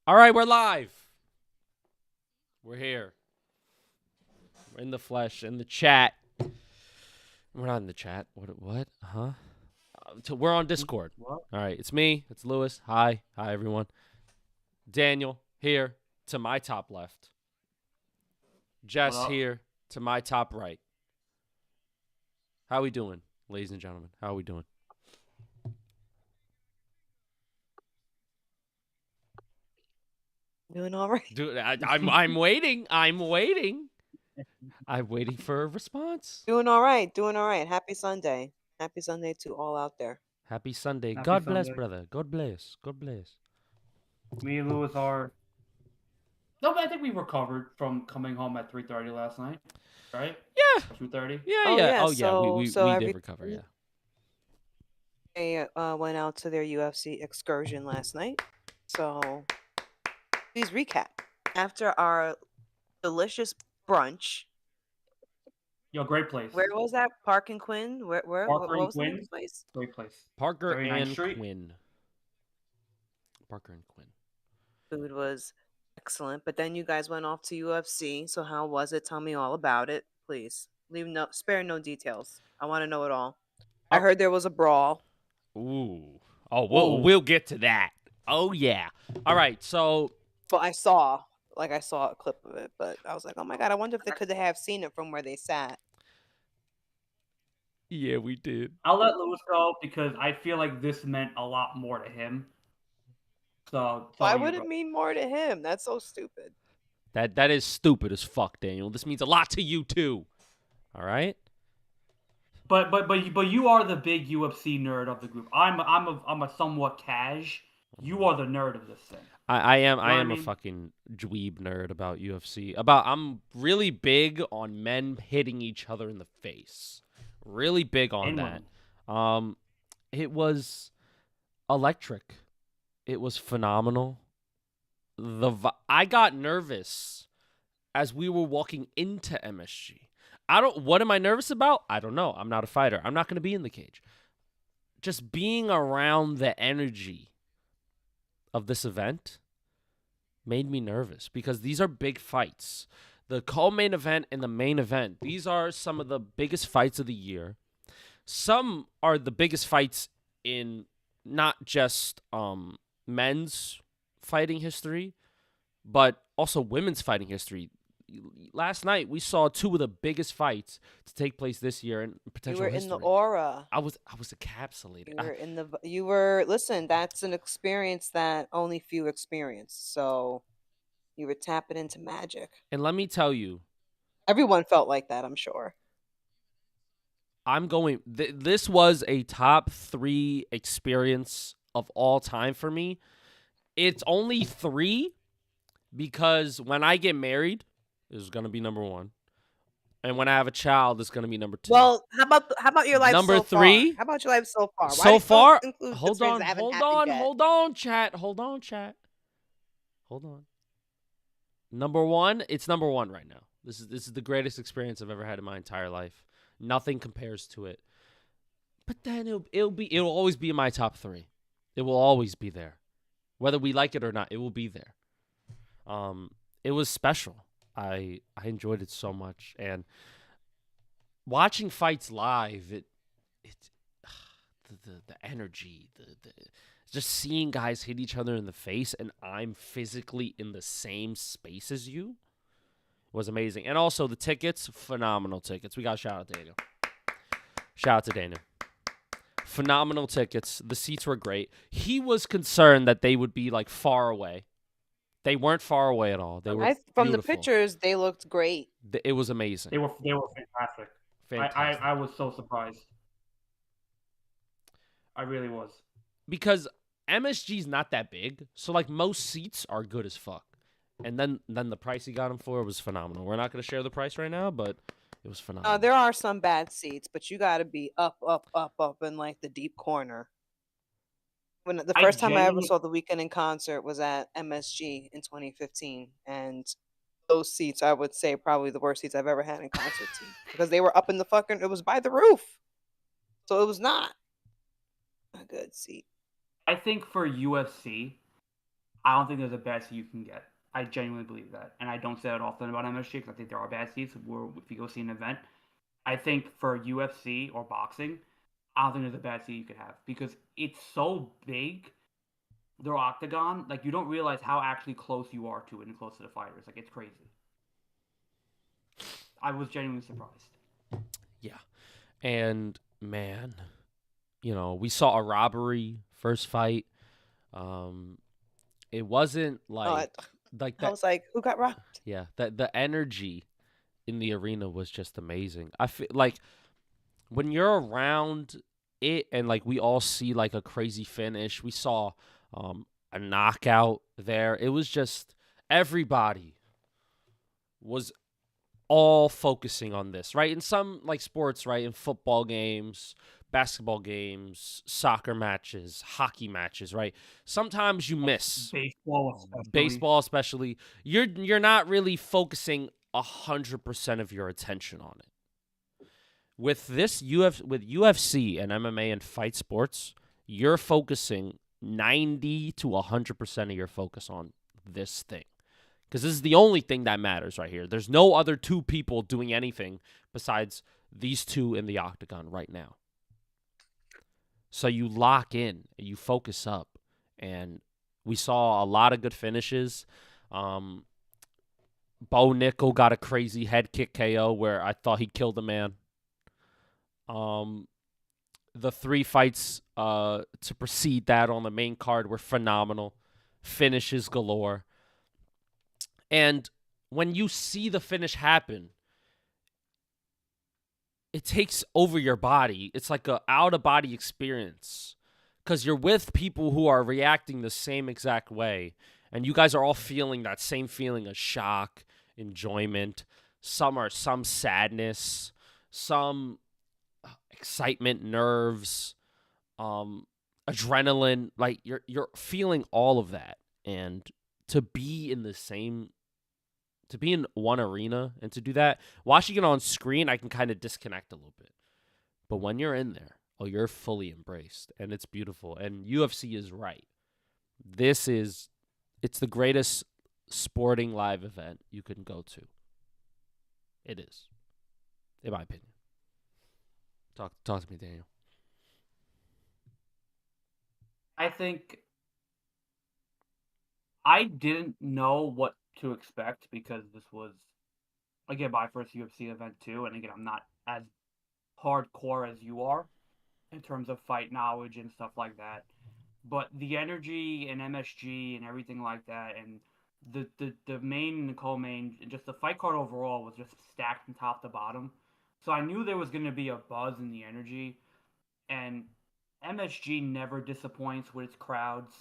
All right, we're live. We're here. We're in the flesh, in the chat. We're not in the chat. What? Huh? We're on Discord. What? All right, it's me. It's Lewis. Hi, everyone. Daniel here to my top left. Jess What up? here to my top right. How we doing, ladies and gentlemen? How are we doing? Doing all right. Dude, I'm waiting. I'm waiting for a response. Doing all right. Doing all right. Happy Sunday. Happy Sunday to all out there. Happy Sunday. Happy God bless, Sunday. brother. God bless. God bless. Me and Lewis are. No, but I think we recovered from coming home at 3:30 last night, right? Yeah. 2:30. Yeah. Oh, yeah. Oh yeah. We So did recover. Yeah. They went out to their UFC excursion last night. So please recap. After our delicious brunch, Yo, great place. where was that? Park and Quinn? What Parker and was the name of Quinn. the place? Great place. Parker 39th and Street. Quinn. Parker and Quinn. Food was excellent. But then you guys went off to UFC. So how was it? Tell me all about it, please. Spare no details. I want to know it all. I heard there was a brawl. Ooh. Oh, Ooh. we'll get to that. Oh yeah. All right. So But I saw a clip of it, but I was like, oh my God, I wonder if they could have seen it from where they sat. yeah, we did. I'll let Lewis go because I feel like this meant a lot more to him. So Why would it mean more to him? That's so stupid. That is stupid as fuck, Daniel. This means a lot to you too. All right. But you are the big UFC nerd of the group. I'm a somewhat cash. You are the nerd of this thing. I am I a mean? fucking dweeb nerd about UFC. I'm really big on men hitting each other in the face. Really big on And that. women. It was electric. It was phenomenal. I got nervous as we were walking into MSG. What am I nervous about? I don't know. I'm not a fighter. I'm not going to be in the cage. Just being around the energy of this event made me nervous because these are big fights. The co-main event and the main event, these are some of the biggest fights of the year. Some are the biggest fights in not just men's fighting history, but also women's fighting history. Last night we saw two of the biggest fights to take place this year in potential You were history. in the aura. I was encapsulated. You were listen, that's an experience that only few experience. So you were tapping into magic. And let me tell you, Everyone felt like that, I'm sure. This was a top 3 experience of all time for me. It's only 3 because when I get married, it's going to be number 1. And when I have a child, it's going to be number 2. Well, how about your life Number so 3? far? How about your life so far? So far? Hold on, Chat. Hold on. Number 1, it's number 1 right now. This is the greatest experience I've ever had in my entire life. Nothing compares to it. But then it'll always be in my top 3. It will always be there. Whether we like it or not, it will be there. It was special. I enjoyed it so much, and watching fights live, the energy, just seeing guys hit each other in the face, and I'm physically in the same space as you, was amazing. And also the tickets, phenomenal tickets. We got to shout out to Daniel. Shout out to Daniel. Phenomenal tickets. The seats were great. He was concerned that they would be like far away. They weren't far away at all. They were from the beautiful. pictures, they looked great. It was amazing. They were fantastic. Fantastic. I was so surprised. I really was. Because MSG's not that big, so like most seats are good as fuck. And then the price he got them for was phenomenal. We're not going to share the price right now, but it was phenomenal. There are some bad seats, but you got to be up in like the deep corner. When the first time I ever saw The Weeknd in concert was at MSG in 2015, and those seats, I would say, probably the worst seats I've ever had in concert because they were up in the fucking. It was by the roof, so it was not a good seat. I think for UFC, I don't think there's a bad seat you can get. I genuinely believe that, and I don't say that often about MSG because I think there are bad seats. If you go see an event, I think for UFC or boxing, I don't think there's a bad seat you could have because it's so big. Their octagon, like you don't realize how actually close you are to it and close to the fighters. Like it's crazy. I was genuinely surprised. Yeah. And man, we saw a robbery first fight. It wasn't like I that. was like, who got robbed? Yeah, that the energy in the arena was just amazing. I feel like when you're around it and like we all see like a crazy finish, we saw a knockout there. It was just everybody was all focusing on this, right? In some like sports, right? In football games, basketball games, soccer matches, hockey matches, right? Sometimes you miss baseball, especially. You're not really focusing 100% of your attention on it. With this with UFC and MMA and fight sports, you're focusing 90 to 100% of your focus on this thing. Because this is the only thing that matters right here. There's no other two people doing anything besides these two in the octagon right now. So you lock in, you focus up, and we saw a lot of good finishes. Bo Nickel got a crazy head kick KO where I thought he killed a man. The 3 fights to precede that on the main card were phenomenal. Finishes galore. And when you see the finish happen, it takes over your body. It's like a out-of-body experience because you're with people who are reacting the same exact way, and you guys are all feeling that same feeling of shock, enjoyment. Some sadness, some excitement, nerves, adrenaline. Like you're feeling all of that, and to be in one arena and to do that, watching it on screen, I can kind of disconnect a little bit. But when you're in there, you're fully embraced, and it's beautiful. And UFC is right. It's the greatest sporting live event you can go to. It is, in my opinion. Talk to me, Daniel. I think I didn't know what to expect because this was, again, my first UFC event too. And again, I'm not as hardcore as you are in terms of fight knowledge and stuff like that. But the energy and MSG and everything like that, and the main and the co-main, and just the fight card overall was just stacked from top to bottom. So I knew there was going to be a buzz in the energy, and MSG never disappoints with its crowds.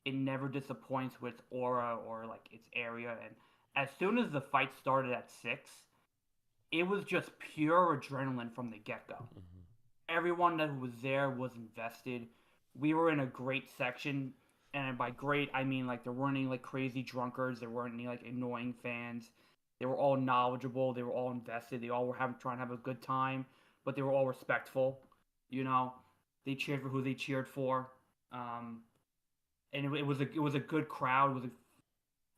It never disappoints with its aura or like its area. And as soon as the fight started at 6, it was just pure adrenaline from the get-go. Mm-hmm. Everyone that was there was invested. We were in a great section, and by great I mean like there weren't any like crazy drunkards, there weren't any like annoying fans. They were all knowledgeable, they were all invested, they all were trying to have a good time, but they were all respectful. They cheered for who they cheered for, and it was a good crowd. It was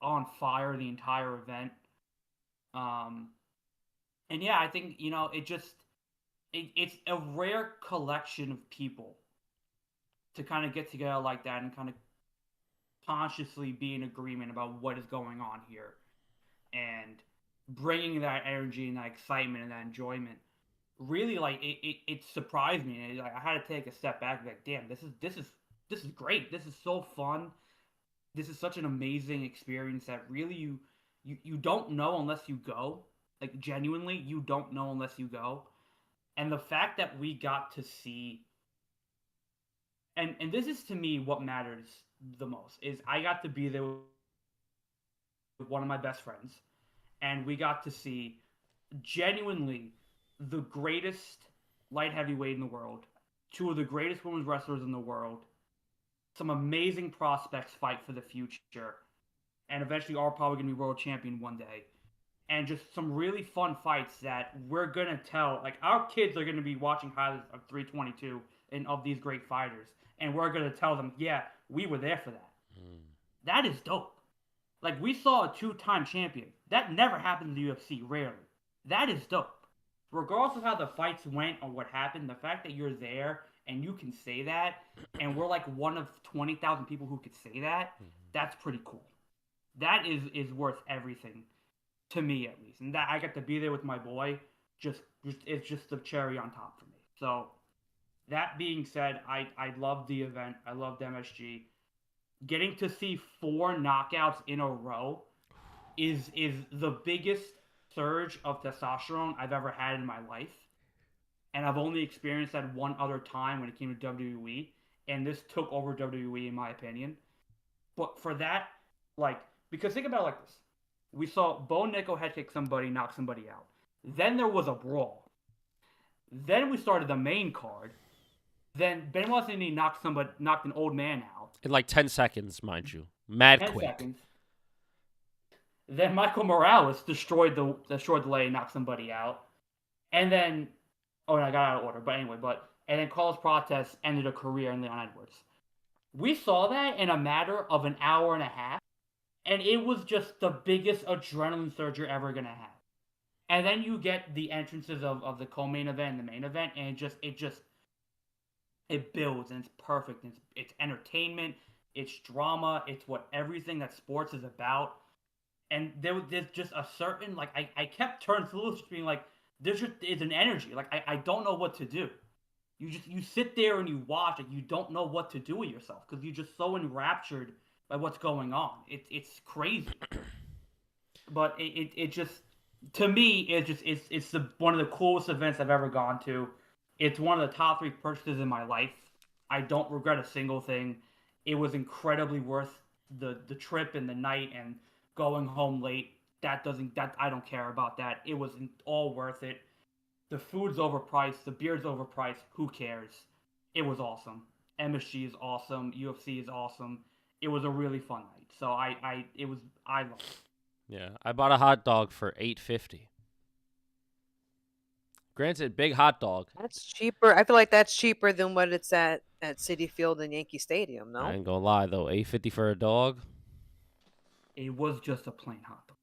on fire the entire event. And yeah, I think it's a rare collection of people to kind of get together like that and kind of consciously be in agreement about what is going on here and bringing that energy and that excitement and that enjoyment. Really, like it surprised me. I had to take a step back, and be like, damn, this is great. This is so fun. This is such an amazing experience that really you don't know unless you go. Like genuinely, you don't know unless you go. And the fact that we got to see, and this is to me what matters the most, is I got to be there with one of my best friends, and we got to see genuinely the greatest light heavyweight in the world, 2 of the greatest women's wrestlers in the world, some amazing prospects fight for the future, and eventually are probably going to be world champion one day. And just some really fun fights that we're going to tell. Like, our kids are going to be watching highlights of 322 and of these great fighters. And we're going to tell them, yeah, we were there for that. That is dope. Like, we saw a 2-time champion. That never happened in the UFC, rarely. That is dope. Regardless of how the fights went or what happened, the fact that you're there and you can say that, and we're like one of 20,000 people who could say that, that's pretty cool. That is worth everything, to me at least. And that I got to be there with my boy, it's just the cherry on top for me. So, that being said, I loved the event. I loved MSG. Getting to see 4 knockouts in a row is the biggest surge of testosterone I've ever had in my life. And I've only experienced that one other time when it came to WWE, and this took over WWE in my opinion. But for that, like, because think about it like this. We saw Bo Nickel head kick somebody, knock somebody out. Then there was a brawl. Then we started the main card. Then Benoit Sydney knocked an old man out. In like 10 seconds, mind you. Mad 10 quick. seconds. Then Michael Morales destroyed the leg and knocked somebody out. And then, I got out of order. But anyway, and then Carlos Prates ended a career in Leon Edwards. We saw that in a matter of an hour and a half. And it was just the biggest adrenaline surge you're ever going to have. And then you get the entrances of the co-main event and the main event, and it builds, and it's perfect. It's entertainment, it's drama, it's what everything that sports is about. And there's just a certain, like, I kept turning to Lewis being like, there's an energy. Like, I don't know what to do. You sit there and you watch, and you don't know what to do with yourself because you're just so enraptured by what's going on. It's crazy. But it just, to me, it's one of the coolest events I've ever gone to. It's one of the top 3 purchases in my life. I don't regret a single thing. It was incredibly worth the trip and the night and going home late. I don't care about that. It was all worth it. The food's overpriced. The beer's overpriced. Who cares? It was awesome. MSG is awesome. UFC is awesome. It was a really fun night. So I loved it. Yeah, I bought a hot dog for $8.50. Granted, big hot dog. That's cheaper. I feel like that's cheaper than what it's at Citi Field and Yankee Stadium, no? I ain't gonna lie though, $8.50 for a dog. It was just a plain hot dog.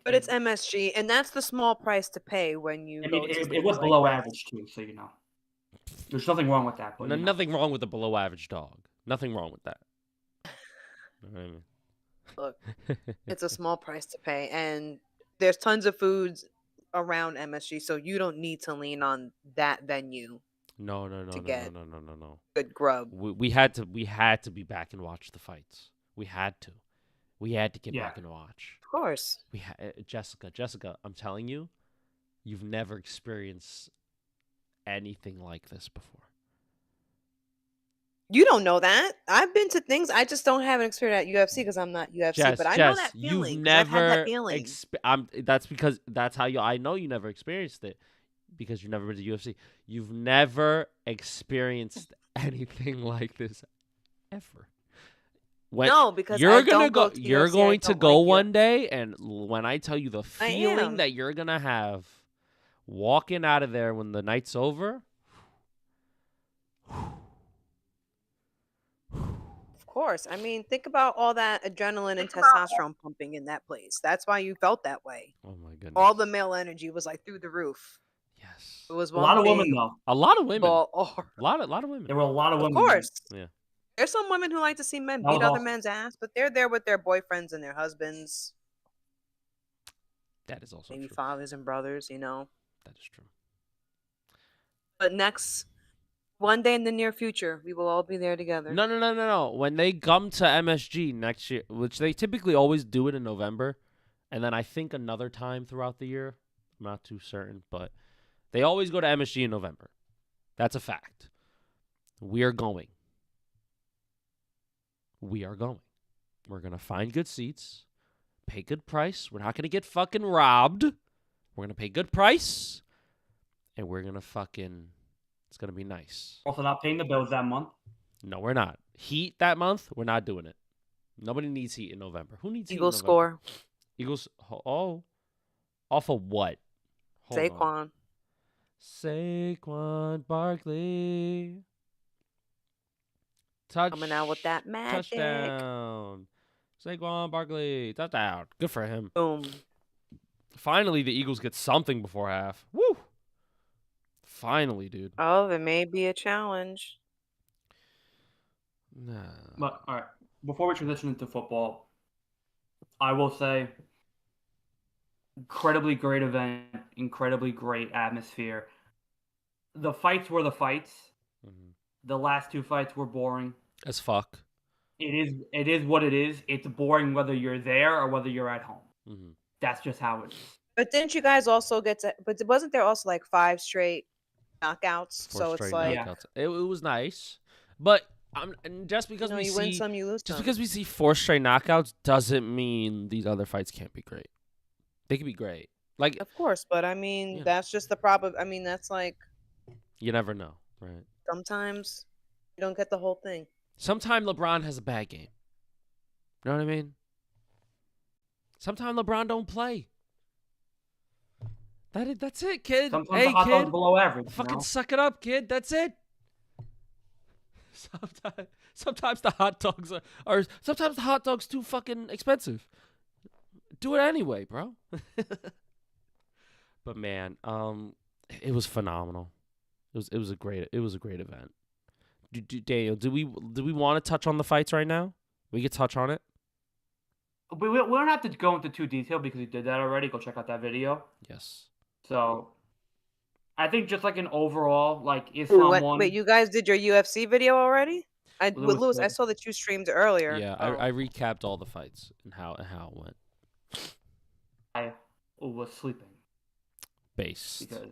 But it's MSG, and that's the small price to pay when you go to it was below average too, so you know. There's nothing wrong with that. But, nothing wrong with a below average dog. Nothing wrong with that. Look, it's a small price to pay, and there's tons of foods around MSG, so you don't need to lean on that venue. No. Good grub. We had to be back and watch the fights. We had to get back and watch. Of course. Jessica, I'm telling you, you've never experienced anything like this before. You don't know that. I've been to things. I just don't have an experience at UFC because I'm not UFC. But I know that feeling. You've never I've had that feeling. I know you never experienced it because you've never been to UFC. You've never experienced anything like this ever. No, because you're going to go one day, and when I tell you the feeling that you're gonna have walking out of there when the night's over. Of course. I mean, think about all that adrenaline and testosterone pumping in that place. That's why you felt that way. Oh my goodness. All the male energy was like through the roof. Yes. It was a lot of women though. A lot of women. A lot of women. There were a lot of women. Of course. Yeah. There's some women who like to see men beat other men's ass, but they're there with their boyfriends and their husbands. That is also maybe true. Fathers and brothers, you know. That is true. But one day in the near future, we will all be there together. No. When they come to MSG next year, which they typically always do it in November, and then I think another time throughout the year, I'm not too certain, but they always go to MSG in November. That's a fact. We are going. We're going to find good seats, pay good price. We're not going to get fucking robbed. We're going to pay good price, and we're going to fucking... It's going to be nice. Also not paying the bills that month. No, we're not. Heat that month, we're not doing it. Nobody needs heat in November. Who needs Eagles heat in November? score. Eagles, off of what? Saquon. Saquon Barkley. Coming out with that magic. Touchdown. Saquon Barkley. Touchdown. Good for him. Boom. Finally, the Eagles get something before half. Woo! Finally, dude. Oh, there may be a challenge. Nah. But all right, before we transition into football, I will say, incredibly great event, incredibly great atmosphere. The fights were the fights. Mhm. The last two fights were boring. As fuck. It is what it is. It's boring whether you're there or whether you're at home. Mm-hmm. That's just how it is. But didn't you guys also get to? But wasn't there also like 5 straight knockouts? 4 So it's straight like, knockouts. It was nice, but and just because we you see win some, you lose just some. because we see 4 straight knockouts doesn't mean these other fights can't be great. They can be great. Like, Of course, but I mean, you know. that's just the problem. I mean, that's like you never know, right? sometimes you don't get the whole thing. Sometime LeBron has a bad game. You know what I mean? Sometime LeBron don't play. That's it, kid. Sometimes Hey, the hot kid. dog's below average. Fucking suck it up, kid. That's it. Sometimes the hot dogs are sometimes the hot dog's too fucking expensive. Do it anyway, bro. But man, it was phenomenal. It was a great event. Daniel, do we want to touch on the fights right now? We could touch on it. We don't have to go into too detail because we did that already. Go check out that video. Yes. So, I think just like an overall, like, is Ooh, someone... wait, you guys did your UFC video already? With Lewis, I did. saw that you streamed earlier. Yeah, I recapped all the fights and how it went. I was sleeping Based. because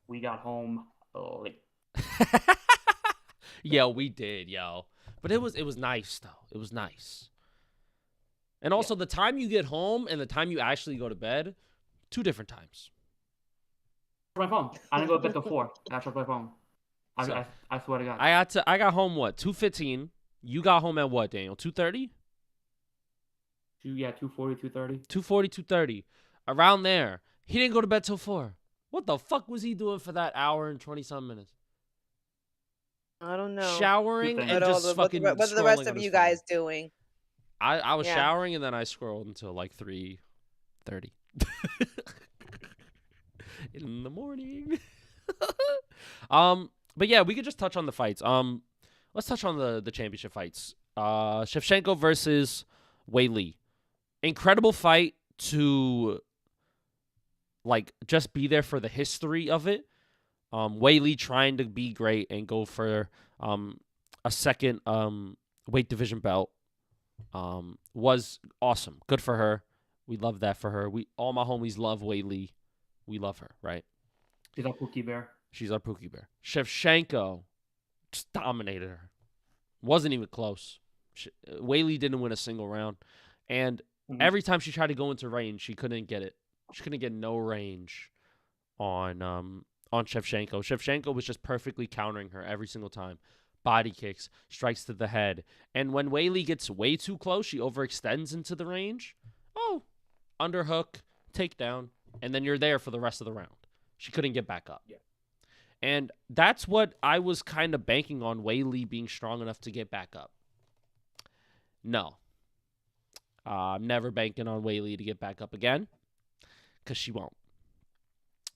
we got home late. Yeah, we did, yo. But it was nice though. It was nice. And also the time you get home and the time you actually go to bed, 2 different times. My phone. I didn't go to bed till 4. I checked my phone. So, I swear to God. I got home what? 2:15. You got home at what, Daniel? 2:30? 2:40, 2:30. 2:40, 2:30. Around there. He didn't go to bed till 4. What the fuck was he doing for that hour and 20-some minutes? I don't know. Showering and just fucking what are the rest of you guys doing? I was showering and then I scrolled until like 3:30 in the morning. But yeah, we could just touch on the fights. Let's touch on the championship fights. Shevchenko versus Weili. Incredible fight to like just be there for the history of it. Weili trying to be great and go for a second weight division belt was awesome. Good for her. We love that for her. All my homies love Weili. We love her, right? She's our Pookie Bear. She's our Pookie Bear. Shevchenko just dominated her. Wasn't even close. Weili didn't win a single round. And every time she tried to go into range, she couldn't get it. She couldn't get no range on Shevchenko. Shevchenko was just perfectly countering her every single time. Body kicks, strikes to the head. And when Weili gets way too close, she overextends into the range. Oh, underhook, takedown, and then you're there for the rest of the round. She couldn't get back up. Yeah. And that's what I was kind of banking on, Weili being strong enough to get back up. No. I'm never banking on Weili to get back up again because she won't.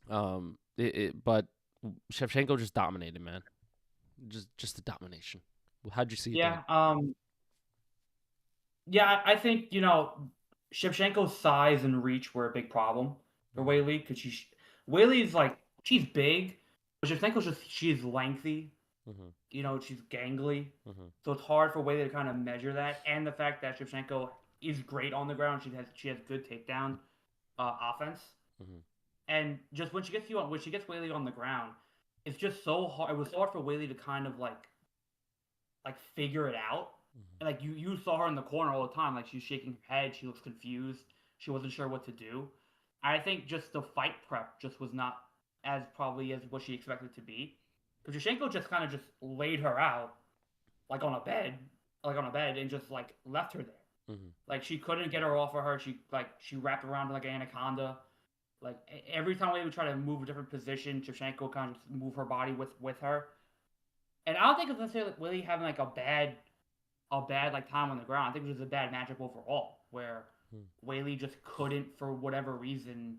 But Shevchenko just dominated, man. Just the domination. How'd you see it? Yeah. Yeah, I think, Shevchenko's size and reach were a big problem for Weili because Weili is like, she's big, but Shevchenko's she's lengthy. Mm-hmm. She's gangly. Mm-hmm. So it's hard for Weili to kind of measure that. And the fact that Shevchenko is great on the ground. She has good takedown offense. Mm-hmm. And just when she gets Weili on the ground, it's just so hard. It was so hard for Weili to kind of like figure it out. Mm-hmm. And like you saw her in the corner all the time. Like she's shaking her head. She looks confused. She wasn't sure what to do. I think just the fight prep just was not as probably as what she expected to be. Because Shevchenko just kind of just laid her out like on a bed and just like left her there. Mm-hmm. Like she couldn't get her off of her. She wrapped around like an anaconda. Like every time we would try to move a different position, Shevchenko kind of just move her body with her. And I don't think it's necessarily Weili having like a bad a bad time on the ground. I think it was just a bad matchup overall, where Weili just couldn't, for whatever reason,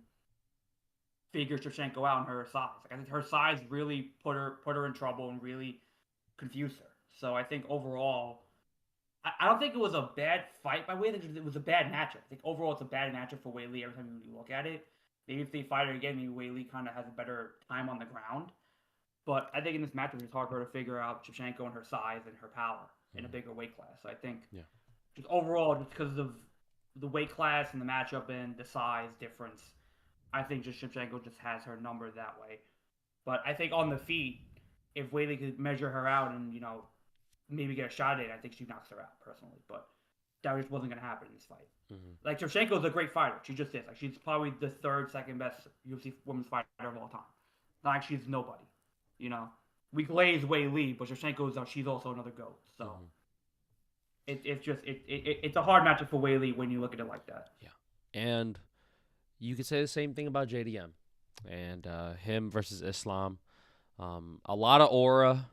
figure Shevchenko out in her size. I think her size really put her in trouble and really confused her. So I think overall, I don't think it was a bad fight by Weili. It was a bad matchup. I think overall it's a bad matchup for Weili every time you look at it. Maybe if they fight her again, maybe Weili kind of has a better time on the ground. But I think in this matchup, it's hard for her to figure out Shevchenko and her size and her power in a bigger weight class. So I think just overall, just because of the weight class and the matchup and the size difference, I think just Shevchenko just has her number that way. But I think on the feet, if Weili could measure her out and, maybe get a shot at it, I think she knocks her out, personally. But that just wasn't going to happen in this fight. Mm-hmm. Shevchenko's a great fighter. She just is. She's probably the second best UFC women's fighter of all time. Not she's nobody. We glaze Weili, but Shevchenko's she's also another GOAT. So it's a hard matchup for Weili when you look at it like that. Yeah, and you could say the same thing about JDM and him versus Islam. A lot of aura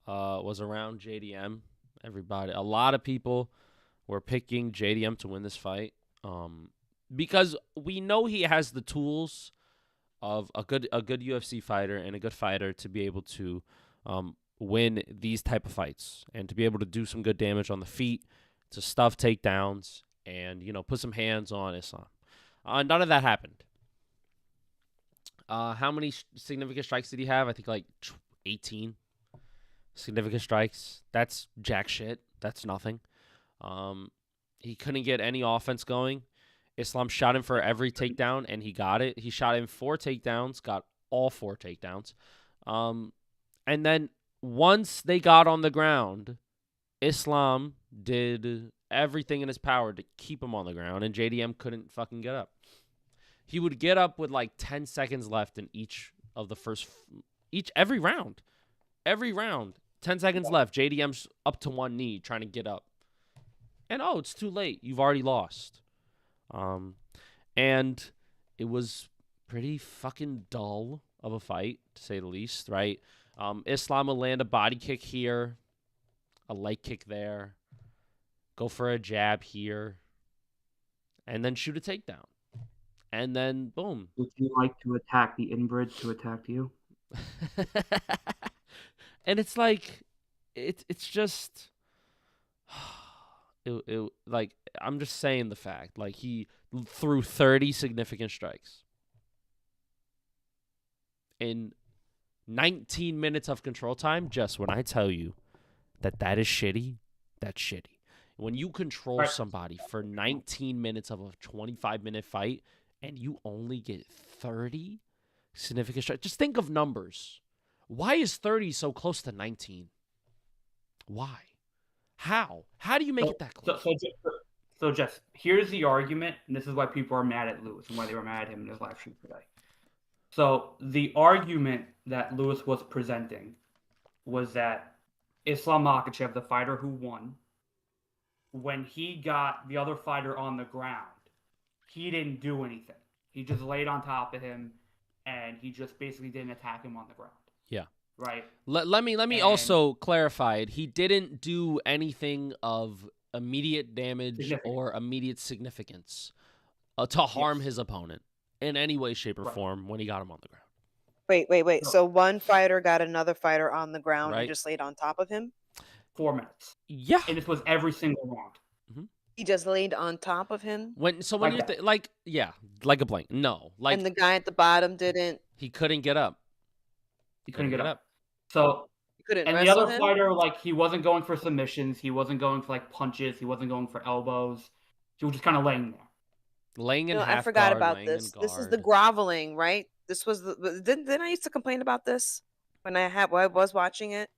was around JDM. A lot of people were picking JDM to win this fight because we know he has the tools of a good UFC fighter and a good fighter to be able to win these type of fights and to be able to do some good damage on the feet, to stuff takedowns, and put some hands on Islam. None of that happened. How many significant strikes did he have? I think 18 significant strikes. That's jack shit. That's nothing. He couldn't get any offense going. Islam shot him for every takedown, and he got it. He shot him 4 takedowns, got all 4 takedowns. And then once they got on the ground, Islam did everything in his power to keep him on the ground, and JDM couldn't fucking get up. He would get up with 10 seconds left in every round. Every round, 10 seconds left. JDM's up to one knee trying to get up. And it's too late. You've already lost. And it was pretty fucking dull of a fight, to say the least, right? Islam will land a body kick here, a leg kick there, go for a jab here, and then shoot a takedown. And then, boom. Would you like to attack the inbred to attack you? And it's it's just... I'm just saying the fact. He threw 30 significant strikes in 19 minutes of control time. Just when I tell you that is shitty, that's shitty. When you control somebody for 19 minutes of a 25-minute fight and you only get 30 significant strikes, just think of numbers. Why is 30 so close to 19? Why? How? How do you make it that close? So Jess, here's the argument, and this is why people are mad at Lewis and why they were mad at him in his live stream today. So the argument that Lewis was presenting was that Islam Makhachev, the fighter who won, when he got the other fighter on the ground, he didn't do anything. He just laid on top of him, and he just basically didn't attack him on the ground. Yeah. Right. Let me also clarify it. He didn't do anything of immediate damage or immediate significance to harm his opponent in any way, shape, or form when he got him on the ground. Wait. So one fighter got another fighter on the ground and just laid on top of him? 4 minutes. Yeah. And this was every single round. Mm-hmm. He just laid on top of him? When you're like a blank. No. And the guy at the bottom didn't? He couldn't get up. He couldn't get up. So, and the other fighter, he wasn't going for submissions. He wasn't going for punches. He wasn't going for elbows. He was just kind of laying there. Laying in half I forgot guard, about this. This is the groveling, right? This was didn't I used to complain about this when I was watching it?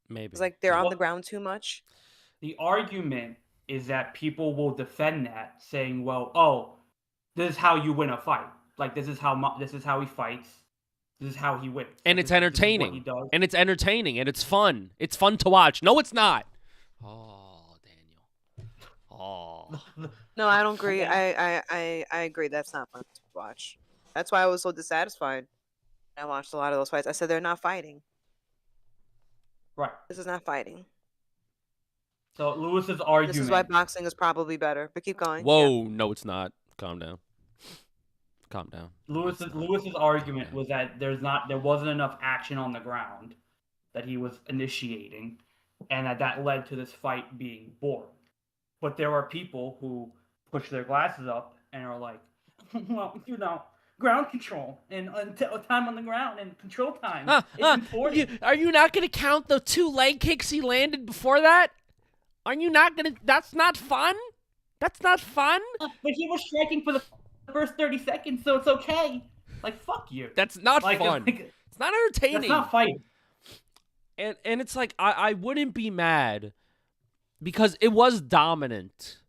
Maybe. It's they're on the ground too much. The argument is that people will defend that, saying, "Well, this is how you win a fight. This is how he fights. This is how he wins. And it's entertaining. And it's entertaining. And it's fun. It's fun to watch. No, it's not. Oh, Daniel. Oh. No, I don't agree. I agree. That's not fun to watch. That's why I was so dissatisfied. I watched a lot of those fights. I said they're not fighting. Right. This is not fighting. So Lewis's argument. This is why boxing is probably better. But keep going. Whoa, no, it's not. Calm down. Calm down. Lewis's argument was that there wasn't enough action on the ground that he was initiating, and that led to this fight being boring. But there are people who push their glasses up and are like, well, ground control and time on the ground and control time is important. Are you not going to count the 2 leg kicks he landed before that? Are you not going to? That's not fun? That's not fun? But he was striking for the first 30 seconds, so it's okay. Like, fuck you. That's not fun. It's not entertaining. That's not fighting. And it's like, I wouldn't be mad because it was dominant,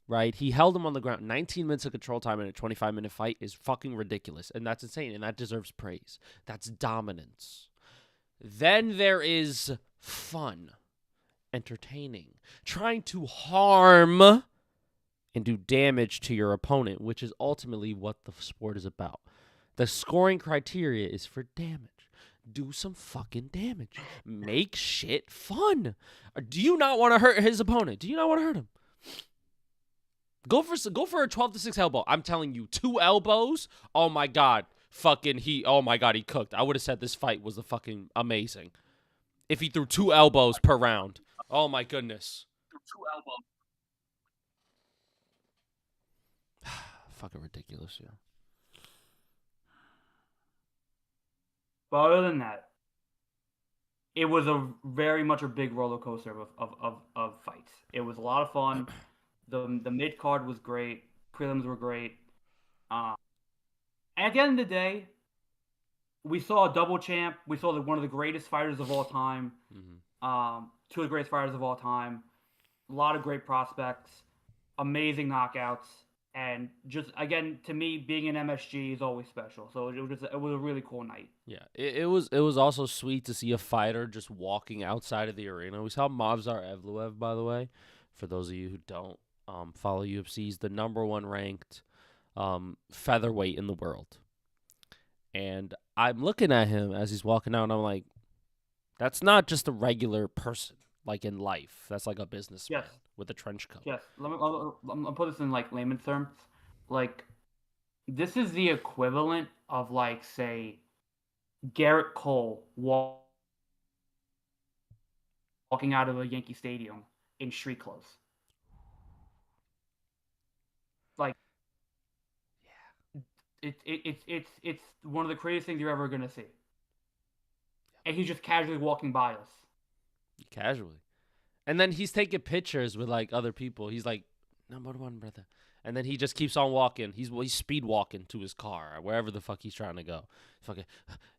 right? He held him on the ground. 19 minutes of control time in a 25-minute fight is fucking ridiculous, and that's insane, and that deserves praise. That's dominance. Then there is fun, entertaining, trying to harm and do damage to your opponent, which is ultimately what the sport is about. The scoring criteria is for damage. Do some fucking damage. Make shit fun. Do you not want to hurt his opponent? Do you not want to hurt him? Go for a 12-6 elbow. I'm telling you, 2 elbows. Oh my god, oh my god, he cooked. I would have said this fight was fucking amazing if he threw 2 elbows per round. Oh my goodness. 2 elbows. Fucking ridiculous, yeah. But other than that, it was very much a big roller coaster of fights. It was a lot of fun. The mid card was great. Prelims were great. And at the end of the day, we saw a double champ. We saw one of the greatest fighters of all time. Mm-hmm. 2 of the greatest fighters of all time. A lot of great prospects. Amazing knockouts. And just, again, to me, being an MSG is always special. So it was a really cool night. Yeah, it was also sweet to see a fighter just walking outside of the arena. We saw Movsar Evloev, by the way. For those of you who don't follow UFC, he's the #1 ranked featherweight in the world. And I'm looking at him as he's walking out, and I'm like, that's not just a regular person, like in life. That's like a businessman with a trench coat. Yes. Let me put this in like layman's terms. Like, this is the equivalent of, like, say, Garrett Cole walking out of a Yankee Stadium in street clothes. Like, yeah, it's one of the craziest things you're ever gonna see. And he's just casually walking by us. Casually. And then he's taking pictures with, like, other people. He's like, #1, brother. And then he just keeps on walking. He's speed walking to his car or wherever the fuck he's trying to go. Fucking,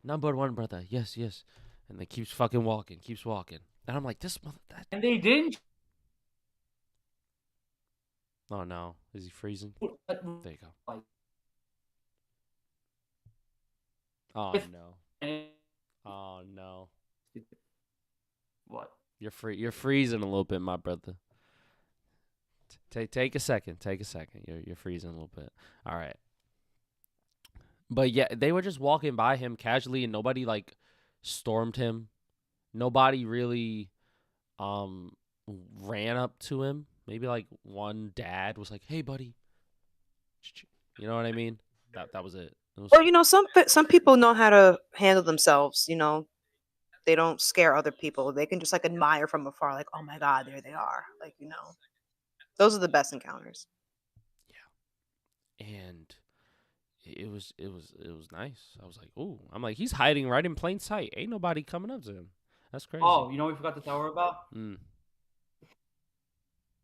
#1, brother. Yes, yes. And then keeps fucking walking, keeps walking. And I'm like, this mother... And they didn't... Oh, no. Is he freezing? There you go. Oh, no. Oh, no. What? You're freezing a little bit, my brother. Take a second. Take a second. You're freezing a little bit. All right. But yeah, they were just walking by him casually, and nobody like stormed him. Nobody really ran up to him. Maybe like one dad was like, "Hey, buddy." You know what I mean? That was it. Well, you know, some people know how to handle themselves. You know, they don't scare other people. They can just like admire from afar, like, "Oh my God, there they are!" Like, you know, those are the best encounters. Yeah, and it was nice. I was like, "Ooh," I'm like, he's hiding right in plain sight. Ain't nobody coming up to him. That's crazy. Oh, you know what we forgot to tell her about?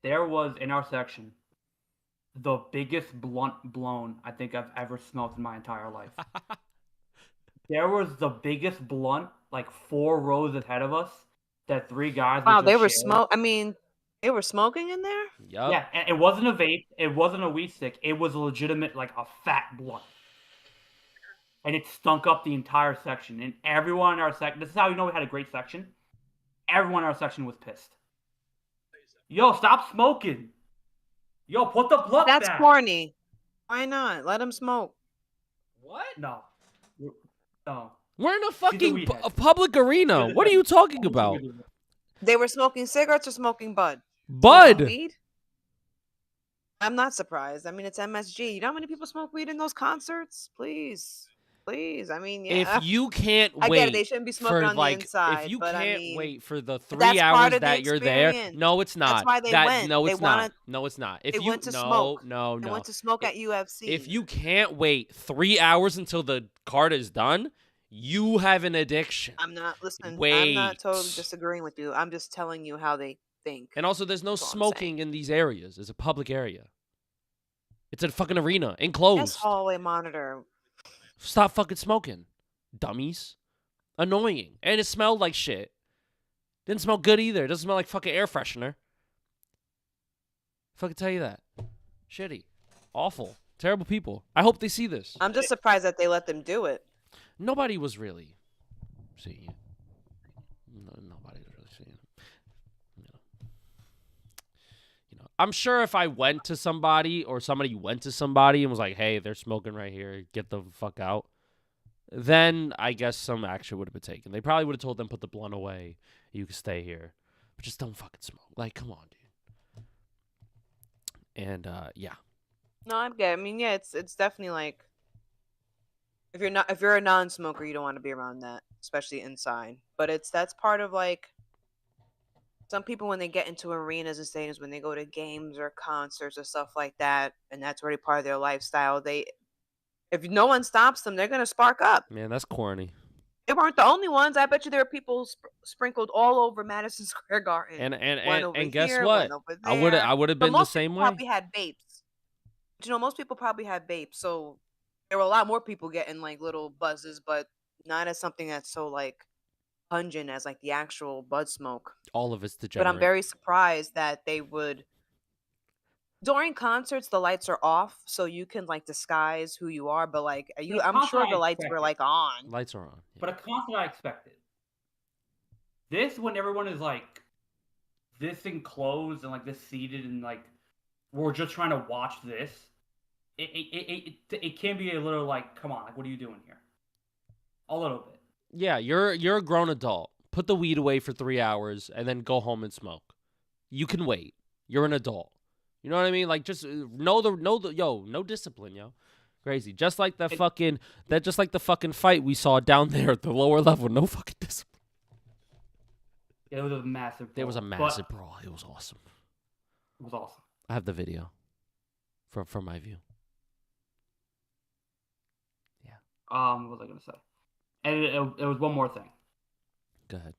There was in our section the biggest blunt blown I think I've ever smelled in my entire life. There was the biggest blunt, like 4 rows ahead of us, that 3 guys. Wow, they were I mean, they were smoking in there? Yep. Yeah, and it wasn't a vape. It wasn't a weed stick. It was a legitimate, like, a fat blunt. And it stunk up the entire section. And everyone in our section, this is how you know we had a great section. Everyone in our section was pissed. Yo, stop smoking. Yo, put the blunt back. That's corny. Why not? Let them smoke. What? No. No. We're in a fucking a public arena. What are you talking about? They were smoking cigarettes or smoking bud? Bud. Weed? I'm not surprised. I mean, it's MSG. You know how many people smoke weed in those concerts? Please. I mean, If yeah. you can't I get it. They wait shouldn't be smoking for on the if inside, you but I can't mean, wait for the 3 that's part hours of the that you're there, experience. no, it's not. That's why they went. No, They it's not. wanted. No, it's not. If They you went to smoke. no, They no. went to smoke at UFC. If you can't wait 3 hours until the card is done, you have an addiction. I'm not listening. Wait. I'm not totally disagreeing with you. I'm just telling you how they think. And also, there's no That's all I'm smoking saying. in these areas. It's a public area. It's a fucking arena, enclosed. Yes, hallway monitor. Stop fucking smoking, dummies. Annoying. And it smelled like shit. Didn't smell good either. It doesn't smell like fucking air freshener. Fucking tell you that. Shitty. Awful. Terrible people. I hope they see this. I'm just surprised that they let them do it. Nobody was really seeing it. No, nobody was really seeing it. You know, I'm sure if I went to somebody or somebody went to somebody and was like, hey, they're smoking right here, get the fuck out, then I guess some action would have been taken. They probably would have told them, put the blunt away. You can stay here. But just don't fucking smoke. Like, come on, dude. And, yeah. No, I'm good. I mean, yeah, it's definitely like if you're a non-smoker, you don't want to be around that, especially inside. But that's part of like some people when they get into arenas and stadiums, when they go to games or concerts or stuff like that, and that's already part of their lifestyle. If no one stops them, they're gonna spark up. Man, that's corny. They weren't the only ones. I bet you there were people sprinkled all over Madison Square Garden. And guess what? I would have been the same way. Probably had vapes. But, you know, most people probably had vapes, so there were a lot more people getting like little buzzes, but not as something that's so like pungent as like the actual bud smoke. All of it's degenerate. But I'm very surprised that they would. During concerts, the lights are off, so you can like disguise who you are. But like, I'm sure the lights were like on. Lights are on. Yeah. But a concert I expected. This when everyone is like this enclosed and like this seated and like we're just trying to watch this. It can be a little like, come on, like what are you doing here? A little bit. Yeah, you're a grown adult. Put the weed away for 3 hours and then go home and smoke. You can wait. You're an adult. You know what I mean? Like just no discipline, yo. Crazy. Just like the fucking fight we saw down there at the lower level. No fucking discipline. It was a massive brawl. There was a massive brawl. It was awesome. It was awesome. I have the video from my view. Yeah. What was I gonna say? And it was one more thing. Go ahead.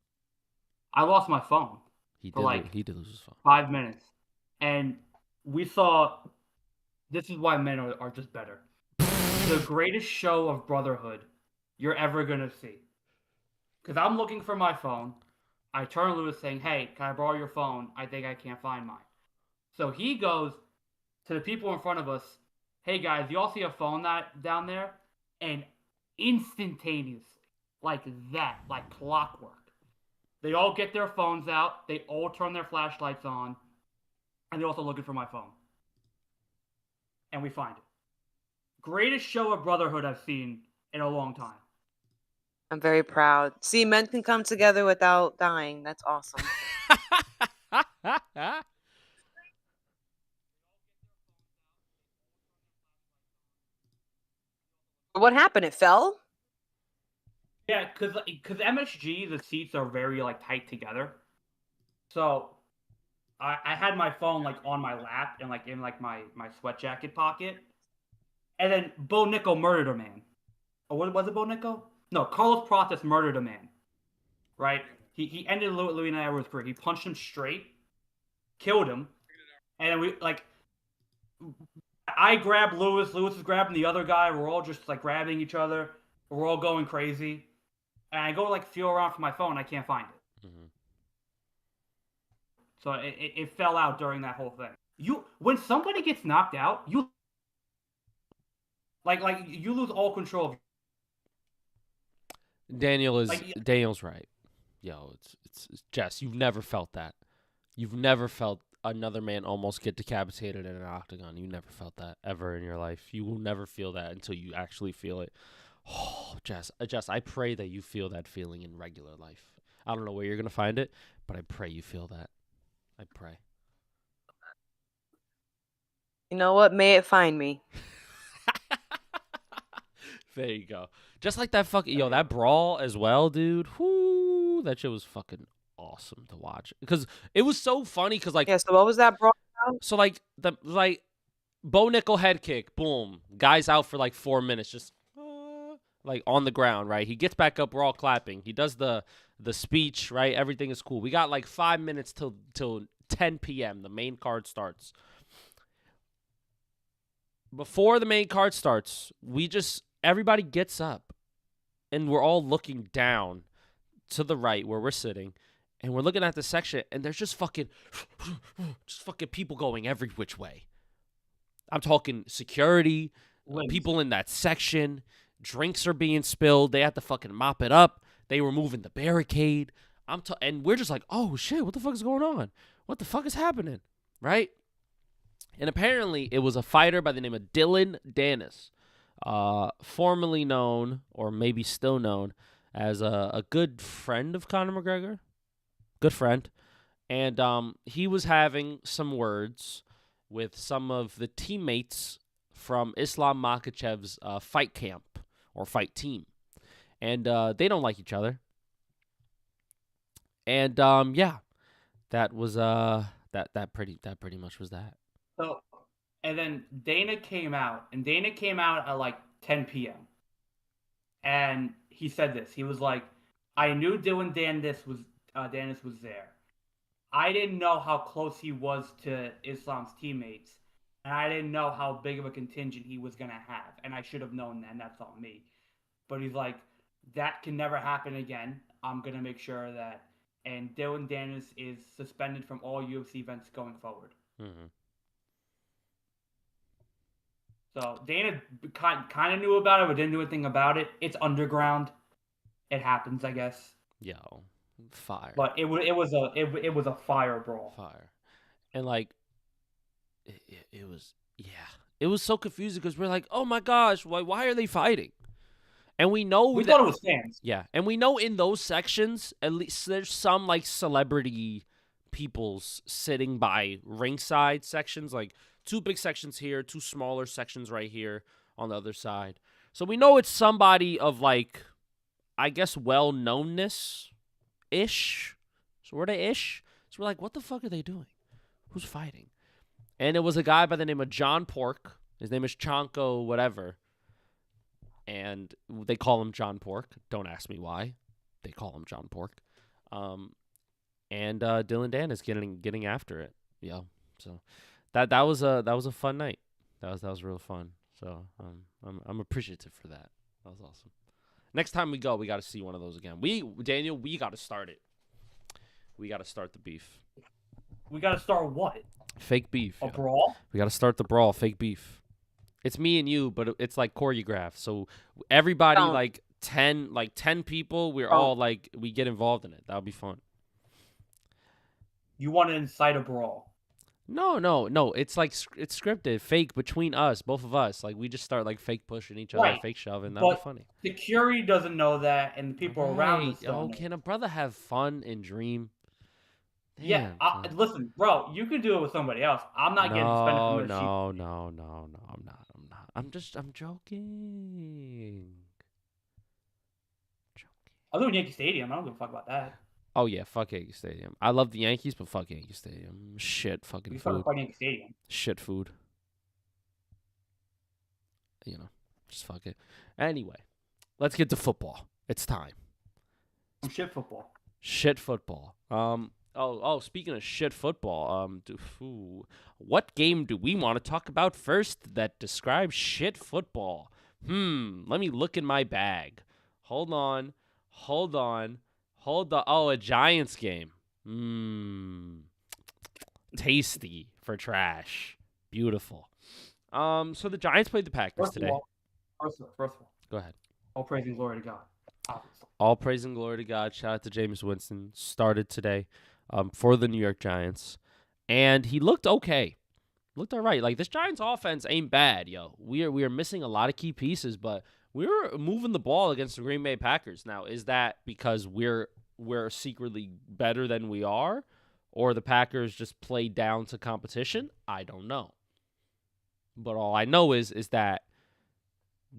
I lost my phone. He did lose his phone. 5 minutes. And we saw this is why men are just better. The greatest show of brotherhood you're ever gonna see. Because I'm looking for my phone. I turn to Lewis saying, hey, can I borrow your phone? I think I can't find mine. So he goes to the people in front of us, hey guys, you all see a phone down there? And instantaneously, like that, like clockwork, they all get their phones out, they all turn their flashlights on, and they're also looking for my phone. And we find it. Greatest show of brotherhood I've seen in a long time. I'm very proud. See, men can come together without dying. That's awesome. What happened? It fell? Yeah, because MSG, the seats are very like tight together. So I had my phone like on my lap and like in like my sweat jacket pocket. And then Bo Nickel murdered a man. Oh, what was it, Bo Nickel? No, Carlos Prates murdered a man. Right? He ended Louis Navarro's career. He punched him straight, killed him, and then we like I grabbed Lewis. Lewis is grabbing the other guy. We're all just like grabbing each other. We're all going crazy. And I go like feel around for my phone. I can't find it. Mm-hmm. So it fell out during that whole thing. When somebody gets knocked out, you lose all control of. Daniel's right. Yo, it's Jess. You've never felt that. You've never felt another man almost get decapitated in an octagon. You never felt that ever in your life. You will never feel that until you actually feel it. Oh, Jess, I pray that you feel that feeling in regular life. I don't know where you're gonna find it, but I pray you feel that. I pray. You know what? May it find me. There you go. Just like that that brawl as well, dude. Whoo, that shit was fucking awesome to watch. Because it was so funny because Yeah, so what was that brawl about? so Bo Nickel head kick, boom. Guy's out for 4 minutes, just on the ground, right? He gets back up, we're all clapping. He does the speech, right? Everything is cool. We got 5 minutes till 10 p.m. The main card starts. Before the main card starts, everybody gets up and we're all looking down to the right where we're sitting and we're looking at the section and there's just fucking people going every which way. I'm talking security, people in that section, drinks are being spilled. They had to fucking mop it up. They were moving the barricade. And we're just like, oh shit, what the fuck is going on? What the fuck is happening? Right? And apparently it was a fighter by the name of Dylan Dennis, formerly known, or maybe still known, as a good friend of Conor McGregor. Good friend. And he was having some words with some of the teammates from Islam Makhachev's fight camp or fight team. And they don't like each other. And that was that pretty much was that. So, and then Dana came out at 10 p.m. And he said this. He was like, I knew Dylan Dennis was there. I didn't know how close he was to Islam's teammates, and I didn't know how big of a contingent he was going to have, and I should have known that, and that's on me. But he's like, that can never happen again. I'm going to make sure that, and Dylan Dennis is suspended from all UFC events going forward. Mm-hmm. So Dana kind of knew about it, but didn't do anything about it. It's underground. It happens, I guess. Yo, fire. But it was a fire brawl. Fire, and it was it was so confusing because we're like, oh my gosh, why are they fighting? And we know we thought it was fans. Yeah, and we know in those sections at least there's some celebrity peoples sitting by ringside sections, 2 big sections here, 2 smaller sections right here on the other side. So we know it's somebody of I guess well-knownness-ish. So we're they ish. So we're like, what the fuck are they doing? Who's fighting? And it was a guy by the name of John Pork. His name is Chonko whatever. And they call him John Pork. Don't ask me why. They call him John Pork. And Dylan Dan is getting after it. Yo. So that was a fun night. That was real fun. So I'm appreciative for that. That was awesome. Next time we go, we got to see one of those again. Daniel, we got to start it. We got to start the beef. We got to start what? Fake beef. A brawl? We got to start the brawl. Fake beef. It's me and you, but it's choreographed. So everybody, 10 people, we're all we get involved in it. That would be fun. You want to incite a brawl? No. It's it's scripted, fake between us, both of us. We just start fake pushing each other, fake shoving. That'd be funny. Security doesn't know that, and the people around us don't know. Can a brother have fun and dream? Damn, yeah, listen, bro. You could do it with somebody else. I'm not getting suspended from this. No. I'm not. I'm joking. I'll do it in Yankee Stadium. I don't give a fuck about that. Oh yeah, fuck Yankee Stadium. I love the Yankees, but fuck Yankee Stadium. Shit, fucking food. Fuck Yankee Stadium. Shit food. Just fuck it. Anyway, let's get to football. It's time. Shit football. Shit football. Speaking of shit football, what game do we want to talk about first that describes shit football? Let me look in my bag. Hold on. Oh, a Giants game. Tasty for trash. Beautiful. So the Giants played the Packers today. First of all. Go ahead. All praise and glory to God. Obviously. All praise and glory to God. Shout out to Jameis Winston. Started today for the New York Giants. And he looked okay. Looked all right. This Giants offense ain't bad, yo. We are missing a lot of key pieces, but we're moving the ball against the Green Bay Packers. Now, is that because we're secretly better than we are, or the Packers just play down to competition? I don't know. But all I know is that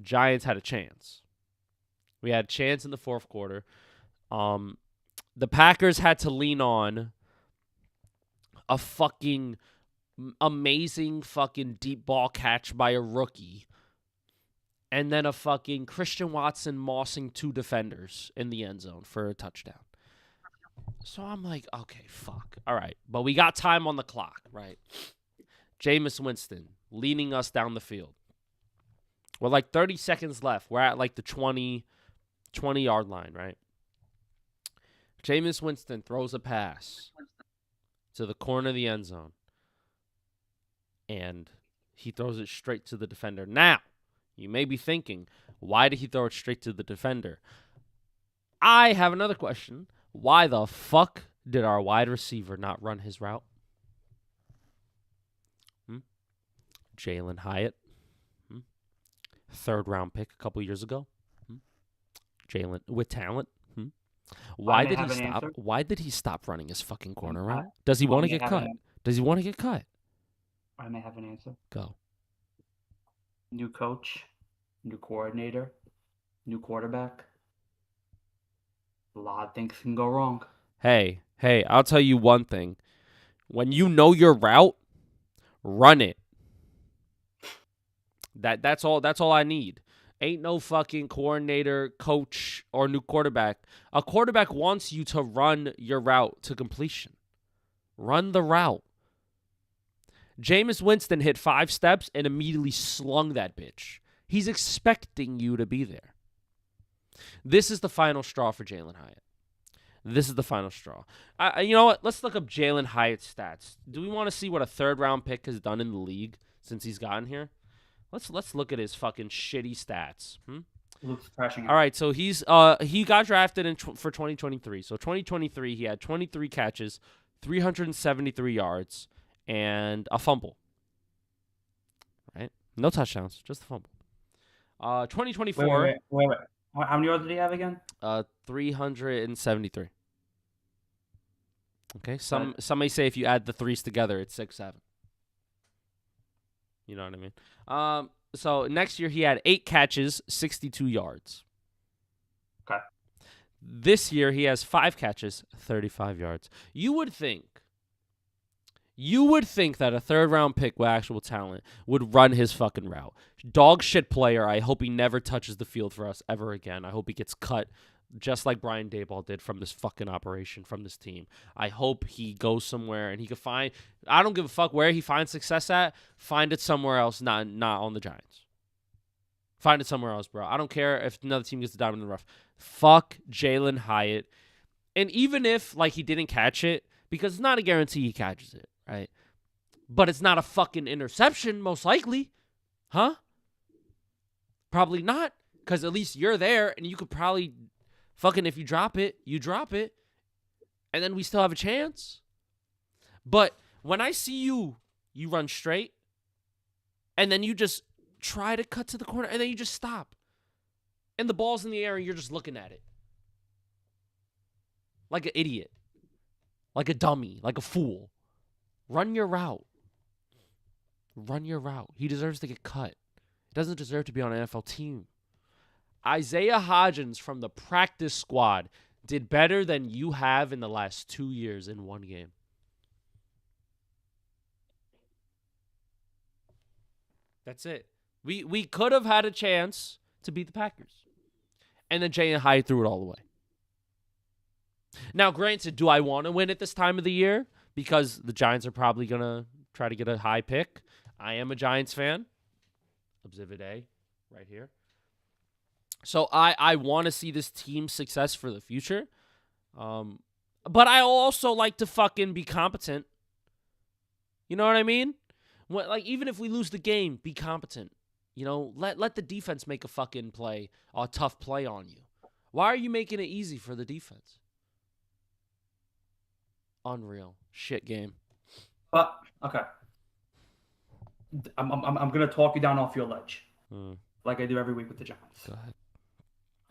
Giants had a chance. We had a chance in the fourth quarter. The Packers had to lean on a fucking amazing fucking deep ball catch by a rookie. And then a fucking Christian Watson mossing 2 defenders in the end zone for a touchdown. So I'm like, okay, fuck. All right. But we got time on the clock, right? Jameis Winston leading us down the field. We're like 30 seconds left. We're at like the 20-yard line, right? Jameis Winston throws a pass to the corner of the end zone. And he throws it straight to the defender. Now, you may be thinking, why did he throw it straight to the defender? I have another question. Why the fuck did our wide receiver not run his route? Jalen Hyatt. 3rd round pick a couple years ago. Jalen with talent. Why did he stop? Why did he stop running his fucking corner route? Does he want to get cut? Does he want to get cut? I may have an answer. Go. New coach, new coordinator, new quarterback. A lot of things can go wrong. Hey, I'll tell you one thing. When you know your route, run it. That's all I need. Ain't no fucking coordinator, coach, or new quarterback. A quarterback wants you to run your route to completion. Run the route. Jameis Winston hit 5 steps and immediately slung that bitch. He's expecting you to be there. This is the final straw for Jalen Hyatt. This is the final straw. You know what? Let's look up Jalen Hyatt's stats. Do we want to see what a 3rd-round pick has done in the league since he's gotten here? Let's look at his fucking shitty stats. Luke's crashing out. All right, so he got drafted for 2023. So 2023, he had 23 catches, 373 yards, and a fumble. Right? No touchdowns, just a fumble. 2024. Wait. How many yards did he have again? 373. Okay. Some may say if you add the 3s together, it's 6-7. You know what I mean? So next year he had 8 catches, 62 yards. Okay. This year he has 5 catches, 35 yards. You would think that a 3rd-round pick with actual talent would run his fucking route. Dog shit player. I hope he never touches the field for us ever again. I hope he gets cut just like Brian Daboll did from this fucking operation, from this team. I hope he goes somewhere and he can find... I don't give a fuck where he finds success at. Find it somewhere else, not on the Giants. Find it somewhere else, bro. I don't care if another team gets the diamond in the rough. Fuck Jalen Hyatt. And even if he didn't catch it, because it's not a guarantee he catches it, right? But it's not a fucking interception, most likely. Huh? Probably not, because at least you're there and you could probably... Fucking if you drop it, you drop it. And then we still have a chance. But when I see you run straight. And then you just try to cut to the corner. And then you just stop. And the ball's in the air and you're just looking at it. Like an idiot. Like a dummy. Like a fool. Run your route. Run your route. He deserves to get cut. He doesn't deserve to be on an NFL team. Isaiah Hodgins from the practice squad did better than you have in the last 2 years in one game. That's it. We could have had a chance to beat the Packers. And then Jalen Hyatt threw it all away. Now, granted, do I want to win at this time of the year? Because the Giants are probably going to try to get a high pick. I am a Giants fan. Exhibit A right here. So I want to see this team's success for the future. But I also like to fucking be competent. You know what I mean? Even if we lose the game, be competent. You know, let the defense make a fucking play, a tough play on you. Why are you making it easy for the defense? Unreal. Shit game. But okay. I'm gonna talk you down off your ledge. Like I do every week with the Giants. Go ahead.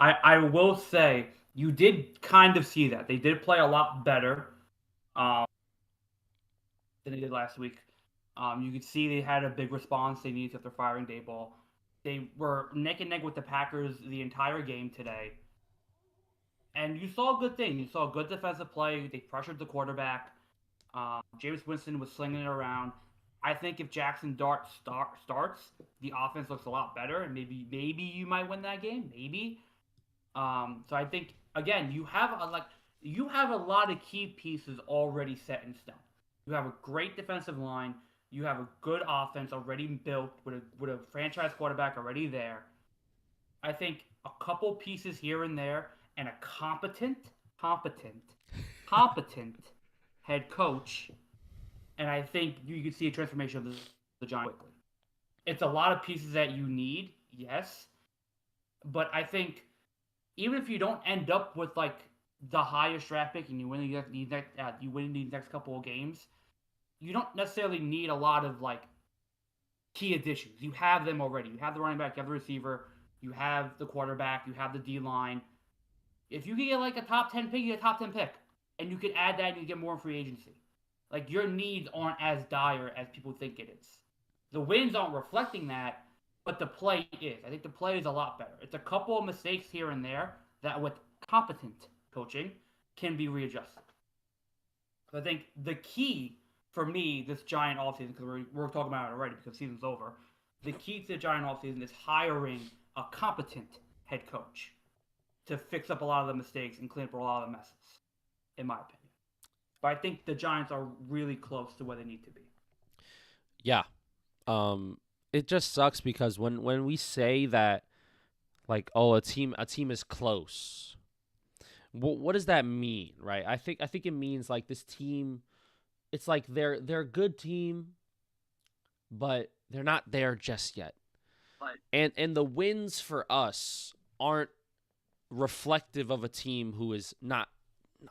I will say you did kind of see that. They did play a lot better than they did last week. You could see they had a big response they needed after firing Dayball. They were neck and neck with the Packers the entire game today. And you saw a good thing. You saw a good defensive play. They pressured the quarterback. Jameis Winston was slinging it around. I think if Jackson Dart starts, the offense looks a lot better, and maybe you might win that game. Maybe. So I think again, you have a lot of key pieces already set in stone. You have a great defensive line. You have a good offense already built with a franchise quarterback already there. I think a couple pieces here and there and a competent head coach, and I think you can see a transformation of the Giants quickly. It's a lot of pieces that you need, yes, but I think even if you don't end up with like the highest draft pick and you win these next couple of games, you don't necessarily need a lot of like key additions. You have them already. You have the running back, you have the receiver, you have the quarterback, you have the D line. If you can get like a top 10 pick, you get a top 10 pick. And you could add that and you get more in free agency. Like your needs aren't as dire as people think it is. The wins aren't reflecting that, but the play is. I think the play is a lot better. It's a couple of mistakes here and there that with competent coaching can be readjusted. I think the key for me this Giant offseason, because we're talking about it already because the season's over, the key to the Giant offseason is hiring a competent head coach to fix up a lot of the mistakes and clean up a lot of the messes, in my opinion. But I think the Giants are really close to where they need to be. Yeah. It just sucks because when we say that, like, oh, a team is close, what does that mean, right? I think it means like this team, it's like they're a good team, but they're not there just yet. Right. And the wins for us aren't reflective of a team who is not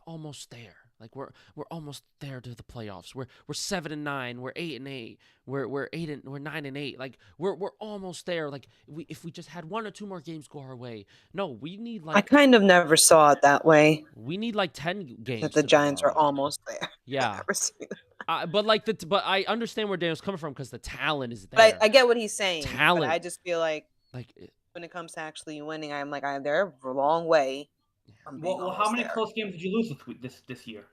almost there. Like we're almost there to the playoffs. We're 7-9. We're 8-8. We're 9-8. Like we're almost there. Like if we just had one or two more games go our way. No, we need like. I kind of never saw it that way. We need like 10 games. That the Giants are almost there. Yeah. But I understand where Daniel's coming from because the talent is there. But I get what he's saying. Talent. But I just feel like when it comes to actually winning, I'm like they're a long way. Well, how many close games did you lose this year?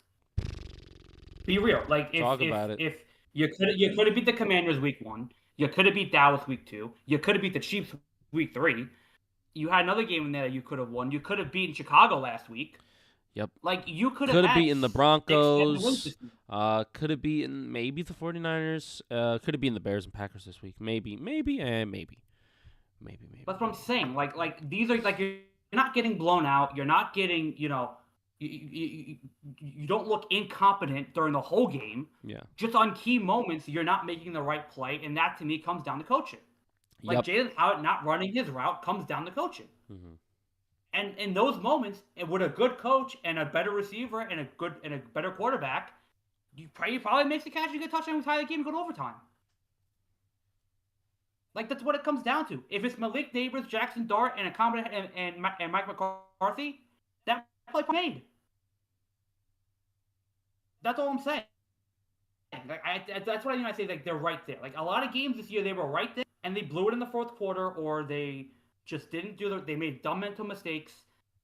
Be real. Like if you could have beat the Commanders week 1, you could have beat Dallas week 2, you could have beat the Chiefs week 3. You had another game in there that you could have won. You could have beaten Chicago last week. Yep. Like you could have beaten the Broncos. Could have beaten maybe the 49ers. Could have beaten the Bears and Packers this week. Maybe. That's what I'm saying. Like these are like you're not getting blown out. You're not getting, you don't look incompetent during the whole game. Yeah. Just on key moments, you're not making the right play, and that to me comes down to coaching. Like Jalen Howard not running his route comes down to coaching. Mm-hmm. And in those moments, and with a good coach and a better receiver and a better quarterback, you probably makes the catch and get a touchdown, tie the game, and go to overtime. Like that's what it comes down to. If it's Malik Neighbors, Jackson Dart, and a competent and Mike McCarthy, that play made. That's all I'm saying. Like that's what I say. Like they're right there. Like a lot of games this year, they were right there, and they blew it in the fourth quarter, or they just didn't do they made dumb mental mistakes,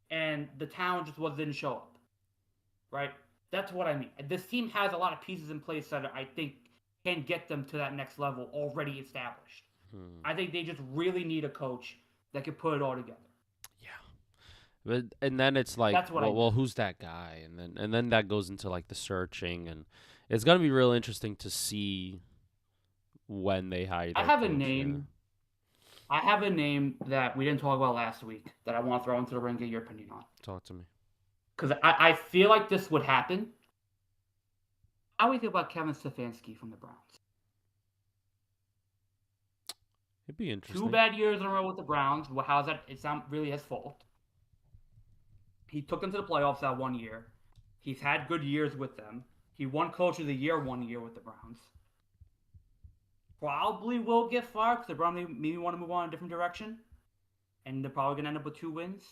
and the talent just didn't show up. Right? That's what I mean. This team has a lot of pieces in place that I think can get them to that next level already established. I think they just really need a coach that can put it all together. Yeah, and then it's like, well, who's that guy? And then that goes into like the searching, and it's gonna be real interesting to see when they hire. I have a name. Yeah. I have a name that we didn't talk about last week that I want to throw into the ring. Get your opinion on. Talk to me. Because I feel like this would happen. How do we think about Kevin Stefanski from the Browns? It'd be interesting. 2 bad years in a row with the Browns. Well, how's that? It's not really his fault. He took them to the playoffs that 1 year. He's had good years with them. He won Coach of the Year 1 year with the Browns. Probably will get fired because the Browns maybe want to move on a different direction. And they're probably going to end up with 2 wins.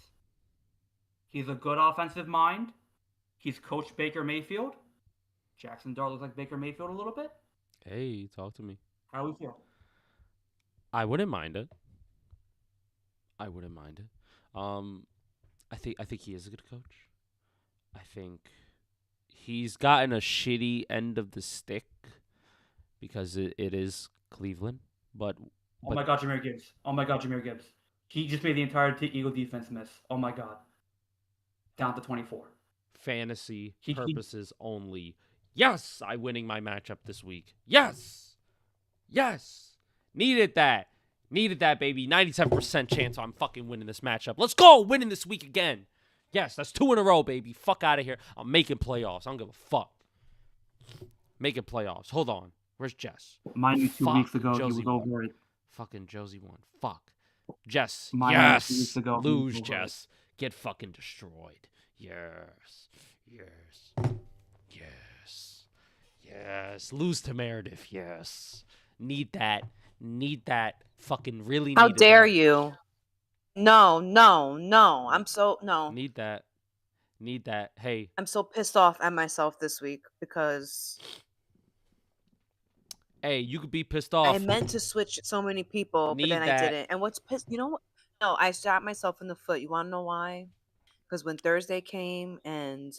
He's a good offensive mind. He's coached Baker Mayfield. Jackson Dart looks like Baker Mayfield a little bit. Hey, talk to me. How we feel? I wouldn't mind it. I wouldn't mind it. Um, I think he is a good coach. I think he's gotten a shitty end of the stick because it is Cleveland. But Oh my God, Jahmyr Gibbs. Oh my God, Jahmyr Gibbs. He just made the entire Eagle defense miss. Oh my God. Down to 24. fantasy He- purposes only. Yes, I winning my matchup this week. Yes. Yes. Needed that. Needed that, baby. 97% chance I'm fucking winning this matchup. Let's go. Winning this week again. Yes, that's 2 in a row, baby. Fuck out of here. I'm making playoffs. I don't give a fuck. Making playoffs. Hold on. Where's Jess? Mind you, 2 weeks ago, he Josie was won. over it. Fucking Josie won. Fuck. Jess. Mind you, 2 weeks Yes. ago, he Lose, was over Jess. Get fucking destroyed. Yes. Yes. Yes. Yes. Lose to Meredith. Yes. Need that. Need that. Fucking really How need dare that. you? No, no, no. No. Need that. Need that. Hey. I'm so pissed off at myself this week because Hey, you could be pissed I off. meant to switch so many people, but then Need I that. didn't. And what's pissed? You know what? No, I shot myself in the foot. You want to know why? Because when Thursday came and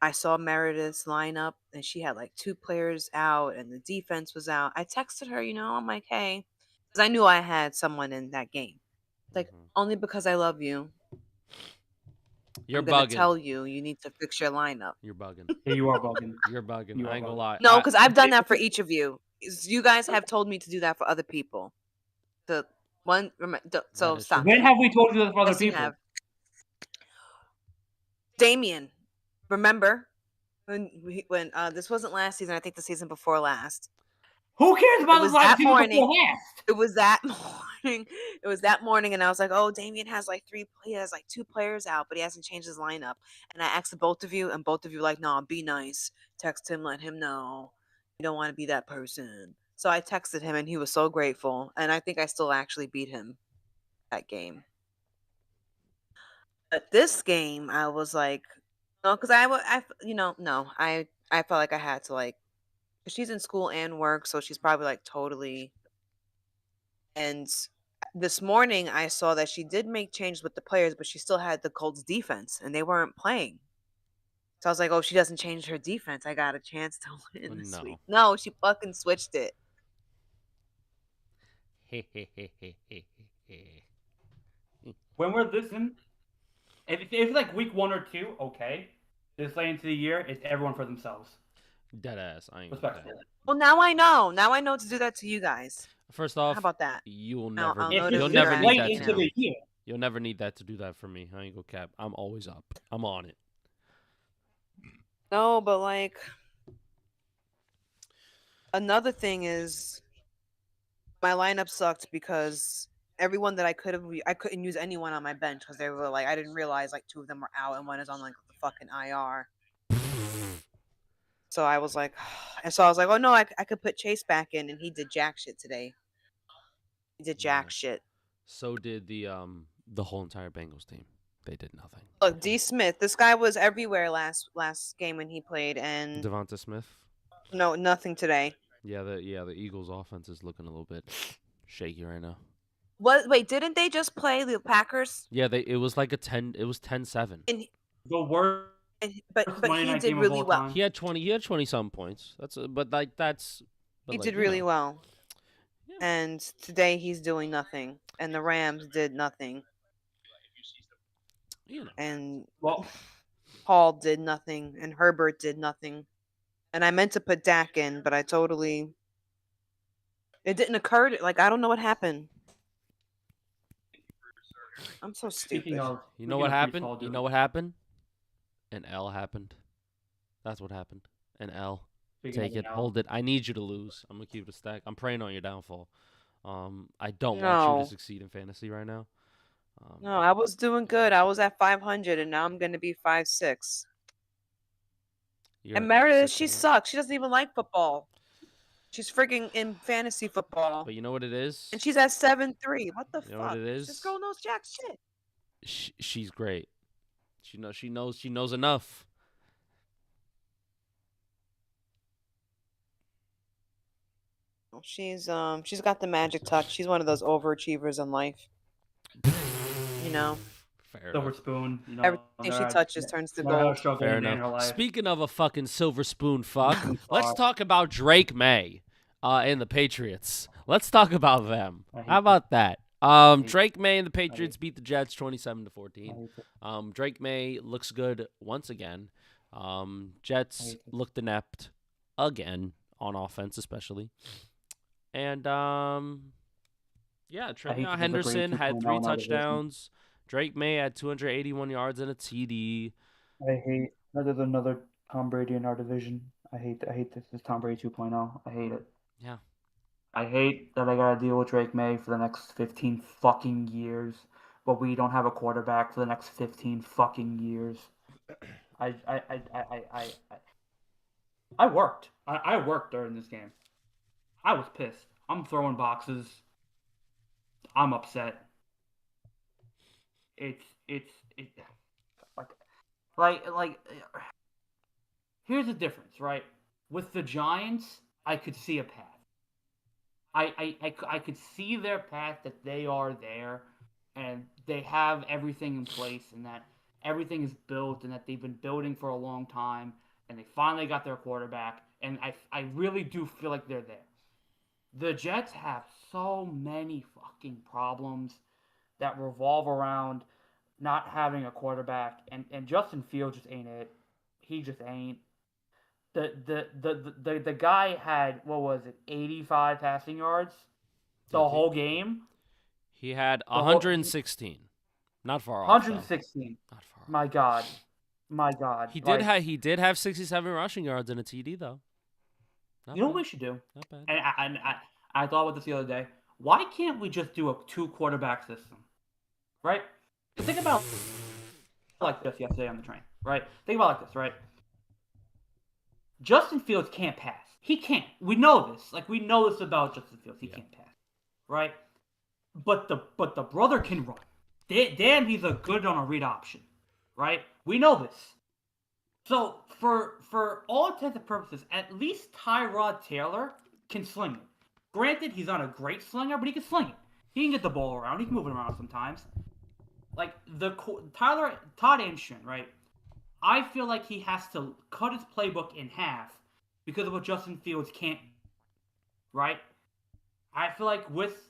I saw Meredith's lineup and she had like 2 players out and the defense was out, I texted her, I'm like, hey, because I knew I had someone in that game. Like, only because I love you. You're I'm gonna bugging. tell you need to fix your lineup. You're bugging. Yeah, you are bugging. You're bugging. You I are ain't gonna bugging. lie. No, because I've done that for each of you. You guys have told me to do that for other people. So That is stop true. When it. have we told you that for other Yes, you people? have. Damien, remember when this wasn't last season? I think the season before last. Who cares about was the last that season morning. before last? It was that morning. It was that morning, and I was like, "Oh, Damien has like 2 players out, but he hasn't changed his lineup." And I asked both of you, and both of you were like, "No, be nice. Text him, let him know you don't want to be that person." So I texted him, and he was so grateful. And I think I still actually beat him that game. But this game, I was like, no, because I felt like I had to like, 'cause she's in school and work, so she's probably like totally. And this morning, I saw that she did make changes with the players, but she still had the Colts defense, and they weren't playing. So I was like, oh, she doesn't change her defense. I got a chance to win this week. No, she fucking switched it. When we're listening, if it's like week 1 or 2, okay. This late into the year, it's everyone for themselves. Deadass. I ain't Respectfully. Well, now I know. Now I know to do that to you guys. First off, How about that? You'll I'll never, notice you'll that never you're need asking that me to now. do. You'll never need that to do that for me. I ain't gonna cap. I'm always up. I'm on it. No, but like another thing is my lineup sucked because everyone that I couldn't use anyone on my bench because they were like, I didn't realize like 2 of them were out and one is on like the fucking IR. So I was like, and so I was like, oh no, I could put Chase back in, and he did jack shit today. He did jack shit. So did the whole entire Bengals team. They did nothing. Look, D. Smith, this guy was everywhere last game when he played, and Devonta Smith. no, nothing today. Yeah, the Eagles' offense is looking a little bit shaky right now. What? Wait, didn't they just play the Packers? Yeah, it was like a 10. It was 10-7. The worst. But he did really well. He had 20. He had 20-some points. He did really well. Yeah. And today he's doing nothing, and the Rams did nothing. And Hall did nothing, and Herbert did nothing. And I meant to put Dak in, but it didn't occur. Like, I don't know what happened. I'm so stupid. You know what happened? You know what happened? An L happened. That's what happened. An L. Take it. Hold it. I need you to lose. I'm gonna keep it a stack. I'm praying on your downfall. I don't want you to succeed in fantasy right now. No, I was doing good. I was at 500, and now I'm gonna be 5-6. And Meredith, she sucks. She doesn't even like football. She's freaking in fantasy football. But you know what it is? And she's at 7-3. What the fuck? You know what it is? This girl knows jack shit. She's great. She knows enough. She's got the magic touch. She's one of those overachievers in life. You know, Fair Silver enough. spoon. everything she touches turns to never had a gold. struggle Fair in a day in enough. her life. Speaking of a fucking silver spoon fuck, Too let's far. talk about Drake May and the Patriots. Let's talk about them. I hate How about that? hate- Drake May and the hate- Patriots beat the Jets 27-14. hate it. Drake May looks good once again. I Jets hate it. looked inept again on offense, especially. And yeah, I hate Trevion this is a Henderson great had 2.0 3 in our division. touchdowns. Drake May had 281 yards and a TD. I hate there's another Tom Brady in our division. I hate this is Tom Brady 2.0. I hate it. Yeah. I hate that I gotta deal with Drake May for the next 15 fucking years, but we don't have a quarterback for the next 15 fucking years. I worked. I worked during this game. I was pissed. I'm throwing boxes. I'm upset. It's like here's the difference, right? With the Giants, I could see a path. I could see their path that they are there and they have everything in place and that everything is built and that they've been building for a long time and they finally got their quarterback and I really do feel like they're there. The Jets have so many fucking problems that revolve around not having a quarterback and Justin Fields just ain't it. He just ain't. The guy had what was it, 85 passing yards the whole game. He had The whole- 116. Not far off. 116. Not far off. My God. He did have 67 rushing yards and a TD though. Not You know bad. what we should do? Not bad. And I thought about this the other day. Why can't we just do a 2-quarterback system? Right? Think about like this yesterday on the train. Right? Think about like this. Right? Justin Fields can't pass. He can't. We know this. Like we know this about Justin Fields. He can't pass. Right? But the brother can run. Damn, he's a good on a read option. Right? We know this. So for all intents and purposes, at least Tyrod Taylor can sling it. Granted, he's not a great slinger, but he can sling it. He can get the ball around. He can move it around sometimes. Like Todd Anderson, right? I feel like he has to cut his playbook in half because of what Justin Fields can't. Right? I feel like with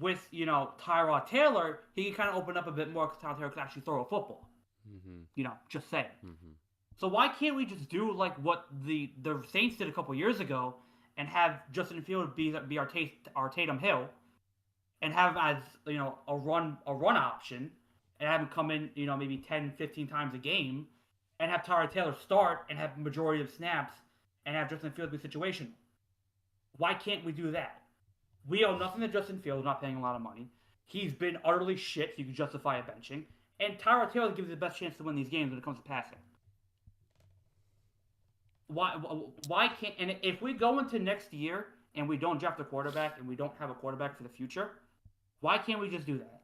Tyrod Taylor, he can kind of open up a bit more because Tyrod Taylor can actually throw a football. Mm-hmm. Just saying. Mm-hmm. So why can't we just do like what the Saints did a couple years ago and have Justin Fields be our Tatum Hill, and have him as a run option, and have him come in maybe 10, 15 times a game, and have Tyrod Taylor start and have the majority of snaps, and have Justin Fields be situational. Why can't we do that? We owe nothing to Justin Fields, not paying a lot of money. He's been utterly shit, so you can justify a benching. And Tyrod Taylor gives you the best chance to win these games when it comes to passing. Why can't? And if we go into next year and we don't draft a quarterback and we don't have a quarterback for the future, why can't we just do that?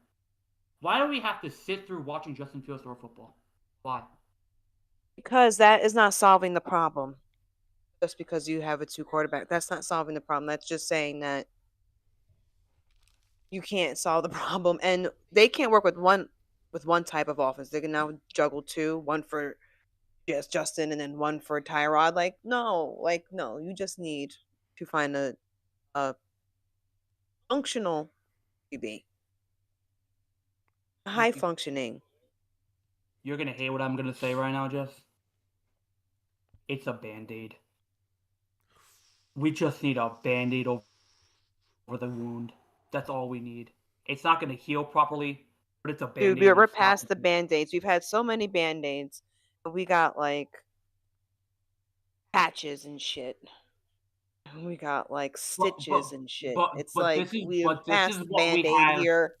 Why do we have to sit through watching Justin Fields throw football? Why? Because that is not solving the problem. Just because you have a 2-quarterback, that's not solving the problem. That's just saying that you can't solve the problem, and they can't work with one type of offense. They can now juggle 2, one for Justin and then one for Tyrod. No, you just need to find a functional QB, high functioning. You're gonna hate what I'm gonna say right now, Jess. It's a Band-Aid. We just need a Band-Aid over the wound. That's all we need. It's not gonna heal properly, but it's a Band-Aid. Dude, we're past the Band-Aids. We've had so many Band-Aids. We got patches and shit. We got stitches and shit. It's like we're past the Band-Aid here.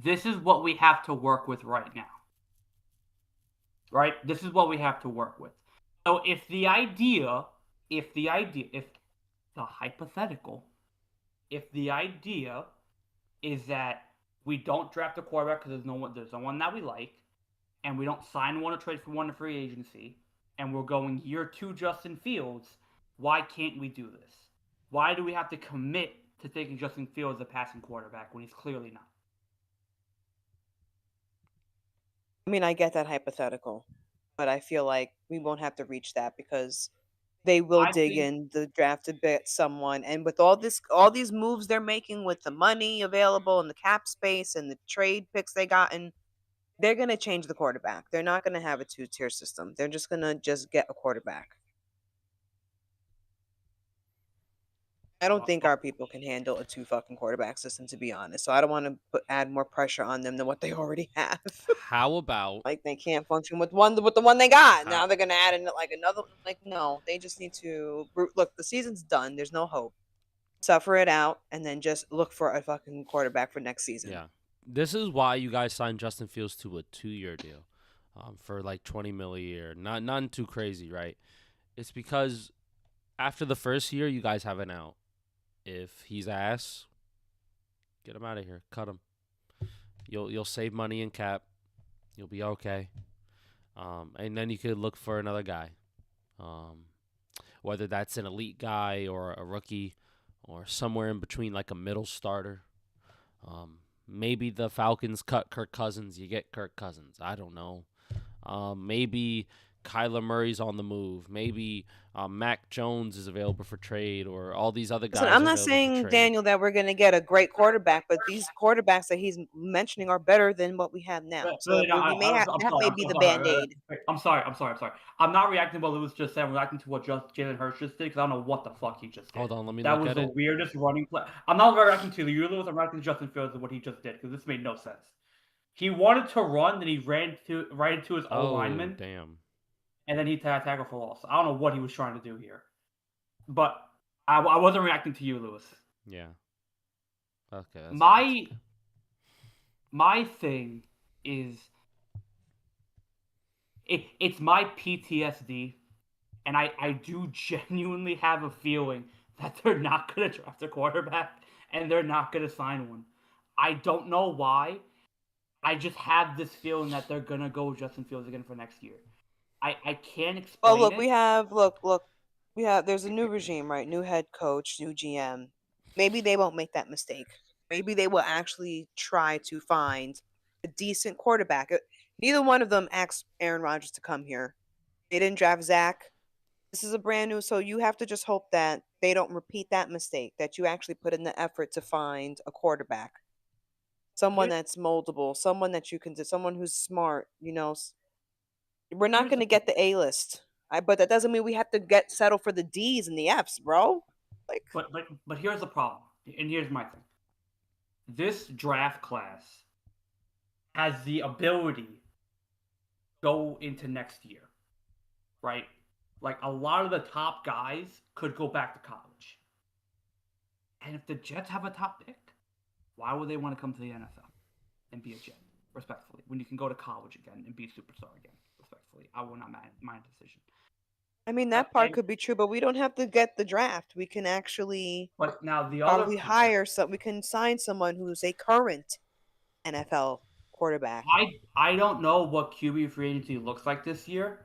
This is what we have to work with right now. Right? This is what we have to work with. So if the hypothetical, if the idea is that we don't draft a quarterback because there's no one that we like, and we don't sign one or trade for one in free agency, and we're going year 2 Justin Fields, why can't we do this? why do we have to commit to thinking Justin Fields is a passing quarterback when he's clearly not? I mean, I get that hypothetical, but I feel like we won't have to reach that because they will I dig think in the draft to bet someone, and with all these moves they're making with the money available and the cap space and the trade picks they gotten, they're gonna change the quarterback. They're not gonna have a two-tier system. They're just gonna get a quarterback. I don't think our people can handle a two fucking quarterback system, to be honest. So I don't want to add more pressure on them than what they already have. How about Like they can't function with the one they got. how, Now they're gonna add in like another. Like no, they just need to look. The season's done. There's no hope. Suffer it out, and then just look for a fucking quarterback for next season. yeah. This is why you guys signed Justin Fields to a 2-year deal, for like $20 million a year. Not too crazy, right? It's because after the first year, you guys have an out. If he's ass, get him out of here. Cut him. You'll save money in cap. You'll be okay. And then you could look for another guy. Whether that's an elite guy or a rookie or somewhere in between, like a middle starter. Maybe the Falcons cut Kirk Cousins. You get Kirk Cousins. I don't know. Maybe Kyler Murray's on the move. Maybe Mac Jones is available for trade, or all these other guys. Listen, I'm are not available for saying, trade. Daniel, that we're going to get a great quarterback, but these quarterbacks that he's mentioning are better than what we have now. So Really, no, we may have I'm that sorry, may I'm be the sorry, Band-Aid. I'm sorry. I'm not reacting to what Lewis just said. I'm reacting to what Jalen Hurts just did because I don't know what the fuck he just did. Hold on, let me That look was at the it. weirdest running play. I'm not reacting to you, Lewis. I'm reacting to Justin Fields and what he just did because this made no sense. He wanted to run, then he ran right into his own lineman, Damn. and then he tackled for loss. I don't know what he was trying to do here, but I wasn't reacting to you, Lewis. Yeah. Okay. My thing is it's my PTSD, and I do genuinely have a feeling that they're not going to draft a quarterback and they're not going to sign one. I don't know why. I just have this feeling that they're going to go Justin Fields again for next year. I can't explain Well, look, it. we have there's a new regime, right? New head coach, new GM. Maybe they won't make that mistake. Maybe they will actually try to find a decent quarterback. Neither one of them asked Aaron Rodgers to come here. They didn't draft Zach. This is a brand new, so you have to just hope that they don't repeat that mistake, that you actually put in the effort to find a quarterback. Someone that's moldable, someone that you can do, someone who's smart, We're not going to get the A list. But that doesn't mean we have to settle for the D's and the F's, bro. Like, but here's the problem, and here's my thing. This draft class has the ability to go into next year, right? Like a lot of the top guys could go back to college. And if the Jets have a top pick, why would they want to come to the NFL and be a Jet, respectfully, when you can go to college again and be a superstar again, respectfully? I will not mind my decision. I mean, that part could be true, but we don't have to get the draft. We can actually probably hire we can sign someone who's a current NFL quarterback. I don't know what QB free agency looks like this year.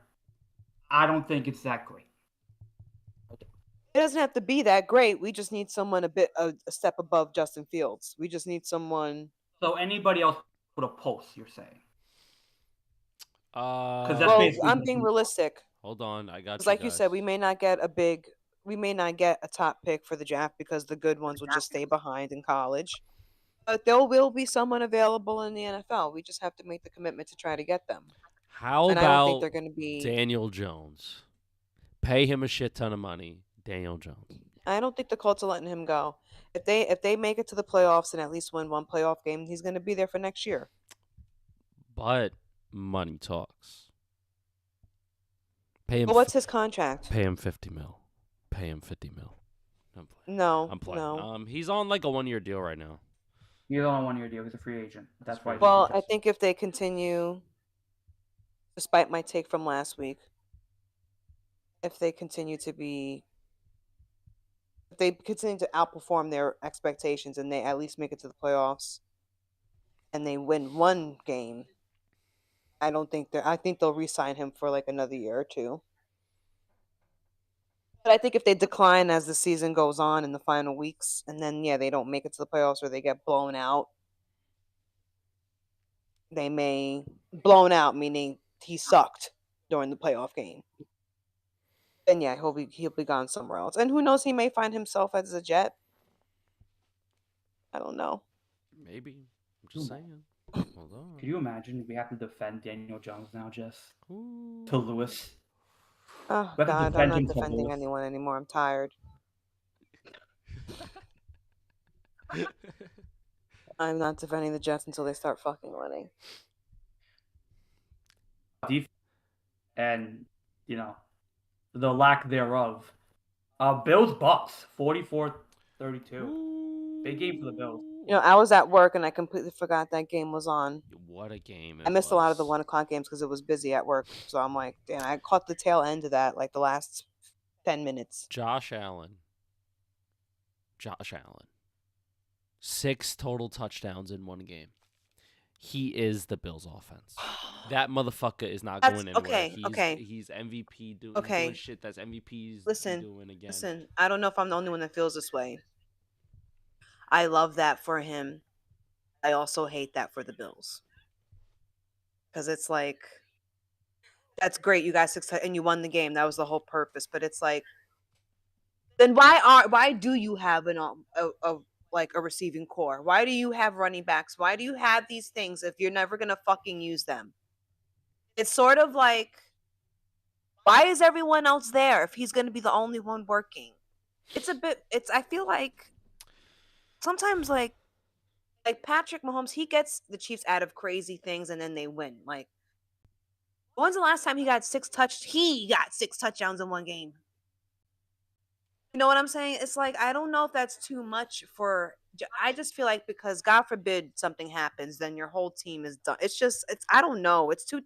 I don't think it's that great. It doesn't have to be that great. We just need someone a step above Justin Fields. We just need someone. So anybody else with a pulse, you're saying? Well, I'm being realistic. Hold on, I got you. Like you said, we may not get a top pick for the draft because the good ones will just stay behind in college. But there will be someone available in the NFL. We just have to make the commitment to try to get them. How and about I don't think they're going to be Daniel Jones? Pay him a shit ton of money. Daniel Jones. I don't think the Colts are letting him go. If they make it to the playoffs and at least win one playoff game, he's going to be there for next year. But money talks. Pay him. Well, what's his contract? Pay him $50 million. Pay him $50 million. I'm playing. No. He's on like a 1-year deal right now. He's on a 1-year deal. He's a free agent. That's why. Well, I think if they continue, despite my take from last week, if they continue to outperform their expectations and they at least make it to the playoffs and they win one game, I think they'll re-sign him for like another year or two. But I think if they decline as the season goes on in the final weeks, and then they don't make it to the playoffs or they get blown out, they may blown out meaning he sucked during the playoff game. Then he'll be gone somewhere else, and who knows, he may find himself as a Jet. I don't know. Maybe. I'm just saying. Hold on. Could you imagine we have to defend Daniel Jones now, Jess? To Lewis. Oh God, I'm not defending anyone anymore. I'm tired. I'm not defending the Jets until they start fucking winning. And the lack thereof. Bills Bucks 44-32. Big game for the Bills. I was at work and I completely forgot that game was on. What a game! I missed a lot of the 1:00 games because it was busy at work. So I'm like, damn, I caught the tail end of that, like the last 10 minutes. Josh Allen. 6 total touchdowns in one game. He is the Bills' offense. That motherfucker is not going anywhere. He's MVP doing shit that's MVP's doing again. Listen, I don't know if I'm the only one that feels this way. I love that for him. I also hate that for the Bills. Because it's like, that's great. You got 6 and you won the game. That was the whole purpose. But it's like, then why do you have a receiving core? Why do you have running backs? Why do you have these things if you're never gonna fucking use them? It's sort of like, why is everyone else there if he's gonna be the only one working? I feel like sometimes like Patrick Mahomes, he gets the Chiefs out of crazy things and then they win. Like, when's the last time he got 6 touchdowns in one game? You know what I'm saying? It's like, I don't know if that's too much I just feel like, because God forbid something happens, then your whole team is done. I don't know. It's too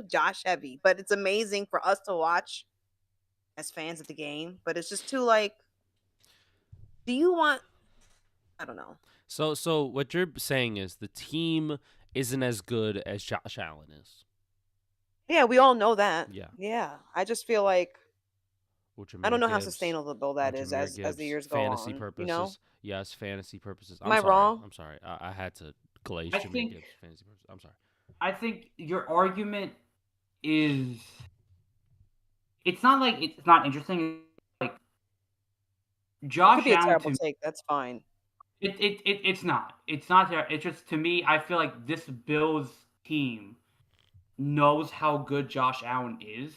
Josh heavy, but it's amazing for us to watch as fans of the game. But it's just too I don't know. So what you're saying is the team isn't as good as Josh Allen is. Yeah, we all know that. Yeah. Yeah. I just feel like, I don't know how sustainable that is as the years go on. Fantasy purposes. Yes, fantasy purposes. Am I wrong? I'm sorry. I had to glaze Jimmy Gibbs fantasy purposes. I'm sorry. I think your argument is, it's not like it's not interesting. Like, Josh It could be a Allen terrible take. That's fine. It's not. It's not there. It's just, to me, I feel like this Bills team knows how good Josh Allen is,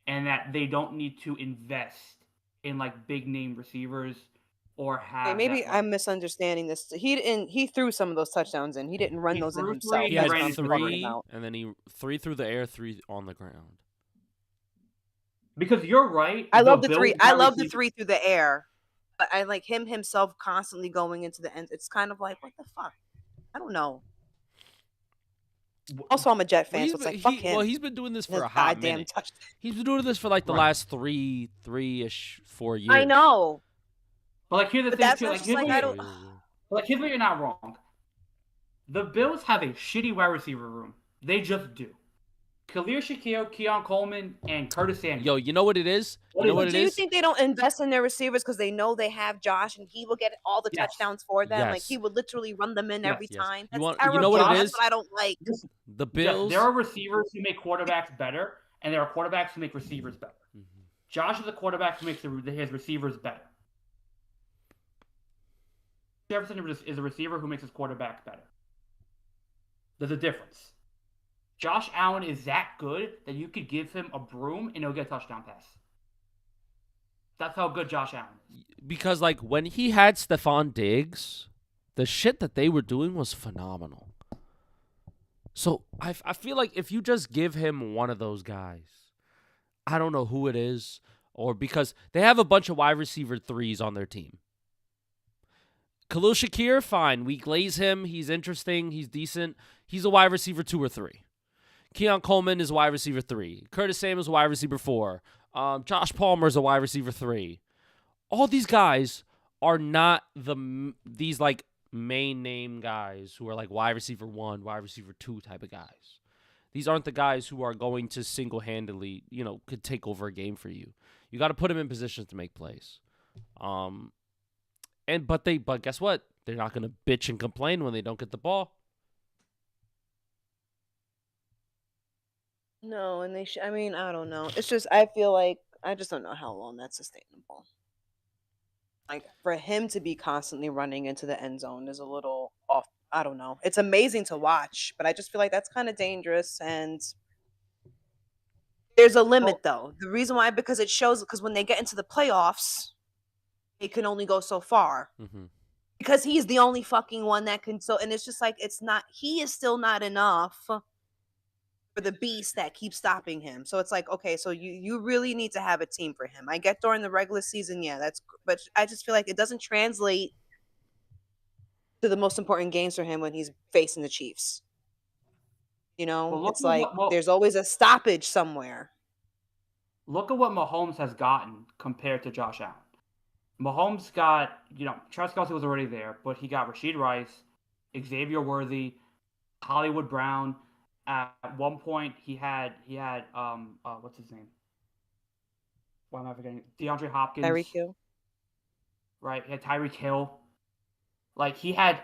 and that they don't need to invest in big name receivers or have. Maybe I'm misunderstanding this. He threw some of those touchdowns in. He didn't run those in himself. He had 3, and then he 3 through the air, 3 on the ground. Because you're right. I love the 3. I love the 3 through the air. But I like him himself constantly going into the end. It's kind of like, what the fuck? I don't know. Also, I'm a Jet fan, so it's like, fuck him. Well, he's been doing this for a hot minute. He's been doing this for the last 3-ish, 4 years. I know. But here's the thing too. Here's where you're not wrong. The Bills have a shitty wide receiver room. They just do. Khalil Shakir, Keon Coleman, and Curtis Samuel. Yo, you know what it is? Do you think they don't invest in their receivers because they know they have Josh and he will get all the touchdowns for them? Yes. Like, he would literally run them in every time. That's you know what it is? That's what I don't like. The Bills. There are receivers who make quarterbacks better, and there are quarterbacks who make receivers better. Mm-hmm. Josh is a quarterback who makes his receivers better. Jefferson is a receiver who makes his quarterback better. There's a difference. Josh Allen is that good that you could give him a broom and he'll get a touchdown pass. That's how good Josh Allen is. Because, when he had Stephon Diggs, the shit that they were doing was phenomenal. So, I feel like if you just give him one of those guys, I don't know who it is, or because they have a bunch of wide receiver 3s on their team. Khalil Shakir, fine. We glaze him. He's interesting. He's decent. He's a wide receiver 2 or 3. Keon Coleman is a wide receiver 3. Curtis Samuel is a wide receiver 4. Josh Palmer is a wide receiver 3. All these guys are not these main name guys who are wide receiver 1, wide receiver 2 type of guys. These aren't the guys who are going to single-handedly, could take over a game for you. You got to put them in positions to make plays. But guess what? They're not going to bitch and complain when they don't get the ball. No, and they I mean, I don't know. It's just I feel like I just don't know how long that's sustainable. Like for him to be constantly running into the end zone is a little off. I don't know. It's amazing to watch, but I just feel like that's kind of dangerous and there's a limit though. The reason why because it shows because when they get into the playoffs, it can only go so far. Mm-hmm. Because he's the only fucking one that can and it's just like he is still not enough for the beast that keeps stopping him. So it's like, okay, so you really need to have a team for him. I get during the regular season, yeah, but I just feel like it doesn't translate to the most important games for him when he's facing the Chiefs. It's like there's always a stoppage somewhere. Look at what Mahomes has gotten compared to Josh Allen. Mahomes got, Travis Kelce was already there, but he got Rashid Rice, Xavier Worthy, Hollywood Brown. At one point, he had what's his name? Why am I forgetting? DeAndre Hopkins. Tyreek Hill. Right, he had Tyreek Hill. Like he had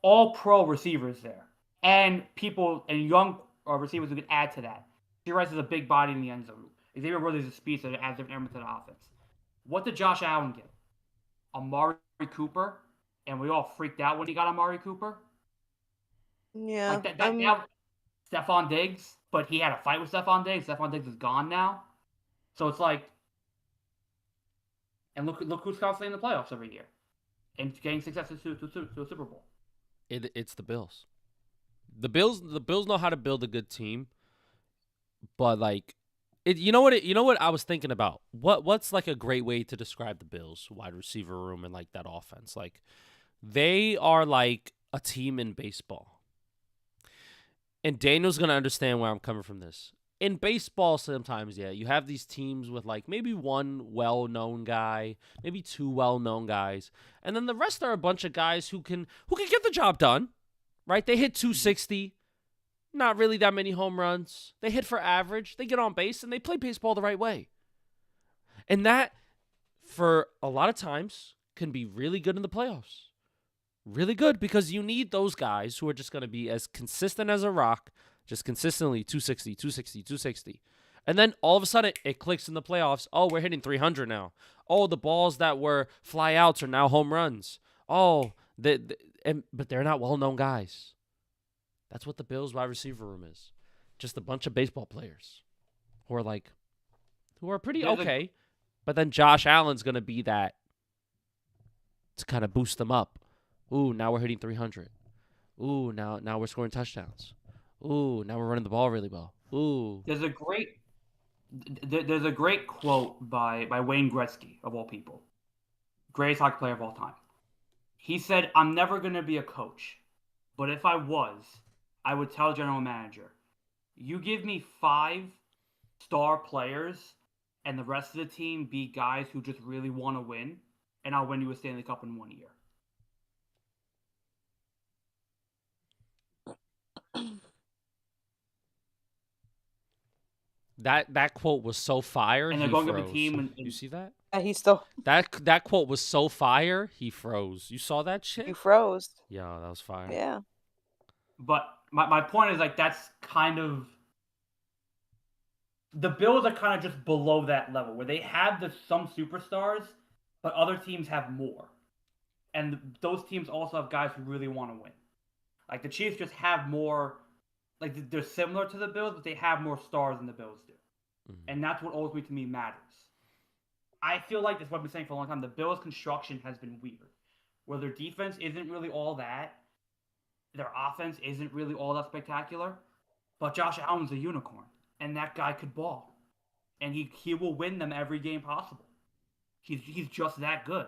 all pro receivers there, and people and young receivers who could add to that. Rashid Rice is a big body in the end zone. Xavier Worthy is a speed that adds different elements to the offense. What did Josh Allen get? Amari Cooper, and we all freaked out when he got Amari Cooper. Yeah, like that Stephon Diggs, but he had a fight with Stephon Diggs. Stephon Diggs is gone now, so it's like, and look who's constantly in the playoffs every year, and getting success to a Super Bowl. It's the Bills. The Bills know how to build a good team, but like, you know what I was thinking about? What's like a great way to describe the Bills wide receiver room and like that offense? Like, they are like a team in baseball. And Daniel's going to understand where I'm coming from this. In baseball, sometimes, yeah, you have these teams with like maybe one well-known guy, maybe two well-known guys, and then the rest are a bunch of guys who can get the job done, right? They hit 260, not really that many home runs. They hit for average, they get on base, and they play baseball the right way. And that, for a lot of times, can be really good in the playoffs. Really good, because you need those guys who are just going to be as consistent as a rock, just consistently 260, 260, 260. And then all of a sudden it clicks in the playoffs. Oh, we're hitting 300 now. Oh, the balls that were fly outs are now home runs. Oh, but they're not well-known guys. That's what the Bills wide receiver room is. Just a bunch of baseball players who are pretty okay. But then Josh Allen's going to be that to kind of boost them up. Ooh, now we're hitting 300. Ooh, now we're scoring touchdowns. Ooh, now we're running the ball really well. Ooh. There's a great quote by Wayne Gretzky, of all people. Greatest hockey player of all time. He said, "I'm never going to be a coach, but if I was, I would tell general manager, you give me 5 star players and the rest of the team be guys who just really want to win, and I'll win you a Stanley Cup in 1 year." That quote was so fire. And they're going up a team. You see that? He still that quote was so fire. He froze. You saw that shit? He froze. Yeah, that was fire. Yeah. But my point is like that's kind of the Bills are kind of just below that level where they have some superstars, but other teams have more, and those teams also have guys who really want to win. Like the Chiefs just have more. Like, they're similar to the Bills, but they have more stars than the Bills do. Mm-hmm. And that's what ultimately, to me, matters. I feel like that's what I've been saying for a long time. The Bills' construction has been weird. Where their defense isn't really all that. Their offense isn't really all that spectacular. But Josh Allen's a unicorn. And that guy could ball. And he will win them every game possible. He's just that good.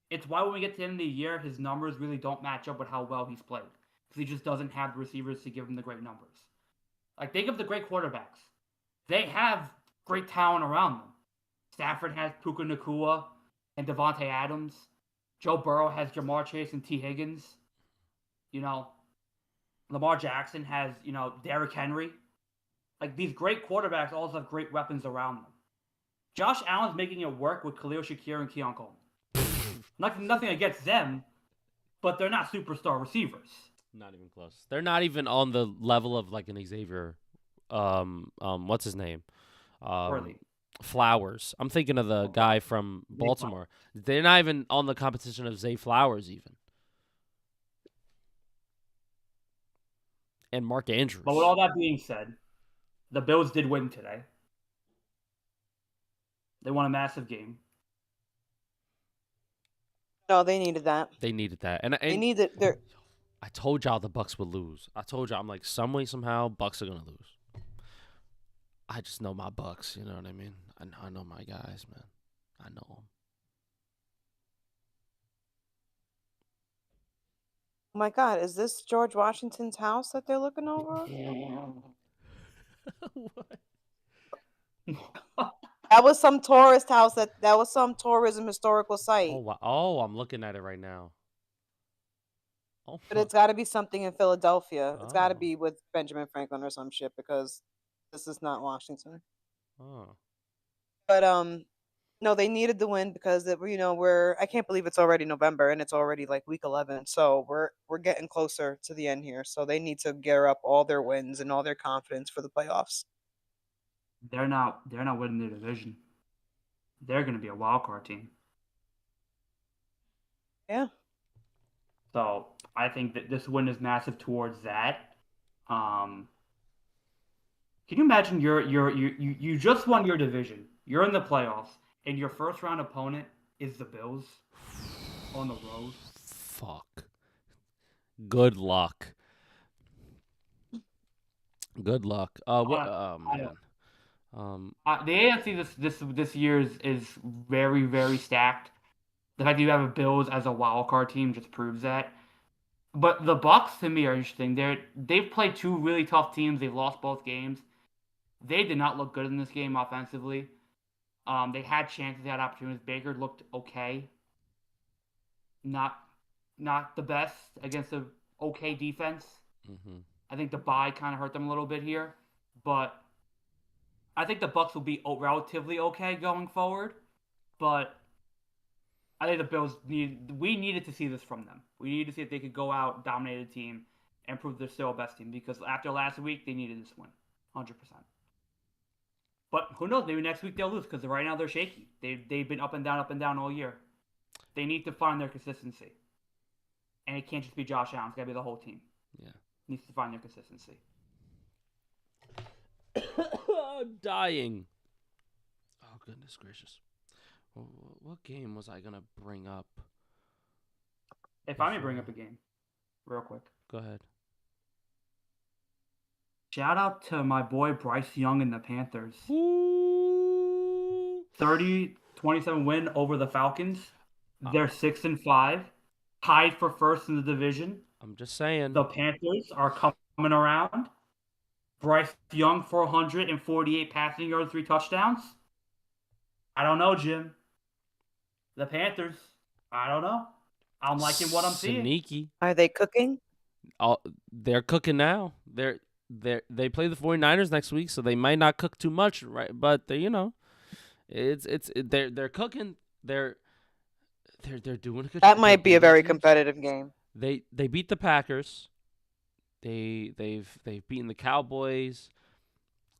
It's why when we get to the end of the year, his numbers really don't match up with how well he's played. Because he just doesn't have the receivers to give him the great numbers. Like, think of the great quarterbacks. They have great talent around them. Stafford has Puka Nacua and Devontae Adams. Joe Burrow has Jamar Chase and T. Higgins. Lamar Jackson has, Derrick Henry. Like, these great quarterbacks also have great weapons around them. Josh Allen's making it work with Khalil Shakir and Keon Coleman. Nothing against them, but they're not superstar receivers. Not even close. They're not even on the level of like an Xavier. What's his name? Worthy. Flowers. I'm thinking of the guy from Baltimore. They're not even on the competition of Zay Flowers even. And Mark Andrews. But with all that being said, the Bills did win today. They won a massive game. No, they needed that. They needed that. And they needed their. I told y'all the Bucks would lose. I told y'all, I'm like, some way, somehow, Bucks are going to lose. I just know my Bucks, you know what I mean? I know my guys, man. I know them. Oh my God, is this George Washington's house that they're looking over? What? That was some tourist house. That was some tourism historical site. Oh, wow. Oh, I'm looking at it right now. Oh, but it's got to be something in Philadelphia. It's got to be with Benjamin Franklin or some shit, because this is not Washington. Oh. But no, they needed the win because I can't believe it's already November and it's already like week 11. So we're getting closer to the end here. So they need to gear up all their wins and all their confidence for the playoffs. They're not winning their division. They're going to be a wild card team. Yeah. So I think that this win is massive towards that. Can you imagine you just won your division? You're in the playoffs, and your first round opponent is the Bills on the road. Fuck. Good luck. Good luck. Oh man. The AFC this year is very, very stacked. The fact that you have a Bills as a wild card team just proves that. But the Bucks to me are interesting. They've played two really tough teams. They've lost both games. They did not look good in this game offensively. They had chances, they had opportunities. Baker looked okay. Not the best against an okay defense. Mm-hmm. I think the bye kind of hurt them a little bit here, but I think the Bucks will be relatively okay going forward. But I think the Bills needed to see this from them. We needed to see if they could go out, dominate a team, and prove they're still a best team, because after last week they needed this win, 100%. But who knows? Maybe next week they'll lose, because right now they're shaky. They've been up and down all year. They need to find their consistency, and it can't just be Josh Allen. It's got to be the whole team. Yeah, needs to find their consistency. I'm dying. Oh goodness gracious! What game was I gonna bring up? If I may bring up a game, real quick. Go ahead. Shout out to my boy Bryce Young and the Panthers. 30-27 win over the Falcons. They're 6-5, tied for first in the division. I'm just saying. The Panthers are coming around. Bryce Young, 448 passing yards, 3 touchdowns. I don't know, Jim. The Panthers, I don't know. I'm liking what I'm seeing. Sneaky. Are they cooking? They're cooking now. They play the 49ers next week, so they might not cook too much, right? But they're cooking. They're doing a good. That might be a very competitive game. They beat the Packers. They've beaten the Cowboys.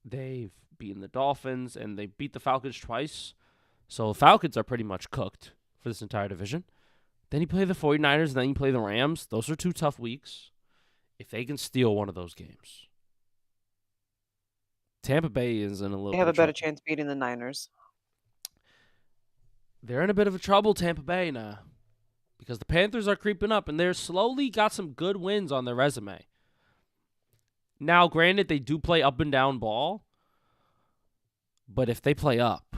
They've beaten the Dolphins, and they beat the Falcons twice. So the Falcons are pretty much cooked for this entire division. Then you play the 49ers, and then you play the Rams. Those are 2 tough weeks. If they can steal one of those games, Tampa Bay is in a little. They have a better chance beating the Niners. They're in a bit of trouble, Tampa Bay, now, because the Panthers are creeping up, and they're slowly got some good wins on their resume. Now, granted, they do play up and down ball, but if they play up,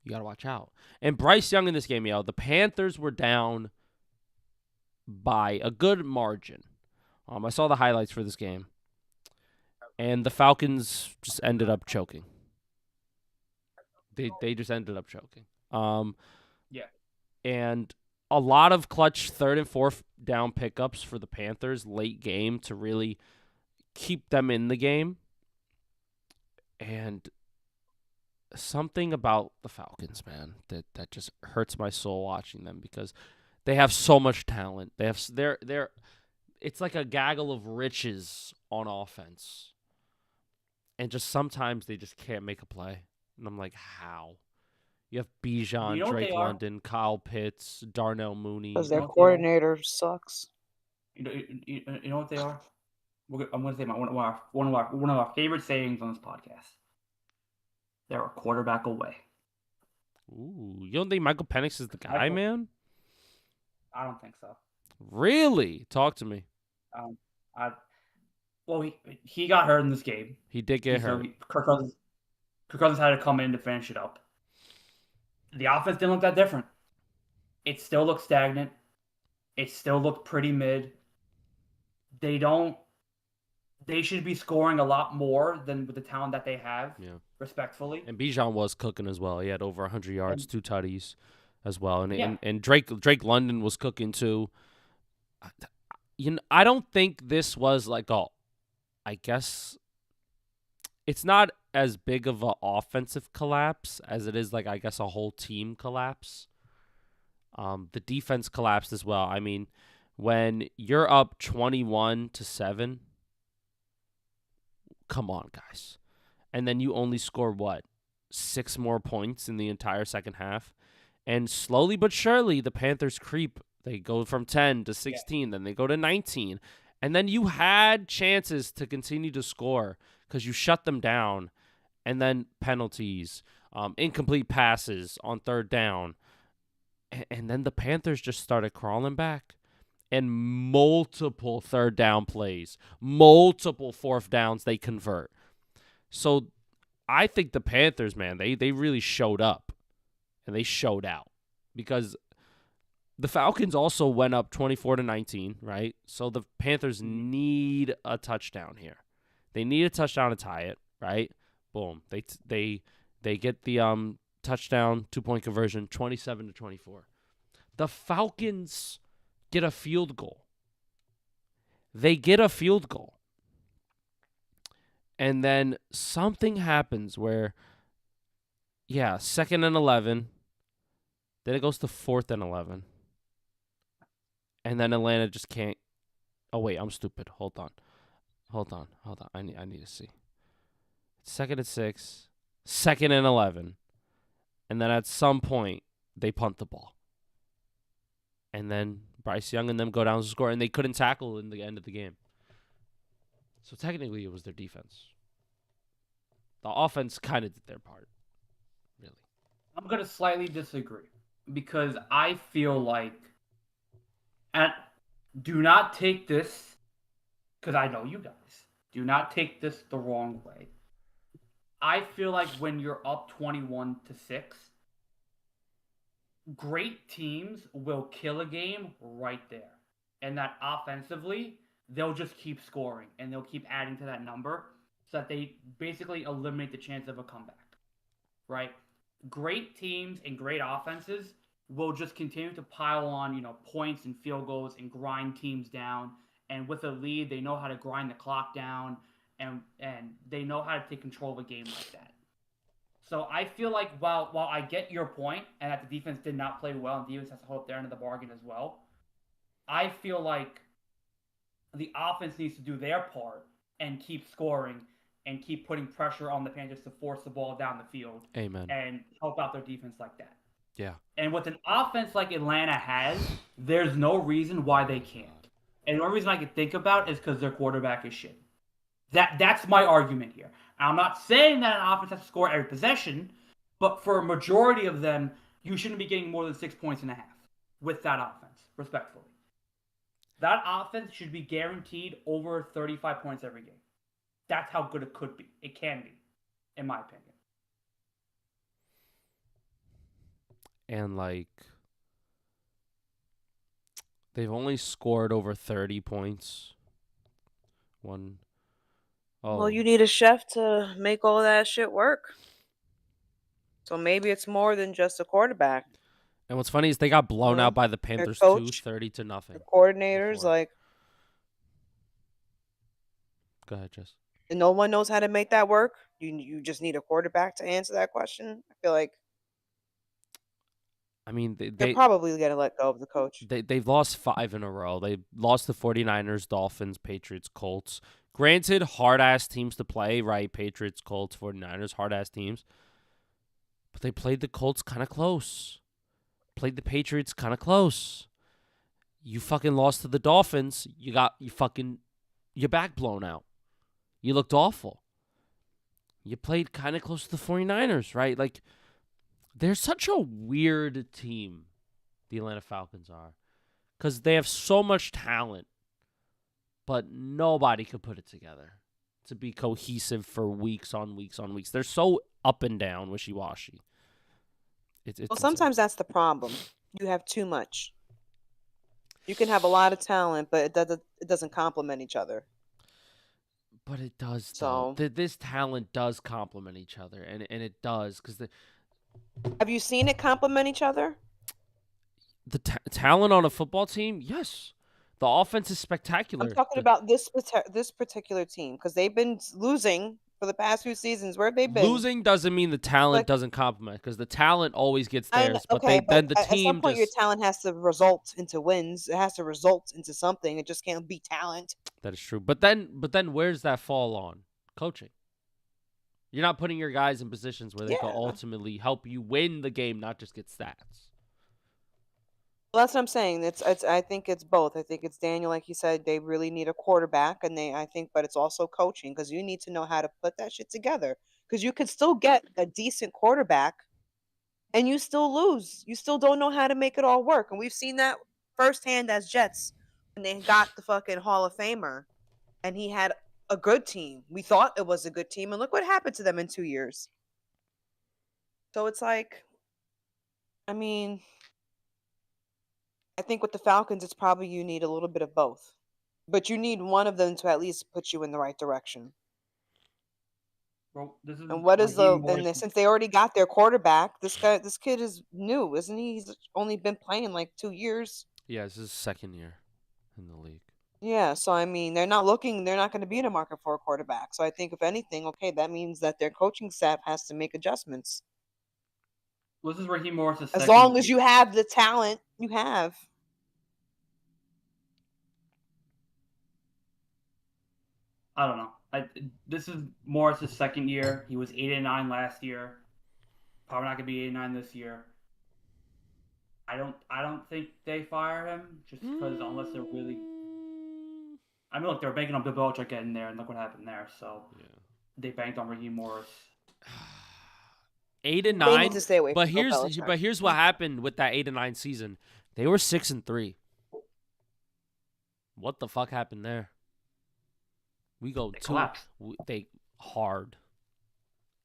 you got to watch out. And Bryce Young in this game, the Panthers were down by a good margin. I saw the highlights for this game, and the Falcons just ended up choking. They just ended up choking. Yeah. And a lot of clutch third and fourth down pickups for the Panthers late game to really keep them in the game. And something about the Falcons, man, that just hurts my soul watching them because they have so much talent. They're it's like a gaggle of riches on offense. And just sometimes they just can't make a play. And I'm like, how? You have Bijan, You know what Drake they are? London, Kyle Pitts, Darnell Mooney. Because You their know what they are? coordinator sucks. You know what they are? I'm going to say one of our favorite sayings on this podcast. They're a quarterback away. Ooh, you don't think Michael Penix is the guy, man? I don't think so. Really? Talk to me. He got hurt in this game. He did get hurt. Kirk Cousins had to come in to finish it up. The offense didn't look that different. It still looked stagnant. It still looked pretty mid. They should be scoring a lot more than with the talent that they have, respectfully. And Bijan was cooking as well. He had over 100 yards, 2 tutties as well. And Drake London was cooking too. I don't think this was like I guess it's not as big of an offensive collapse as it is like I guess a whole team collapse. The defense collapsed as well. I mean, when you're up 21-7, come on, guys. And then you only score, 6 more points in the entire second half. And slowly but surely, the Panthers creep. They go from 10 to 16, then they go to 19. And then you had chances to continue to score because you shut them down. And then penalties, incomplete passes on third down. And then the Panthers just started crawling back. And multiple third down plays, multiple fourth downs they convert. So I think the Panthers, man, they really showed up and they showed out because the Falcons also went up 24-19, right? So the Panthers need a touchdown here. They need a touchdown to tie it, right? Boom. They get the touchdown 2-point conversion 27-24. The Falcons get a field goal. They get a field goal. And then something happens where, 2nd and 11. Then it goes to 4th and 11. And then Atlanta just can't. Oh, wait, I'm stupid. Hold on. I need to see. 2nd and 6. 2nd and 11. And then at some point, they punt the ball. And then Bryce Young and them go down to score, and they couldn't tackle in the end of the game. So technically, it was their defense. The offense kind of did their part, really. I'm going to slightly disagree because I feel like, and do not take this, because I know you guys, do not take this the wrong way. I feel like when you're up 21-6, great teams will kill a game right there. And that offensively, they'll just keep scoring and they'll keep adding to that number so that they basically eliminate the chance of a comeback, right? Great teams and great offenses will just continue to pile on, points and field goals and grind teams down. And with a lead, they know how to grind the clock down and they know how to take control of a game like that. So I feel like while I get your point and that the defense did not play well and defense has to hold up their end of the bargain as well, I feel like the offense needs to do their part and keep scoring and keep putting pressure on the Panthers to force the ball down the field. Amen. And help out their defense like that. Yeah. And with an offense like Atlanta has, there's no reason why they can't. And the only reason I can think about is because their quarterback is shit. That's my argument here. I'm not saying that an offense has to score every possession, but for a majority of them, you shouldn't be getting more than 6.5 points with that offense, respectfully. That offense should be guaranteed over 35 points every game. That's how good it could be. It can be, in my opinion. And, they've only scored over 30 points. Well, you need a chef to make all that shit work. So maybe it's more than just a quarterback. And what's funny is they got blown out by the Panthers too, coach, 30-0. the coordinators, before. like, Go ahead, Jess. and no one knows how to make that work. You just need a quarterback to answer that question. I feel like I mean, they're probably gonna let go of the coach. They've lost 5 in a row. They lost the 49ers, Dolphins, Patriots, Colts. Granted, hard-ass teams to play, right? Patriots, Colts, 49ers, hard-ass teams. But they played the Colts kind of close. Played the Patriots kind of close. You fucking lost to the Dolphins. You got your back blown out. You looked awful. You played kind of close to the 49ers, right? Like, they're such a weird team, the Atlanta Falcons are. Because they have so much talent, but nobody could put it together to be cohesive for weeks on weeks on weeks. They're so up and down, wishy-washy. Well, sometimes that's the problem. You have too much. You can have a lot of talent, but it doesn't complement each other. But it does, though. This talent does complement each other, and it does. Have you seen it complement each other? The talent on a football team, yes. The offense is spectacular. I'm talking about this particular team because they've been losing for the past few seasons. Where have they been? Losing doesn't mean the talent doesn't complement because the talent always gets theirs. Then the team. At some point, your talent has to result into wins. It has to result into something. It just can't be talent. That is true. But then where's that fall on? Coaching. You're not putting your guys in positions where they can ultimately help you win the game, not just get stats. Well, that's what I'm saying. I think it's both. I think it's Daniel, like he said, they really need a quarterback, but it's also coaching because you need to know how to put that shit together. Because you could still get a decent quarterback, and you still lose. You still don't know how to make it all work, and we've seen that firsthand as Jets when they got the fucking Hall of Famer, and he had a good team. We thought it was a good team, and look what happened to them in 2 years. So it's like, I mean, I think with the Falcons, it's probably you need a little bit of both. But you need one of them to at least put you in the right direction. Well, this is since they already got their quarterback, this kid is new, isn't he? He's only been playing like 2 years. Yeah, this is his second year in the league. Yeah, so I mean, they're not going to be in a market for a quarterback. So I think if anything, okay, that means that their coaching staff has to make adjustments. This is Raheem Morris' as long as you have the talent you have. I don't know. This is Morris' second year. He was 8-9 last year. Probably not gonna be 8-9 this year. I don't think they fire him just because unless they're really. I mean, look, they're banking on Bill Belichick getting there, and look what happened there. So they banked on Raheem Morris. 8-9. They need to stay away but from here's Bill Belichick. but here's what happened with that 8-9 season. They were 6-3. What the fuck happened there? We go they hard.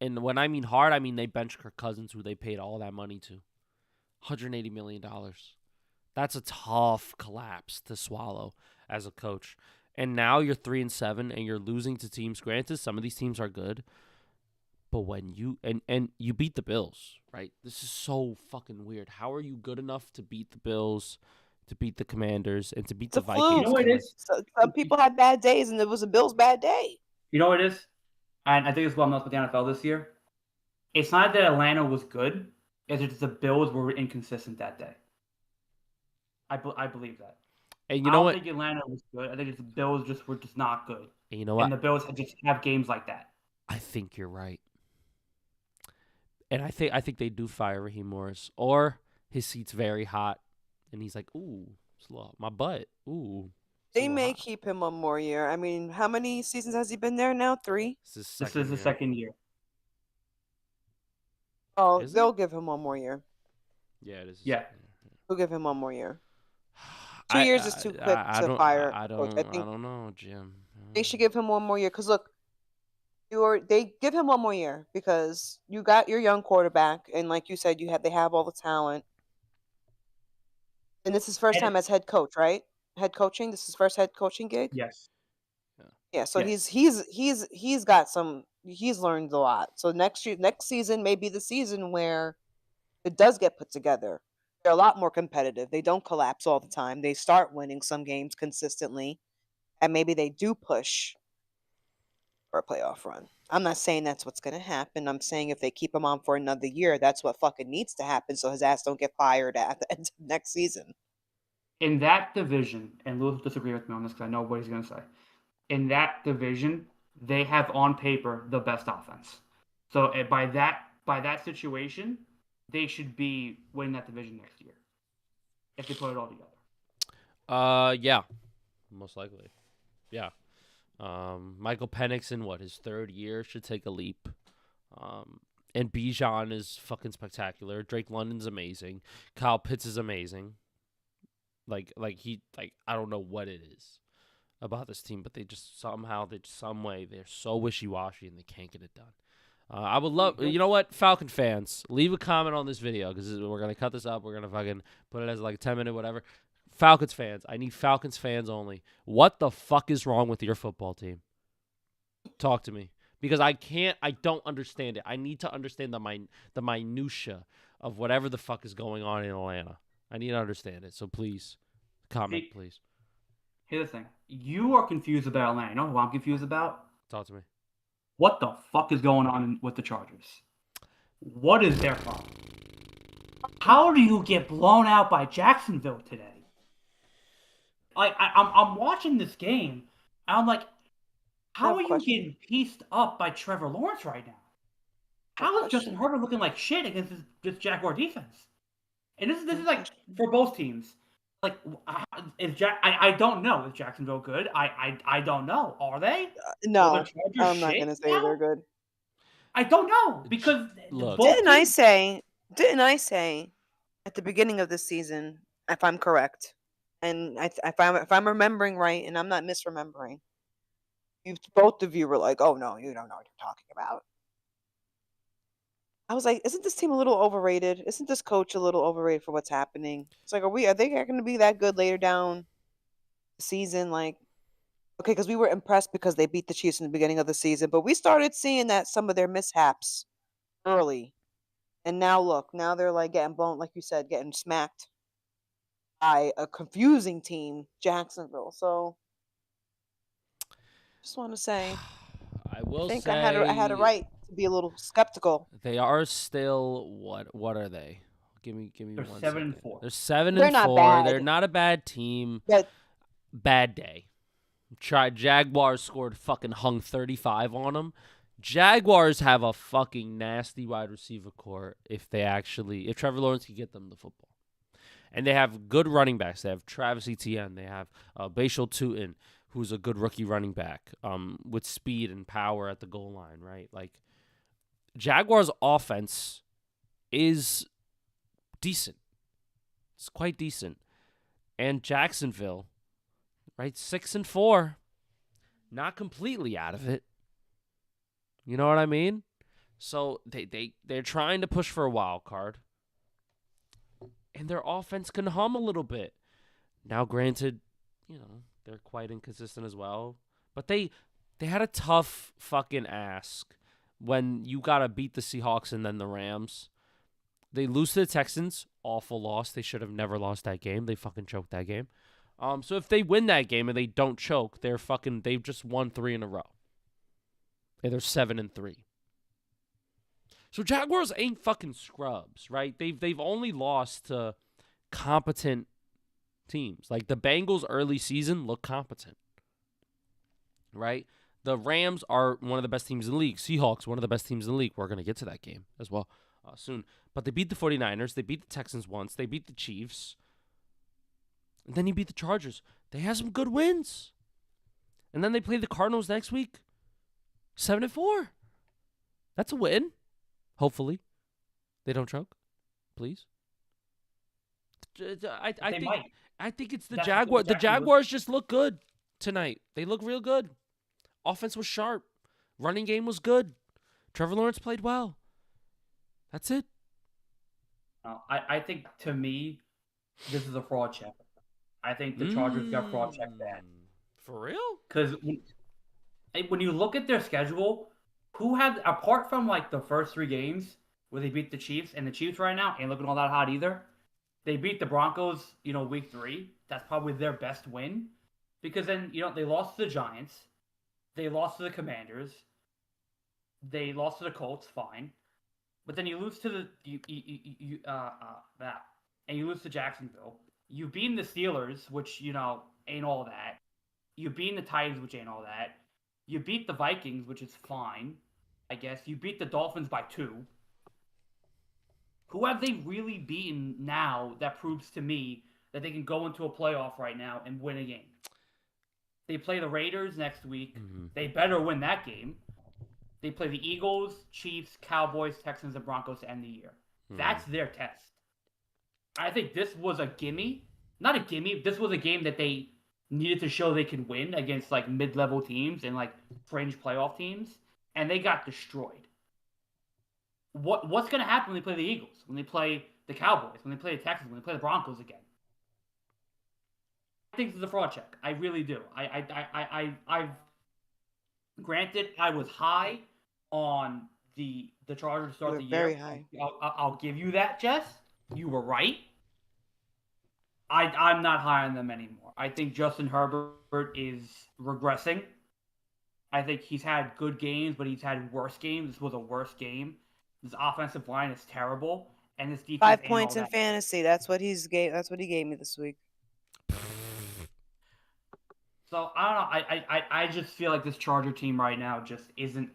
And when I mean hard, I mean they benched Kirk Cousins, who they paid all that money to. $180 million. That's a tough collapse to swallow as a coach. And now you're 3-7 and you're losing to teams. Granted, some of these teams are good. But when you and you beat the Bills, right? This is so fucking weird. How are you good enough to beat the Bills, to beat the Commanders, and to beat the Vikings? You know what it is? Some people had bad days, and it was a Bills' bad day. You know what it is? And I think it's well known with the NFL this year. It's not that Atlanta was good. It's just the Bills were inconsistent that day. I believe that. And you know what? I don't think Atlanta was good. I think it's the Bills were just not good. And you know what? And the Bills just have games like that. I think you're right. And I think they do fire Raheem Morris, or his seat's very hot, and he's like, "Ooh, my butt, ooh." They may keep him one more year. I mean, how many seasons has he been there now? 3. This is the second year. Oh, they'll give him one more year. Yeah, it is. Yeah, they'll give him one more year. 2 years is too quick to fire. I don't know, Jim. They should give him one more year because look. They give him one more year because you got your young quarterback, and like you said, they have all the talent. And this is first time as head coach, right? Head coaching. This is first head coaching gig. Yes. Yeah. So he's got some. He's learned a lot. So next season may be the season where it does get put together. They're a lot more competitive. They don't collapse all the time. They start winning some games consistently, and maybe they do push for a playoff run. I'm not saying that's what's going to happen. I'm saying if they keep him on for another year, that's what fucking needs to happen so his ass don't get fired at the end of next season. In that division, and Lewis will disagree with me on this because I know what he's going to say. In that division, they have on paper the best offense. So by that situation, they should be winning that division next year if they put it all together. Yeah, most likely. Yeah. Michael Penix in his third year should take a leap. And Bijan is fucking spectacular. Drake London's amazing. Kyle Pitts is amazing. I don't know what it is about this team, but they just some way they're so wishy-washy and they can't get it done. I would love, you know what, Falcon fans, leave a comment on this video because we're gonna cut this up. We're gonna fucking put it as like a 10-minute whatever. Falcons fans, I need Falcons fans only. What the fuck is wrong with your football team? Talk to me because I don't understand it. I need to understand the minutia of whatever the fuck is going on in Atlanta. I need to understand it. So please, comment, please. Here's the thing. You are confused about Atlanta. You know who I'm confused about? Talk to me. What the fuck is going on with the Chargers? What is their problem? How do you get blown out by Jacksonville today? I'm watching this game, and I'm like, how are you getting pieced up by Trevor Lawrence right now? How is Justin Herbert looking like shit against this Jaguar defense? And this is like for both teams. Like, I don't know. Is Jacksonville good? I don't know. Are they? No, I'm not gonna say they're good. I don't know because didn't I say at the beginning of the season, if I'm correct, and if I'm remembering right, and I'm not misremembering, both of you were like, "Oh no, you don't know what you're talking about." I was like, isn't this team a little overrated? Isn't this coach a little overrated for what's happening? It's like, are they going to be that good later down the season? Like, okay, because we were impressed because they beat the Chiefs in the beginning of the season, but we started seeing that some of their mishaps early. And now look, now they're like getting blown, like you said, getting smacked by a confusing team, Jacksonville. So just want to say, I think I had a right to be a little skeptical. They are still what are they? Give me They're 1 7-4. second. They're 7-4. They're not bad. They're not a bad team. But bad day. Jaguars scored fucking hung 35 on them. Jaguars have a fucking nasty wide receiver core if Trevor Lawrence can get them the football. And they have good running backs. They have Travis Etienne. They have Bashal Tutin, who's a good rookie running back with speed and power at the goal line, right? Like, Jaguars' offense is decent. It's quite decent. And Jacksonville, right, 6-4, not completely out of it. You know what I mean? So they're trying to push for a wild card. And their offense can hum a little bit. Now, granted, they're quite inconsistent as well. But they had a tough fucking ask when you got to beat the Seahawks and then the Rams. They lose to the Texans. Awful loss. They should have never lost that game. They fucking choked that game. So if they win that game and they don't choke, they've just won 3 in a row. And they're 7-3. So Jaguars ain't fucking scrubs, right? They've only lost to competent teams. Like the Bengals early season look competent. Right? The Rams are one of the best teams in the league. Seahawks, one of the best teams in the league. We're going to get to that game as well soon. But they beat the 49ers. They beat the Texans once. They beat the Chiefs. And then you beat the Chargers. They have some good wins. And then they play the Cardinals next week. 7-4. That's a win. Hopefully. They don't choke. Please. I think it's the Jaguars. The Jaguars just look good tonight. They look real good. Offense was sharp. Running game was good. Trevor Lawrence played well. That's it. I think, to me, this is a fraud check. I think the Chargers got fraud checked bad. For real? Because when you look at their schedule, who had, apart from like the first 3 games where they beat the Chiefs, and the Chiefs right now ain't looking all that hot either, They beat the Broncos, week 3. That's probably their best win. Because then, they lost to the Giants. They lost to the Commanders. They lost to the Colts, fine. But then you lose to and you lose to Jacksonville. You beat the Steelers, which, ain't all that. You beat the Titans, which ain't all that. You beat the Vikings, which is fine, I guess. You beat the Dolphins by 2. Who have they really beaten now that proves to me that they can go into a playoff right now and win a game? They play the Raiders next week. Mm-hmm. They better win that game. They play the Eagles, Chiefs, Cowboys, Texans, and Broncos to end the year. Mm-hmm. That's their test. I think this was a gimme. Not a gimme. This was a game that they needed to show they could win against like mid-level teams and like fringe playoff teams, and they got destroyed. What's going to happen when they play the Eagles, when they play the Cowboys, when they play the Texans, when they play the Broncos again? I think this is a fraud check. I really do. I've granted I was high on the Chargers to start the year. Very high. I'll give you that, Jess. You were right. I'm not high on them anymore. I think Justin Herbert is regressing. I think he's had good games, but he's had worse games. This was a worse game. This offensive line is terrible, and this defense. 5 points in fantasy. That's what he gave me this week. So I don't know. I just feel like this Charger team right now just isn't.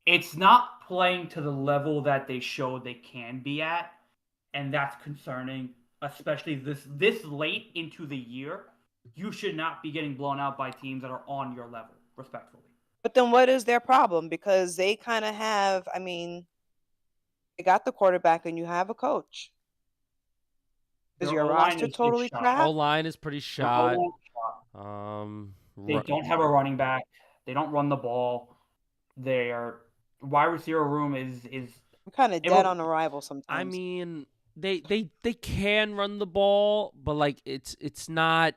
It's not playing to the level that they showed they can be at, and that's concerning. Especially this late into the year, you should not be getting blown out by teams that are on your level, respectfully. But then what is their problem? Because they kind of have, they got the quarterback and you have a coach. Is your roster totally crap? O-line is pretty shot. They don't have a running back. They don't run the ball. Their wide receiver room is kind of dead on arrival sometimes. They can run the ball, but like it's not.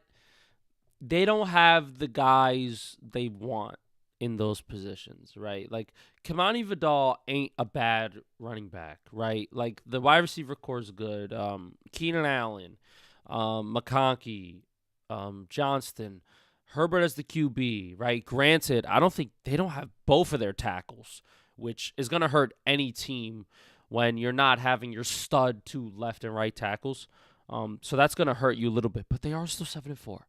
They don't have the guys they want in those positions, right? Like Kamani Vidal ain't a bad running back, right? Like the wide receiver core is good. Keenan Allen, McConkey, Johnston, Herbert as the QB, right? Granted, I don't think they don't have both of their tackles, which is gonna hurt any team when you're not having your stud 2 left and right tackles. So that's going to hurt you a little bit. But they are still 7-4.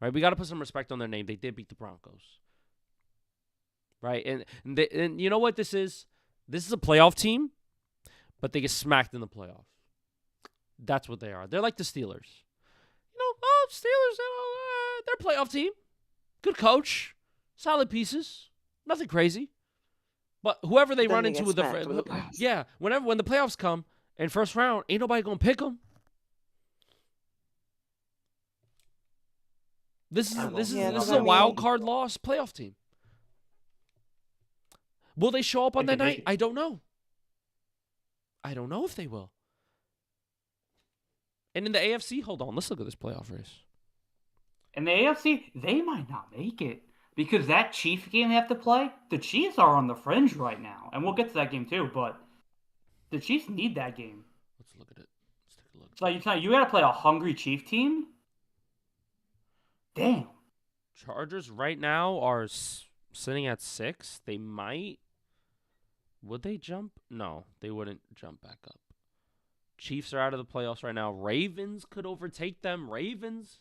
Right? We got to put some respect on their name. They did beat the Broncos. Right? And you know what this is? This is a playoff team, but they get smacked in the playoffs. That's what they are. They're like the Steelers. Steelers, they're a playoff team. Good coach. Solid pieces. Nothing crazy. But whoever they run into when the playoffs come in first round, ain't nobody gonna pick them. This is a wild card loss playoff team. Will they show up on that night? I don't know. I don't know if they will. And in the AFC, hold on, let's look at this playoff race. In the AFC, they might not make it. Because that Chiefs game they have to play, the Chiefs are on the fringe right now. And we'll get to that game too, but the Chiefs need that game. Let's look at it. Let's take a look. So you got to play a hungry Chief team? Damn. Chargers right now are sitting at 6. They might. Would they jump? No, they wouldn't jump back up. Chiefs are out of the playoffs right now. Ravens could overtake them. Ravens,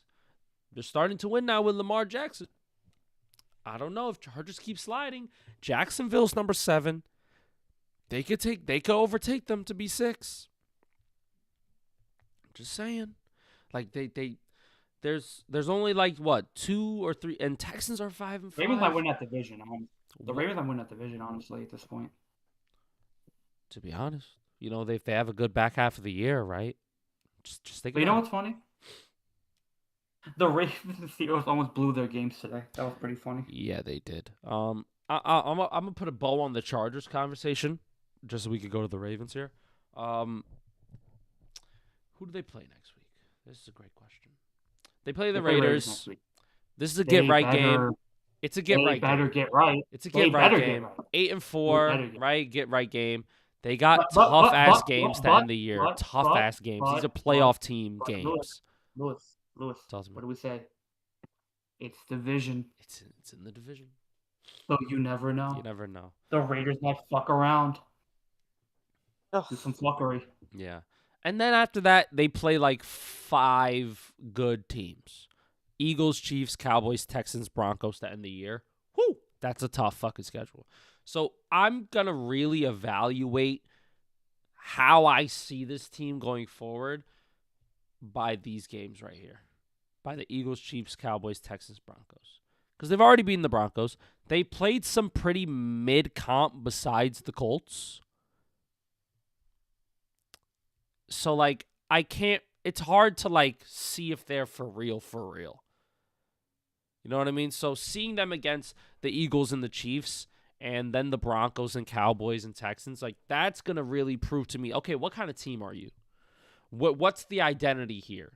they're starting to win now with Lamar Jackson. I don't know if Chargers keep sliding. Jacksonville's number 7. They could overtake them to be 6. Just saying. Like there's only like what 2 or 3, and Texans are 5-5. Ravens might win that division. The Ravens might win that division, honestly, at this point. To be honest, if they have a good back half of the year, right? Just think. But you know what's funny? The Ravens and Steelers almost blew their games today. That was pretty funny. Yeah, they did. I'm gonna put a bow on the Chargers conversation, just so we could go to the Ravens here. Who do they play next week? This is a great question. They play the Raiders. Next week. This is a get-right game. It's a get-right game. Better get right. It's a get-right game. 8-4, right? Get-right game. They got tough-ass games to end the year. Tough-ass games. These are playoff team games. Lewis, Tells me. what do we say? It's division. It's in the division. So you never know. You never know. The Raiders might fuck around. Ugh. Do some fuckery. Yeah. And then after that, they play like 5 good teams. Eagles, Chiefs, Cowboys, Texans, Broncos to end the year. Whew, that's a tough fucking schedule. So I'm going to really evaluate how I see this team going forward by these games right here. By the Eagles, Chiefs, Cowboys, Texans, Broncos. Because they've already beaten the Broncos. They played some pretty mid-comp besides the Colts. So, like, it's hard to, like, see if they're for real. You know what I mean? So, seeing them against the Eagles and the Chiefs, and then the Broncos and Cowboys and Texans, like, that's going to really prove to me, okay, what kind of team are you? What's the identity here?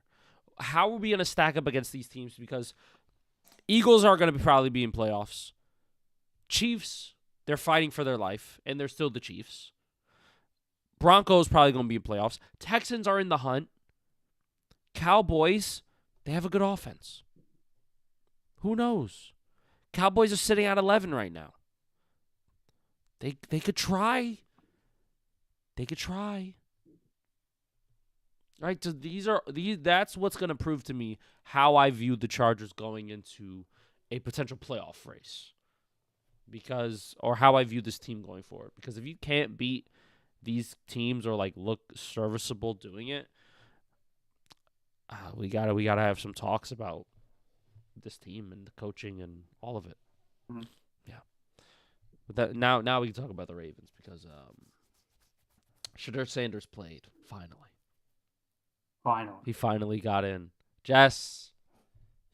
How are we going to stack up against these teams? Because Eagles are going to probably be in playoffs. Chiefs, they're fighting for their life, and they're still the Chiefs. Broncos probably going to be in playoffs. Texans are in the hunt. Cowboys, they have a good offense. Who knows? Cowboys are sitting at 11 right now. They could try. They could try. Right? So that's what's going to prove to me how I view the Chargers going into a potential playoff race. Or how I view this team going forward. Because if you can't beat these teams or like look serviceable doing it, we gotta have some talks about this team and the coaching and all of it. Mm-hmm. Yeah. But now we can talk about the Ravens because Shedeur Sanders played finally. He finally got in. Jess,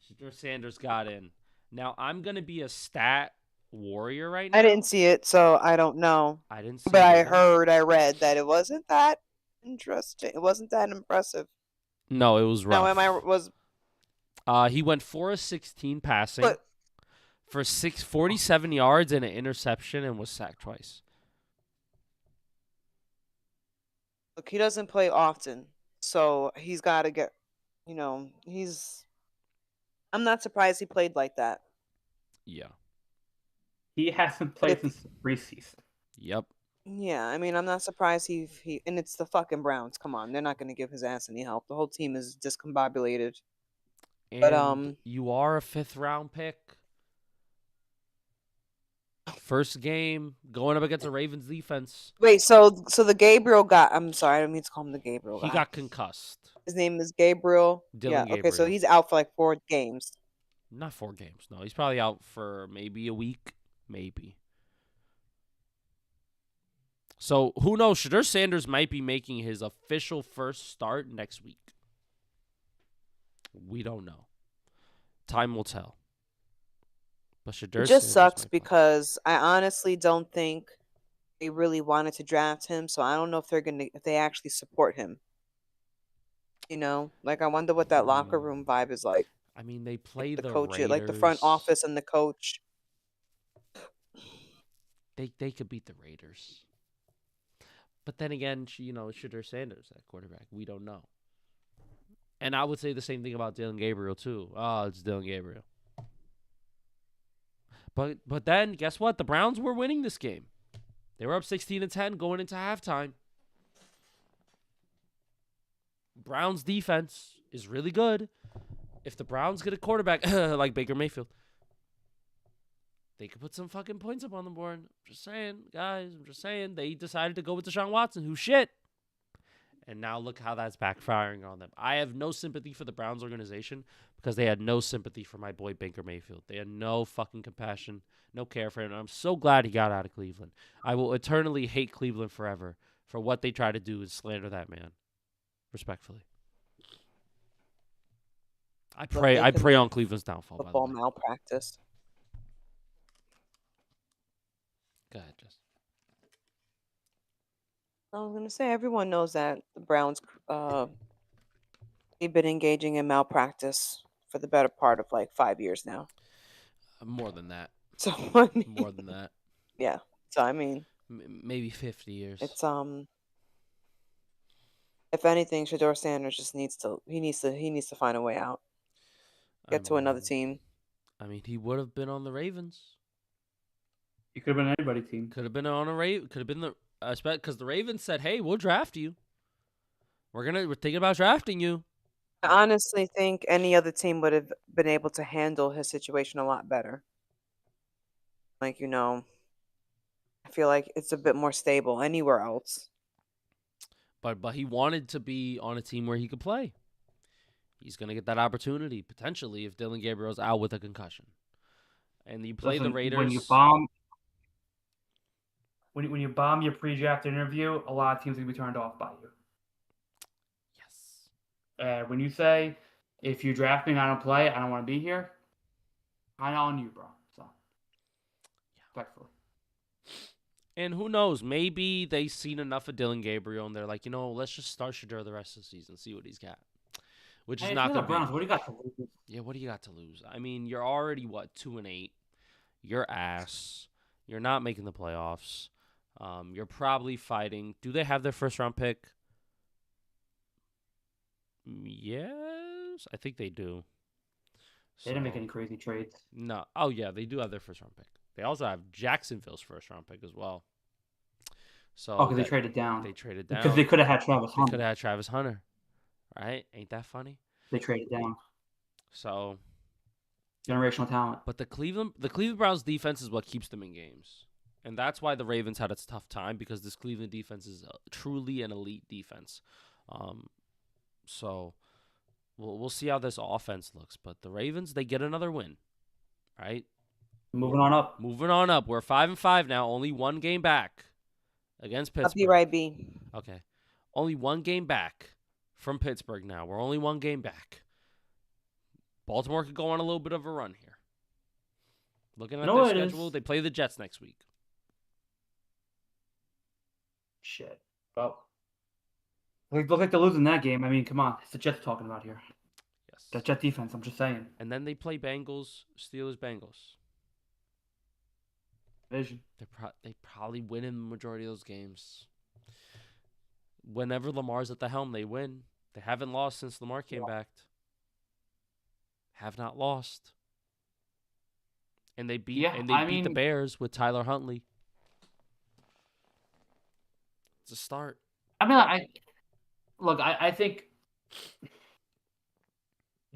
Shedeur Sanders got in. Now I'm gonna be a stat warrior right now. I didn't see it, so I don't know. I didn't see but it. I read that it wasn't that interesting. It wasn't that impressive. No, it was rough. He went 4 of 16 passing for 47 yards and an interception and was sacked twice. Look, he doesn't play often, so he's got to get, I'm not surprised he played like that. Yeah. He hasn't played since the preseason. Yep. Yeah, I mean, I'm not surprised he and it's the fucking Browns. Come on, they're not going to give his ass any help. The whole team is discombobulated. And but you are a 5th round pick. First game going up against the Ravens defense. Wait, so the Gabriel guy? I'm sorry, I don't mean to call him the Gabriel guy. He got concussed. His name is Gabriel. Gabriel. Okay, so he's out for like 4 games. Not 4 games. No, he's probably out for maybe a week, maybe. So who knows? Shedeur Sanders might be making his official first start next week. We don't know. Time will tell. But Shedeur It just Sanders sucks because I honestly don't think they really wanted to draft him. So I don't know if they actually support him. Like I wonder what that locker room vibe is like. I mean, they play the coach, Raiders. Like the front office and the coach. They could beat the Raiders. But then again, Shedeur Sanders at quarterback. We don't know. And I would say the same thing about Dylan Gabriel, too. Oh, it's Dylan Gabriel. But then, guess what? The Browns were winning this game. They were up 16-10 going into halftime. Browns defense is really good. If the Browns get a quarterback like Baker Mayfield, they could put some fucking points up on the board. I'm just saying, guys. I'm just saying. They decided to go with Deshaun Watson, who's shit. And now look how that's backfiring on them. I have no sympathy for the Browns organization because they had no sympathy for my boy Baker Mayfield. They had no fucking compassion, no care for him. And I'm so glad he got out of Cleveland. I will eternally hate Cleveland forever for what they try to do is slander that man. Respectfully. I pray on Cleveland's downfall. Football malpractice. Go ahead, Jess. I was going to say, everyone knows that the Browns, they've been engaging in malpractice for the better part of like 5 years now. More than that. So more than that. Yeah. So I mean, Maybe 50 years. It's if anything, Shador Sanders just needs to find a way out. I Get to another mean, team. he would have been on the Ravens. He could have been anybody's team. Could have been on a Raven. Could have been the because the Ravens said, "Hey, we'll draft you. We're thinking about drafting you." I honestly think any other team would have been able to handle his situation a lot better. Like, I feel like it's a bit more stable anywhere else. But he wanted to be on a team where he could play. He's gonna get that opportunity potentially if Dylan Gabriel's out with a concussion. And you play the Raiders. When you bomb your pre-draft interview, a lot of teams are gonna be turned off by you. Yes. When you say, if you draft me and I don't play, I don't want to be here, kind of on you, bro. So, respectfully. And who knows? Maybe they've seen enough of Dylan Gabriel and they're like, let's just start Shador the rest of the season, see what he's got. Which is not going to be. Browns, what do you got to lose? Yeah, what do you got to lose? I mean, you're already 2-8. You're ass. You're not making the playoffs. You're probably fighting. Do they have their first round pick? Yes, I think they do. They didn't make any crazy trades. No. Oh yeah, they do have their first round pick. They also have Jacksonville's first round pick as well. So because they traded down. They traded down because they could have had Travis Hunter. They could have had Travis Hunter, right? Ain't that funny? They traded down. So generational talent. But the Cleveland Browns defense is what keeps them in games, and that's why the Ravens had a tough time because this Cleveland defense is truly an elite defense. So we'll see how this offense looks, but the Ravens, they get another win, right? Moving on up. We're 5-5 now, only one game back against Pittsburgh. I'll be right, B. Okay. Only one game back from Pittsburgh now. We're only one game back. Baltimore could go on a little bit of a run here. Looking at their schedule, they play the Jets next week. Shit. Well, look like they're losing that game. I mean, come on. It's the Jets talking about here. Yes. That Jet defense, I'm just saying. And then they play Steelers. Division. They probably win in the majority of those games. Whenever Lamar's at the helm, they win. They haven't lost since Lamar came back. Have not lost. And they beat the Bears with Tyler Huntley. It's a start. I mean, I think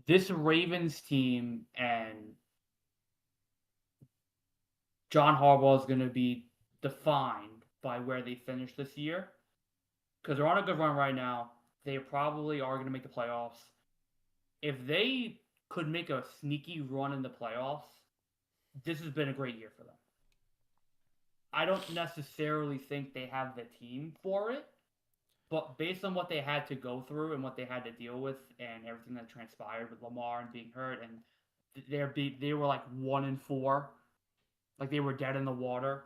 this Ravens team and John Harbaugh is going to be defined by where they finish this year. Because they're on a good run right now. They probably are going to make the playoffs. If they could make a sneaky run in the playoffs, this has been a great year for them. I don't necessarily think they have the team for it. But based on what they had to go through and what they had to deal with and everything that transpired with Lamar and being hurt, and they were like 1-4. Like they were dead in the water,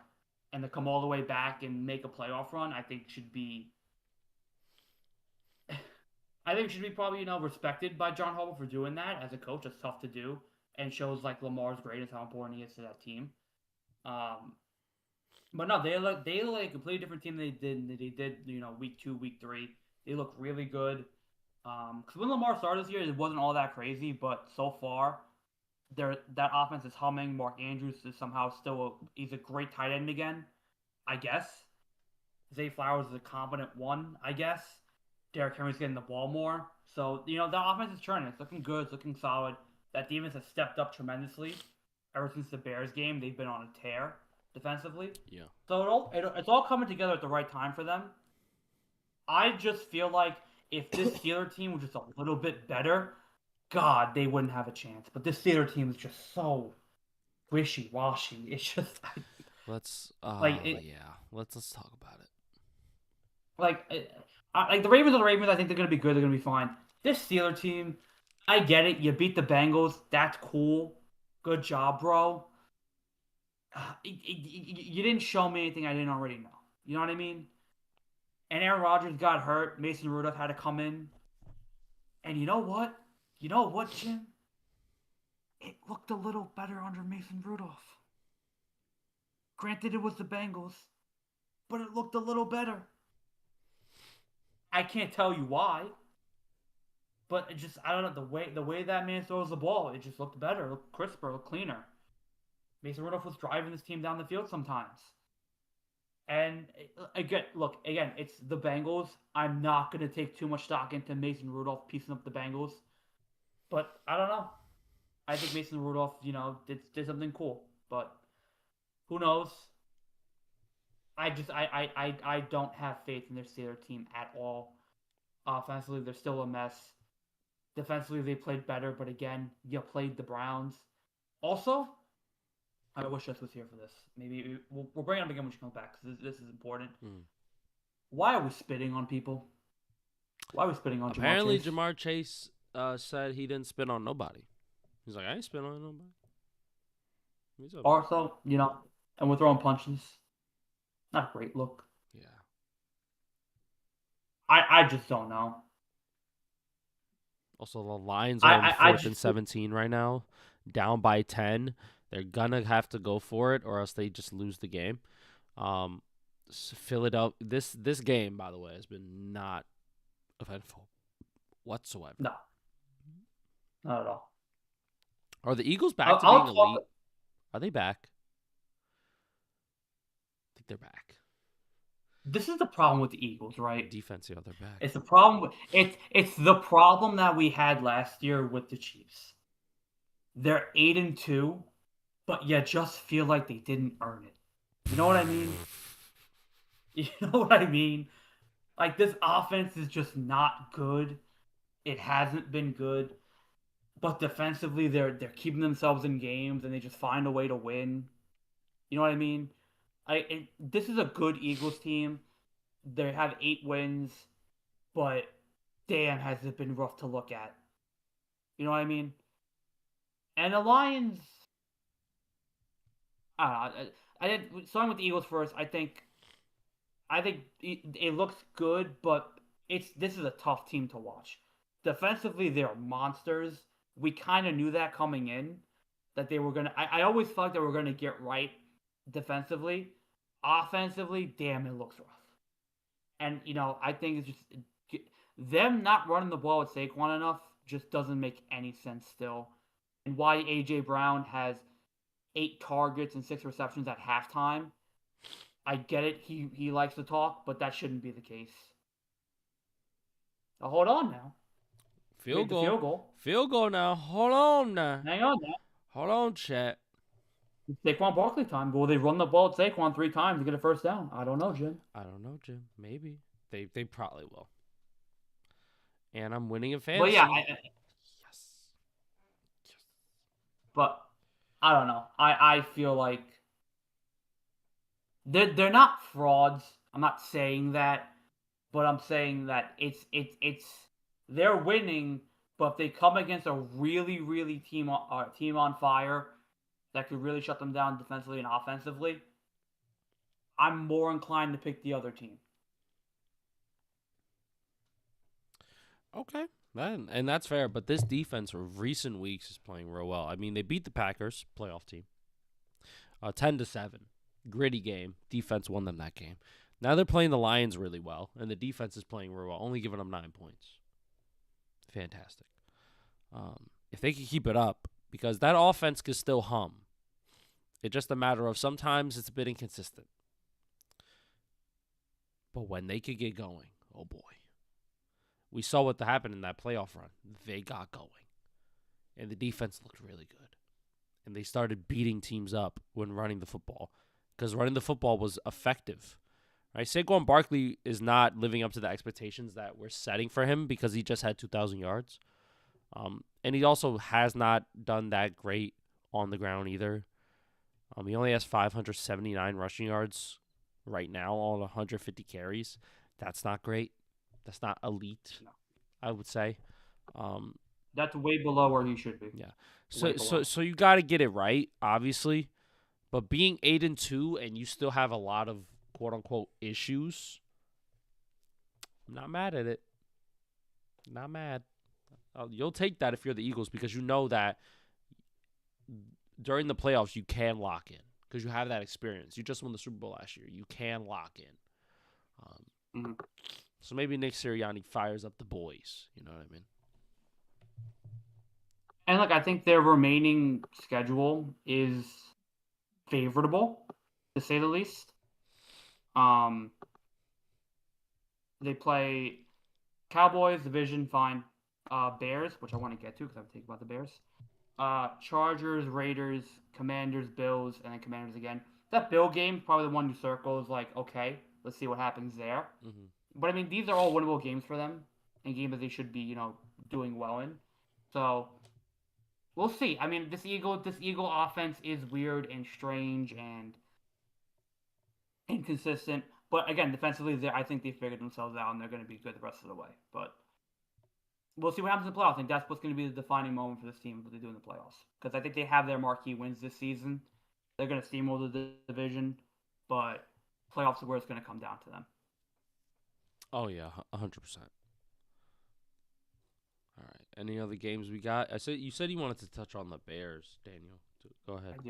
and to come all the way back and make a playoff run, I think should be probably respected by John Harbaugh for doing that as a coach. It's tough to do, and shows like Lamar's greatness how important he is to that team. But no, they look like a completely different team than they did week 2, week 3. They look really good. Because when Lamar started this year, it wasn't all that crazy, but so far, that offense is humming. Mark Andrews is somehow he's a great tight end again, I guess. Zay Flowers is a competent one, I guess. Derrick Henry's getting the ball more. So, the offense is turning. It's looking good. It's looking solid. That defense has stepped up tremendously. Ever since the Bears game, they've been on a tear defensively. Yeah. So it's all coming together at the right time for them. I just feel like if this Steelers team was just a little bit better, God, they wouldn't have a chance. But this Steelers team is just so wishy-washy. It's just let's talk about it. Like the Ravens are the Ravens. I think they're gonna be good. They're gonna be fine. This Steelers team, I get it. You beat the Bengals. That's cool. Good job, bro. You didn't show me anything I didn't already know. You know what I mean? And Aaron Rodgers got hurt. Mason Rudolph had to come in. And you know what? Jim? It looked a little better under Mason Rudolph. Granted, it was the Bengals. but it looked a little better. I can't tell you why, but it just I don't know the way that man throws the ball, it just looked better, looked crisper, looked cleaner. Mason Rudolph was driving this team down the field sometimes. And again, it's the Bengals. I'm not going to take too much stock into Mason Rudolph piecing up the Bengals. But I don't know. I think Mason Rudolph, did something cool. But who knows? I don't have faith in their Steelers team at all. Offensively, they're still a mess. Defensively, they played better. But again, you played the Browns. Also, I wish Jess was here for this. Maybe we'll bring it up again when she comes back because this is important. Why are we spitting on people? Why are we spitting on Apparently, Jamar Chase? Jamar Chase said he didn't spit on nobody. He's like, I ain't spit on nobody. Also, and we're throwing punches. Not a great look. Yeah. I just don't know. Also, the Lions are on 4th and 17 right now, down by 10. They're gonna have to go for it, or else they just lose the game. Philadelphia. This game, by the way, has been not eventful whatsoever. No, not at all. Are the Eagles back to being elite? Are they back? I think they're back. This is the problem with the Eagles, right? Defense, yeah, they're back. It's the problem. It's the problem that we had last year with the Chiefs. They're 8-2, but you just feel like they didn't earn it. You know what I mean? You know what I mean? Like, this offense is just not good. It hasn't been good. But defensively, they're keeping themselves in games, and they just find a way to win. You know what I mean? This is a good Eagles team. They have 8 wins, but damn, has it been rough to look at. You know what I mean? And the Lions, I don't know. Starting with the Eagles first, I think it looks good, but this is a tough team to watch. Defensively, they're monsters. We kind of knew that coming in, that they were gonna. I always thought they were gonna get right defensively. Offensively, damn, it looks rough. And I think it's just them not running the ball with Saquon enough just doesn't make any sense still. And why AJ Brown has 8 targets and 6 receptions at halftime. I get it. He likes to talk, but that shouldn't be the case. Now, hold on now. Field goal now. Hold on now. Hang on now. Hold on, chat. It's Saquon Barkley time. Will they run the ball at Saquon 3 times to get a first down? I don't know, Jim. Maybe. They probably will. And I'm winning in fantasy. But yeah, yes. But I don't know. I feel like they're not frauds. I'm not saying that, but I'm saying that it's they're winning. But if they come against a really, really team on fire that could really shut them down defensively and offensively, I'm more inclined to pick the other team. Okay. And that's fair, but this defense of recent weeks is playing real well. I mean, they beat the Packers, playoff team, 10-7. Gritty game. Defense won them that game. Now they're playing the Lions really well, and the defense is playing real well, only giving them 9 points. Fantastic. If they can keep it up, because that offense can still hum. It's just a matter of sometimes it's a bit inconsistent. But when they could get going, oh boy. We saw what happened in that playoff run. They got going. And the defense looked really good. And they started beating teams up when running the football. Because running the football was effective. Right? Saquon Barkley is not living up to the expectations that we're setting for him because he just had 2,000 yards. And he also has not done that great on the ground either. He only has 579 rushing yards right now on 150 carries. That's not great. That's not elite, no. I would say. That's way below where he should be. Yeah. So you got to get it right, obviously. But being 8-2 and you still have a lot of quote unquote issues, I'm not mad at it. Not mad. You'll take that if you're the Eagles because you know that during the playoffs you can lock in because you have that experience. You just won the Super Bowl last year. You can lock in. So maybe Nick Sirianni fires up the boys. You know what I mean? And look, I think their remaining schedule is favorable, to say the least. They play Cowboys, division, fine. Bears, which I want to get to because I'm thinking about the Bears. Chargers, Raiders, Commanders, Bills, and then Commanders again. That Bill game, probably the one you circle, is like, okay, let's see what happens there. Mm-hmm. But I mean, these are all winnable games for them, and games that they should be, doing well in. So we'll see. I mean, this Eagle offense is weird and strange and inconsistent. But again, defensively, I think they figured themselves out and they're going to be good the rest of the way. But we'll see what happens in the playoffs. I think that's what's going to be the defining moment for this team, what they do in the playoffs. Because I think they have their marquee wins this season. They're going to steamroll the division, but playoffs are where it's going to come down to them. Oh yeah, 100%. All right. Any other games we got? You said you wanted to touch on the Bears, Daniel. Go ahead. I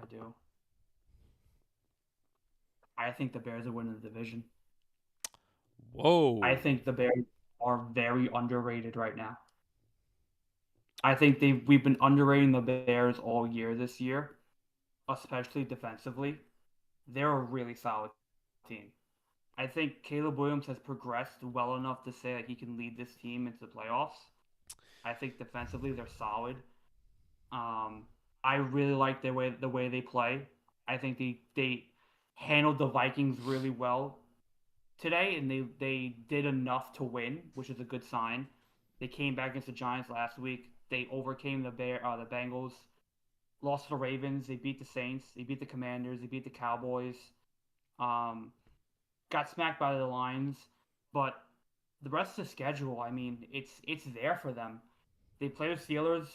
do. I think the Bears are winning the division. Whoa. I think the Bears are very underrated right now. I think we've been underrating the Bears all year this year, especially defensively. They're a really solid team. I think Caleb Williams has progressed well enough to say that he can lead this team into the playoffs. I think defensively they're solid. I really like the way they play. I think they handled the Vikings really well today, and they did enough to win, which is a good sign. They came back against the Giants last week. They overcame the Bengals, lost to the Ravens. They beat the Saints. They beat the Commanders. They beat the Cowboys. Got smacked by the Lions, but the rest of the schedule, I mean, it's there for them. They play the Steelers,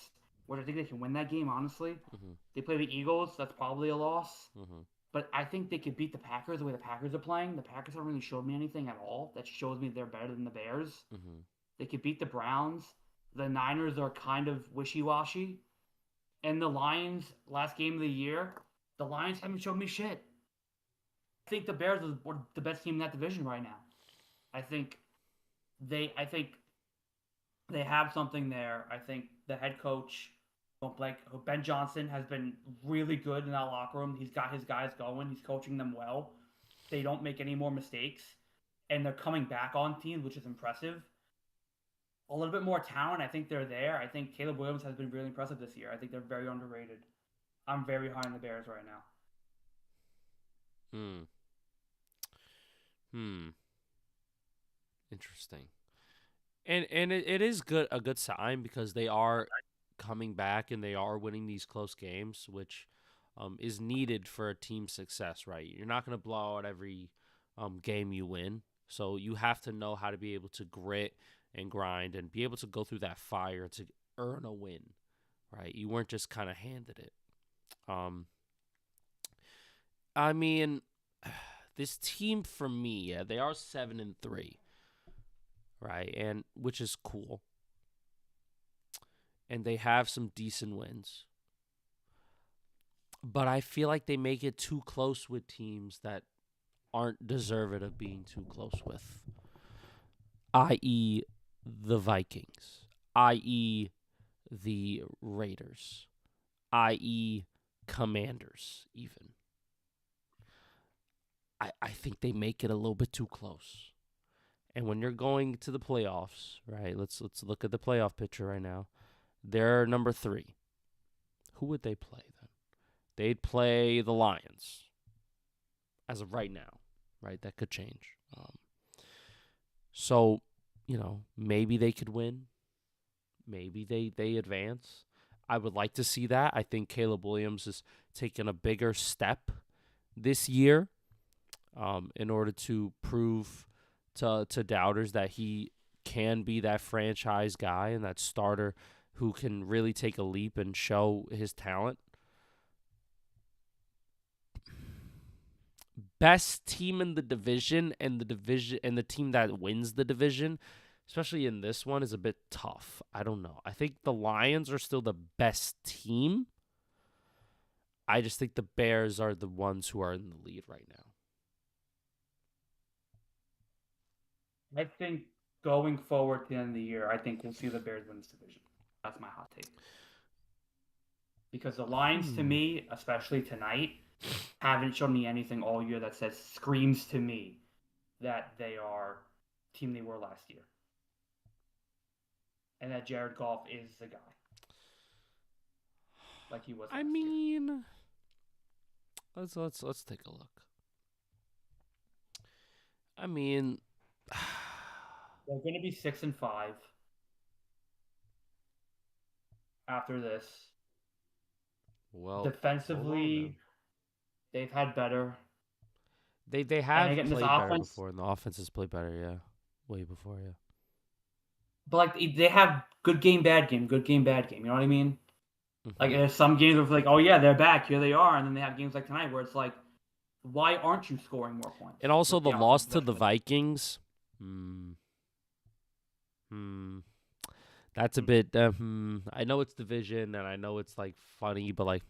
which I think they can win that game, honestly. Mm-hmm. They play the Eagles. That's probably a loss. Mm-hmm. But I think they could beat the Packers the way the Packers are playing. The Packers haven't really showed me anything at all that shows me they're better than the Bears. Mm-hmm. They could beat the Browns. The Niners are kind of wishy-washy. And the Lions, last game of the year, the Lions haven't shown me shit. I think the Bears are the best team in that division right now. I think they have something there. I think the head coach, Ben Johnson, has been really good in that locker room. He's got his guys going. He's coaching them well. They don't make any more mistakes, and they're coming back on teams, which is impressive. A little bit more talent. I think they're there. I think Caleb Williams has been really impressive this year. I think they're very underrated. I'm very high on the Bears right now. Interesting. And it is a good sign because they are coming back and they are winning these close games, which is needed for a team's success, right? You're not going to blow out every game you win. So you have to know how to be able to grit and grind and be able to go through that fire to earn a win, right? You weren't just kind of handed it. I mean, this team for me, they are 7-3, right? And which is cool. And they have some decent wins. But I feel like they make it too close with teams that aren't deserving of being too close with, i.e. the Vikings, i.e. the Raiders, i.e. Commanders even. I think they make it a little bit too close. And when you're going to the playoffs, right, let's look at the playoff picture right now. They're number 3. Who would they play then? They'd play the Lions as of right now, right? That could change. So, maybe they could win. Maybe they advance. I would like to see that. I think Caleb Williams is taking a bigger step this year in order to prove to doubters that he can be that franchise guy and that starter who can really take a leap and show his talent. Best team in the division and the team that wins the division, especially in this one, is a bit tough. I don't know. I think the Lions are still the best team. I just think the Bears are the ones who are in the lead right now. I think going forward to the end of the year, I think we'll see the Bears win this division. That's my hot take. Because the Lions, to me, especially tonight, haven't shown me anything all year that screams to me that they are the team they were last year. And that Jared Goff is the guy. Like he was last year. Let's take a look. I mean, they're going to be 6-5 after this. Well, defensively, they've had better. They have played better before, and the offense has played better, yeah. Way before, yeah. But like they have good game, bad game, good game, bad game. You know what I mean? Mm-hmm. Like there's some games where it's like, oh yeah, they're back, here they are, and then they have games like tonight where it's like, why aren't you scoring more points? And also the loss to the Vikings. That's a bit. I know it's division, and I know it's like funny, but like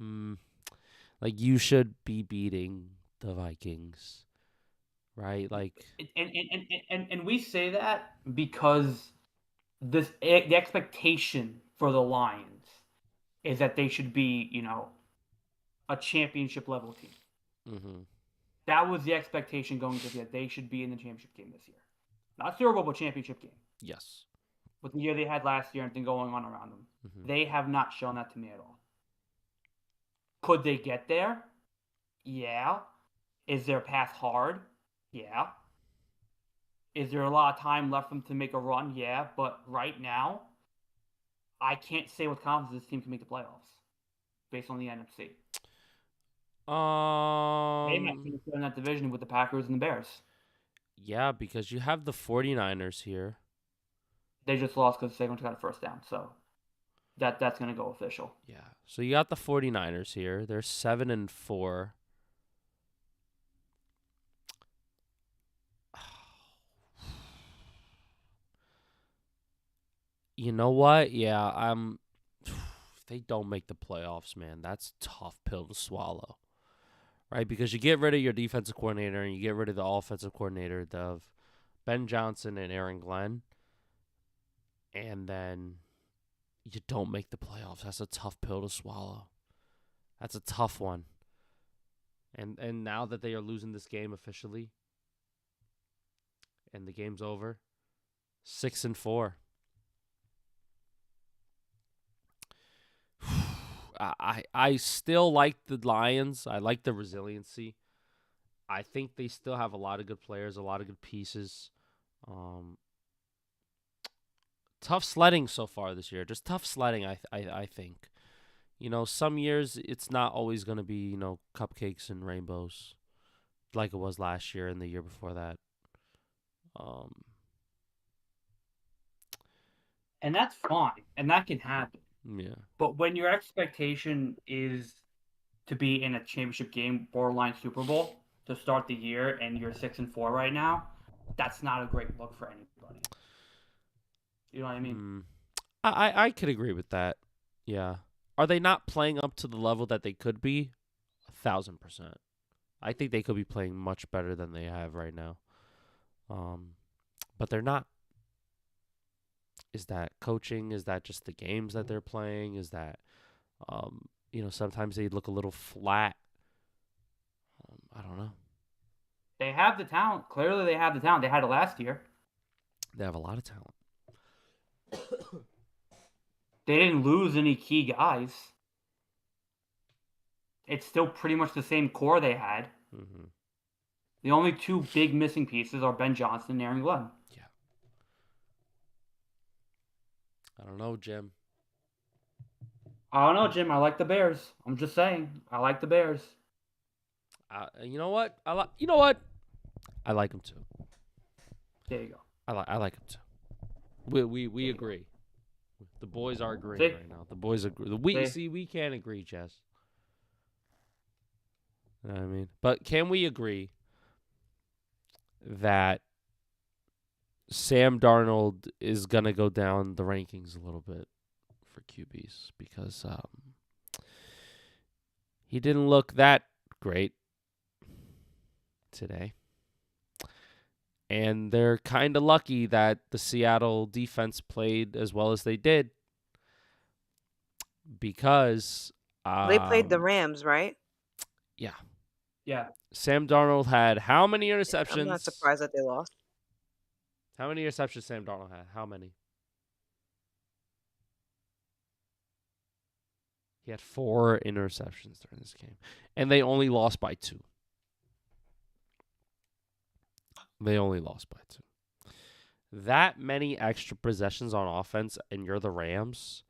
you should be beating the Vikings, right? Like, and we say that because the expectation for the Lions is that they should be, a championship level team. Mm-hmm. That was the expectation going into the year. They should be in the championship game this year, not Super Bowl, but championship game. Yes. With the year they had last year and everything going on around them. Mm-hmm. They have not shown that to me at all. Could they get there? Yeah. Is their path hard? Yeah. Is there a lot of time left for them to make a run? Yeah. But right now, I can't say with confidence this team can make the playoffs based on the NFC. They might finish in that division with the Packers and the Bears. Yeah, because you have the 49ers here. They just lost because Saquon got a first down, so that's going to go official. Yeah. So you got the 49ers here. They're 7-4. You know what? Yeah, if they don't make the playoffs, man, that's a tough pill to swallow. Right? Because you get rid of your defensive coordinator and you get rid of the offensive coordinator of Ben Johnson and Aaron Glenn. And then you don't make the playoffs. That's a tough pill to swallow. That's a tough one. And now that they are losing this game officially, and the game's over, 6-4. I still like the Lions. I like the resiliency. I think they still have a lot of good players, a lot of good pieces. Tough sledding so far this year. Just tough sledding, I think. Some years it's not always going to be, cupcakes and rainbows like it was last year and the year before that. And that's fine. And that can happen. Yeah. But when your expectation is to be in a championship game, borderline Super Bowl, to start the year, and you're 6-4 right now, that's not a great look for anybody. You know what I mean? I could agree with that. Yeah. Are they not playing up to the level that they could be? 1,000%. I think they could be playing much better than they have right now. But they're not. Is that coaching? Is that just the games that they're playing? Is that, sometimes they look a little flat. I don't know. They have the talent. Clearly they have the talent. They had it last year. They have a lot of talent. They didn't lose any key guys. It's still pretty much the same core they had. Mm-hmm. The only two big missing pieces are Ben Johnson and Aaron Glenn. Yeah. I don't know, Jim. I don't know, Jim. I like the Bears. I'm just saying. I like the Bears. You know what? You know what? I like them too. There you go. I like them too. We agree. The boys are agreeing right now. The boys agree. We can't agree, Jess. You know what I mean? But can we agree that Sam Darnold is going to go down the rankings a little bit for QBs? Because He didn't look that great today. And they're kind of lucky that the Seattle defense played as well as they did because They played the Rams, right? yeah. Yeah. Sam Darnold had how many I'm interceptions? not surprised that they lost. How many interceptions Sam Darnold had? How many? He had 4 interceptions during this game. And they only lost by 2. They only lost by 2. That many extra possessions on offense and you're the Rams,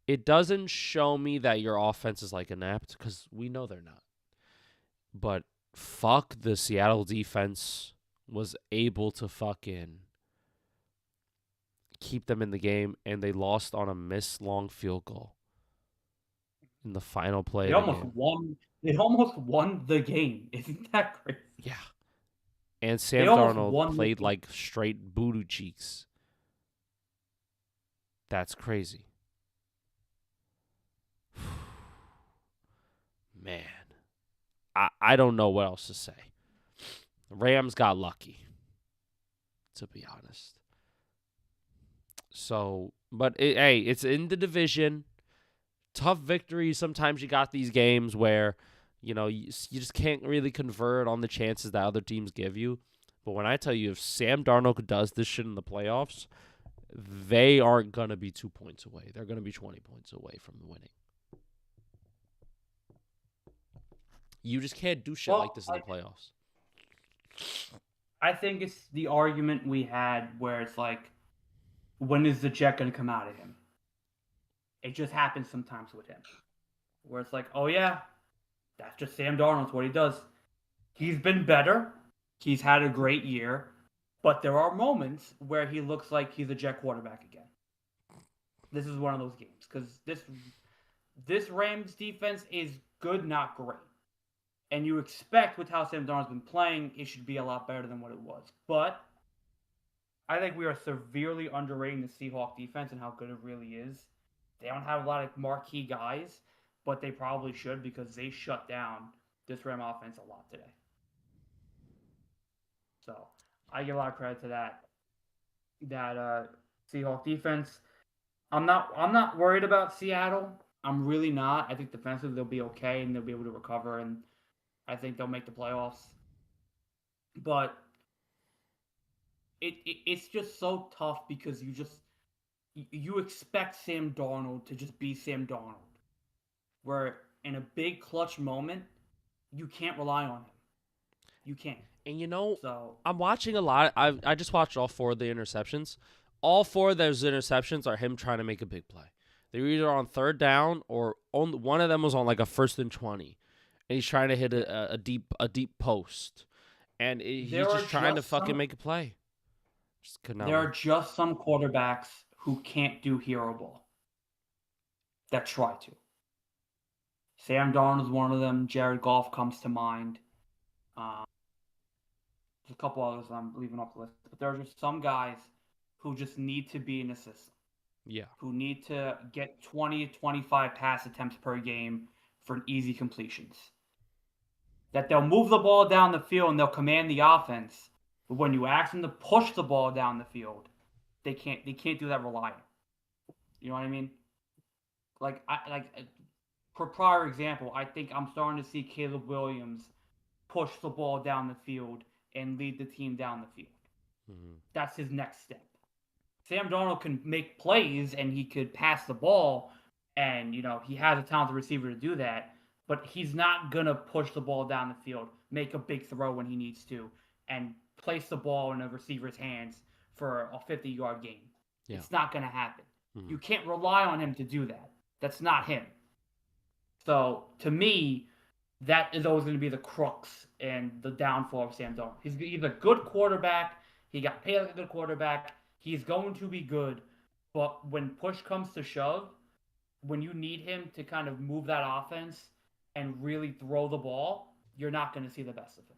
it doesn't show me that your offense is like inept because we know they're not. But fuck, the Seattle defense was able to fucking keep them in the game, and they lost on a missed long field goal in the final play They of the almost game. won. They almost won the game. Isn't that crazy? Yeah. And Sam almost Darnold won the played game. like straight voodoo cheeks. That's crazy. Man. I don't know what else to say. Rams got lucky, to be honest. So, but hey, it's in the division. Tough victories. Sometimes you got these games where, you just can't really convert on the chances that other teams give you. But when I tell you, if Sam Darnold does this shit in the playoffs, they aren't going to be 2 points away. They're going to be 20 points away from winning. You just can't do shit like this in the playoffs. I think it's the argument we had where it's like, when is the jet going to come out of him? It just happens sometimes with him. Where it's like, oh yeah, that's just Sam Darnold. It's what he does. He's been better. He's had a great year. But there are moments where he looks like he's a jet quarterback again. This is one of those games. Because this Rams defense is good, not great. And you expect with how Sam Darnold's been playing, it should be a lot better than what it was. But I think we are severely underrating the Seahawks defense and how good it really is. They don't have a lot of marquee guys, but they probably should because they shut down this Ram offense a lot today. So I give a lot of credit to that Seahawks defense. I'm not worried about Seattle. I'm really not. I think defensively they'll be okay and they'll be able to recover, and I think they'll make the playoffs. But it's just so tough because you expect Sam Darnold to just be Sam Darnold, where in a big clutch moment you can't rely on him. You can't. And so I'm watching a lot. I just watched all 4 of the interceptions. All 4 of those interceptions are him trying to make a big play. They're either on third down or one of them was on like a 1st and 20, and he's trying to hit a deep post, and he's just trying to fucking make a play. There are just some quarterbacks who can't do hero ball that try to. Sam Darnold is one of them. Jared Goff comes to mind. There's a couple others I'm leaving off the list, but there are just some guys who just need to be in a system. Yeah. Who need to get 20 to 25 pass attempts per game for easy completions. That they'll move the ball down the field and they'll command the offense, but when you ask them to push the ball down the field, they can't do that reliant. You know what I mean? For prior example, I think I'm starting to see Caleb Williams push the ball down the field and lead the team down the field. Mm-hmm. That's his next step. Sam Darnold can make plays and he could pass the ball, and he has a talented receiver to do that, but he's not gonna push the ball down the field, make a big throw when he needs to, and place the ball in a receiver's hands for a 50-yard gain. Yeah. It's not gonna happen. Mm-hmm. You can't rely on him to do that. That's not him. So to me, that is always going to be the crux and the downfall of Sam Darnold. He's a good quarterback. He got paid like a good quarterback. He's going to be good. But when push comes to shove, when you need him to kind of move that offense and really throw the ball, you're not going to see the best of him.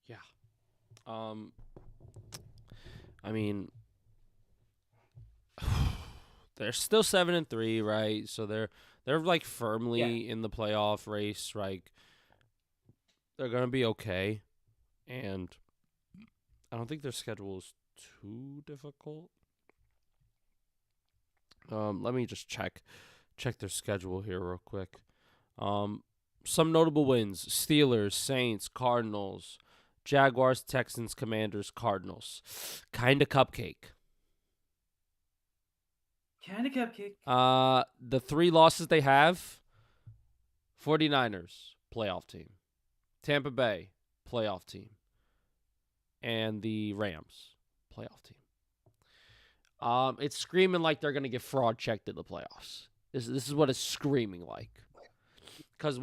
Yeah. I mean, they're still 7-3, right? So they're They're like firmly in the playoff race. Like they're gonna be okay, and I don't think their schedule is too difficult. Let me just check their schedule here real quick. Some notable wins: Steelers, Saints, Cardinals, Jaguars, Texans, Commanders, Cardinals. Kinda cupcake. Kind of cupcake. The 3 losses they have: 49ers, playoff team; Tampa Bay, playoff team; and the Rams, playoff team. It's screaming like they're gonna get fraud checked in the playoffs. This is what it's screaming like. Because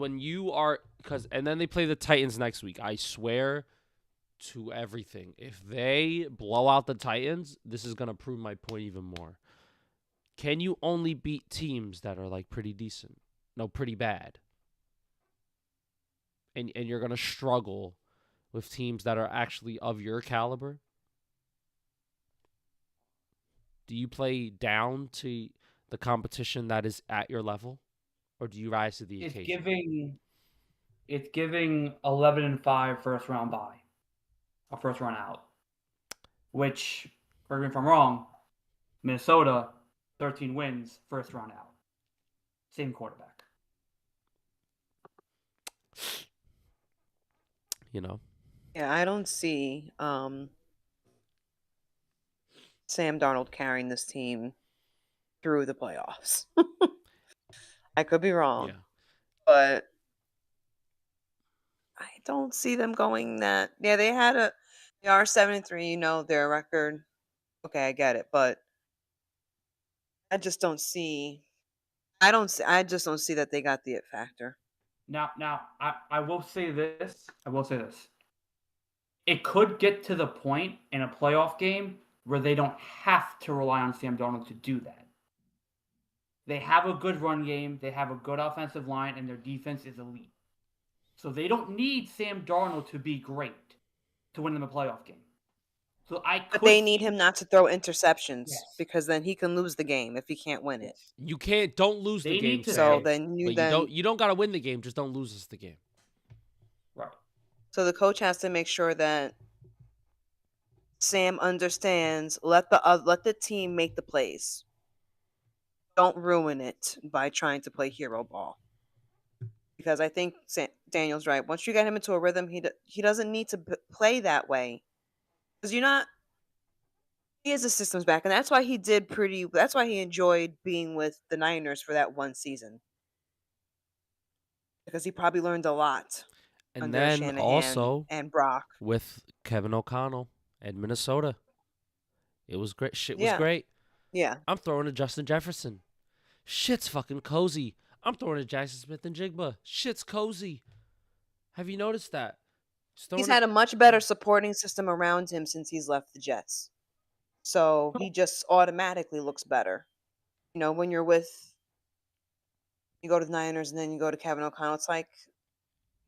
and then they play the Titans next week. I swear to everything, if they blow out the Titans, this is gonna prove my point even more. Can you only beat teams that are like pretty decent? No, pretty bad. And you're gonna struggle with teams that are actually of your caliber? Do you play down to the competition that is at your level, or do you rise to the occasion? It's giving 11-5 first round bye, a first round out. Which, correct me if I'm wrong, Minnesota 13 wins, first round out. Same quarterback. You know. Yeah, I don't see Sam Darnold carrying this team through the playoffs. I could be wrong. Yeah. But I don't see them going that. Yeah, they are 7-3, their record. Okay, I get it, but I just don't see I just don't see that they got the it factor. Now, I will say this. It could get to the point in a playoff game where they don't have to rely on Sam Darnold to do that. They have a good run game, they have a good offensive line, and their defense is elite. So they don't need Sam Darnold to be great to win them a playoff game. But they need him not to throw interceptions because then he can lose the game if he can't win it. You can't. Don't lose the game. So then you don't gotta win the game. Just don't lose us the game. Right. So the coach has to make sure that Sam understands. Let the team make the plays. Don't ruin it by trying to play hero ball. Because I think Daniel's right. Once you get him into a rhythm, he doesn't need to play that way. Because he is a systems back, and that's why that's why he enjoyed being with the Niners for that one season. Because he probably learned a lot. And under then Shanahan also and Brock with Kevin O'Connell and Minnesota. It was great. Shit was great. Yeah. I'm throwing to Justin Jefferson. Shit's fucking cozy. I'm throwing to Jackson Smith and Jigba. Shit's cozy. Have you noticed that? He's had a much better supporting system around him since he's left the Jets. So he just automatically looks better. When you go to the Niners and then you go to Kevin O'Connell, it's like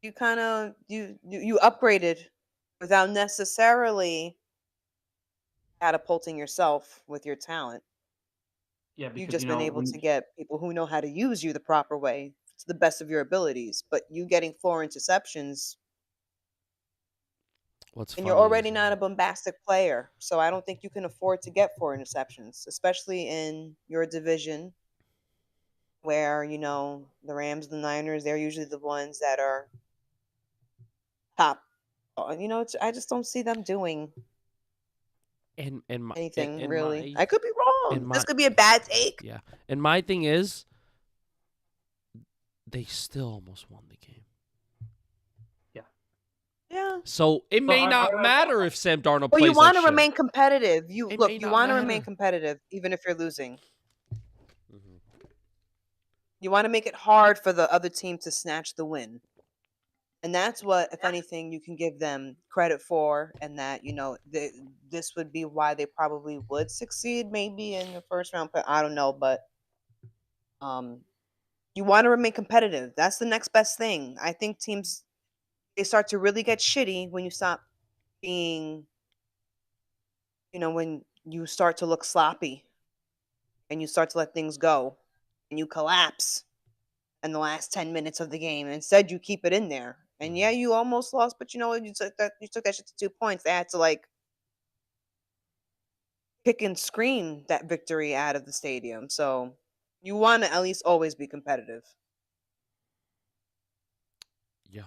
you kind of you upgraded without necessarily catapulting yourself with your talent. Yeah, because you've just been able to get people who know how to use you the proper way to the best of your abilities. But you getting 4 interceptions, and you're already not a bombastic player, so I don't think you can afford to get 4 interceptions, especially in your division where the Rams, the Niners, they're usually the ones that are top. I just don't see them doing anything really. I could be wrong. This could be a bad take. Yeah, and my thing is, they still almost won the game. Yeah. So it may not matter if Sam Darnold plays. Well, you want to like remain competitive. You want to remain matter. competitive even if you're losing. Mm-hmm. You want to make it hard for the other team to snatch the win. And that's what, if anything, you can give them credit for, and that this would be why they probably would succeed, maybe in the first round. But I don't know. But you want to remain competitive. That's the next best thing. I think teams, they start to really get shitty when you stop being, when you start to look sloppy, and you start to let things go, and you collapse. in the last 10 minutes of the game. Instead, you keep it in there. And yeah, you almost lost, but you know what? You took that shit to 2 points. They had to like kick and scream that victory out of the stadium. So you want to at least always be competitive. Yeah,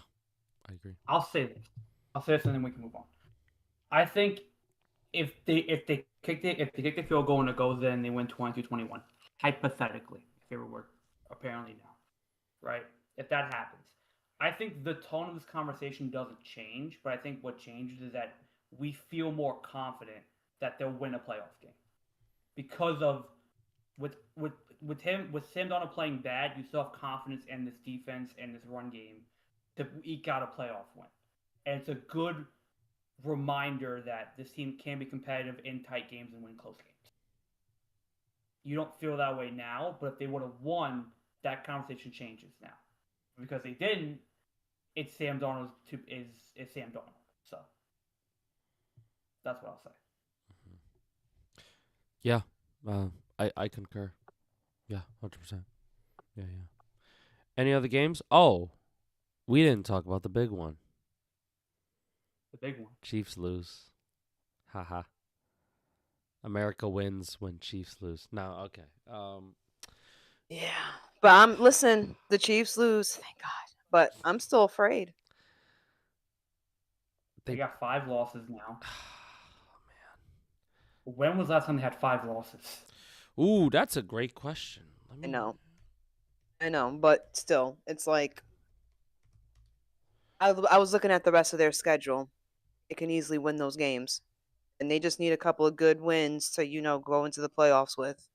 I agree. I'll say this, and then we can move on. I think if they kick the field goal and it goes in, they win 22-21. Hypothetically, if it were apparently now, right? If that happens, I think the tone of this conversation doesn't change, but I think what changes is that we feel more confident that they'll win a playoff game because of with Sam Darnold playing bad, you still have confidence in this defense and this run game to eke out a playoff win, and it's a good reminder that this team can be competitive in tight games and win close games. You don't feel that way now, but if they would have won, that conversation changes now. Because they didn't, it's Sam Darnold is Sam Darnold. So that's what I'll say. Yeah, I concur. Yeah, 100%. Yeah. Any other games? Oh, we didn't talk about the big one. The big one. Chiefs lose. Haha. America wins when Chiefs lose. No, okay. Yeah. But listen, the Chiefs lose, thank God. But I'm still afraid. They got 5 losses now. Man. When was the last time they had 5 losses? Ooh, that's a great question. I know, but still, it's like I was looking at the rest of their schedule. They can easily win those games. And they just need a couple of good wins to, go into the playoffs with.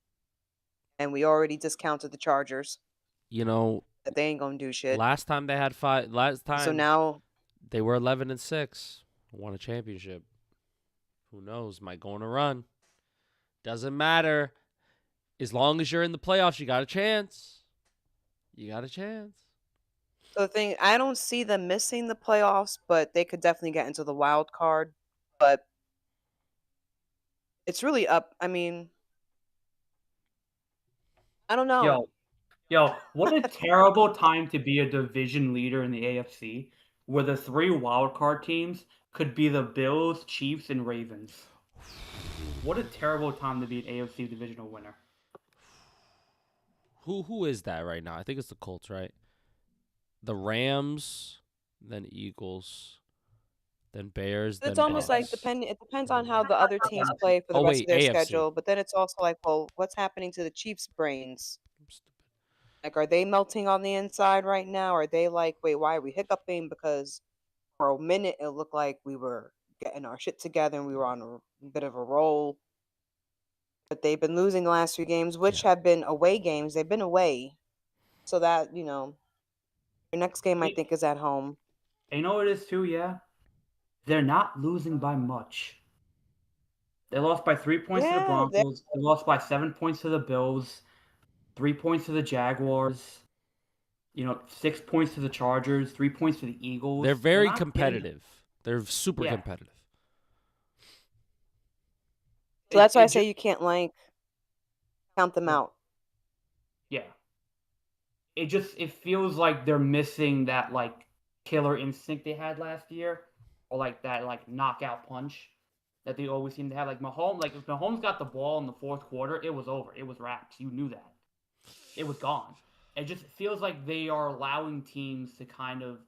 And we already discounted the Chargers. That they ain't gonna do shit. Last time they had 5. Last time. So now they were 11-6. Won a championship. Who knows? Might go on a run. Doesn't matter. As long as you're in the playoffs, you got a chance. So the thing, I don't see them missing the playoffs, but they could definitely get into the wild card. But it's really up. I mean, I don't know. Yo, what a terrible time to be a division leader in the AFC, where the 3 wildcard teams could be the Bills, Chiefs, and Ravens. What a terrible time to be an AFC divisional winner. Who is that right now? I think it's the Colts, right? The Rams, then Eagles, then Bears. It's then almost Bucks. like it depends on how the other teams play for the rest of their schedule. But then it's also like, well, what's happening to the Chiefs' brains? Like, are they melting on the inside right now? Are they like, wait, why are we hiccuping? Because for a minute it looked like we were getting our shit together and we were on a bit of a roll. But they've been losing the last few games, which have been away games. They've been away. So that, your next game, I think, is at home. You know what it is, too, yeah? They're not losing by much. They lost by 3 points to the Broncos. They lost by 7 points to the Bills. 3 points to the Jaguars. 6 points to the Chargers. 3 points to the Eagles. They're very competitive. They're super competitive. So that's why I say you can't, count them out. Yeah. It feels like they're missing that, killer instinct they had last year. Or, that, knockout punch that they always seem to have. Like, Mahomes, if Mahomes got the ball in the fourth quarter, it was over. It was wraps. You knew that. It was gone. It just feels like they are allowing teams to kind of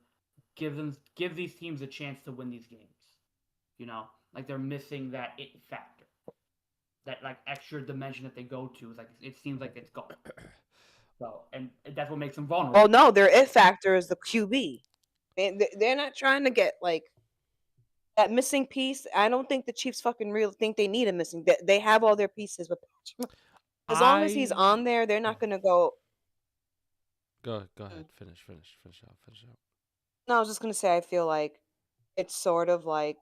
give these teams a chance to win these games. Like they're missing that it factor. That extra dimension that they go to is it seems like it's gone. So and that's what makes them vulnerable. Well, no, their it factor is the QB. They're not trying to get that missing piece. I don't think the Chiefs fucking really think they need a missing. They have all their pieces, but as long as he's on there, they're not gonna go. Go ahead. Finish out. No, I was just gonna say I feel like it's sort of like.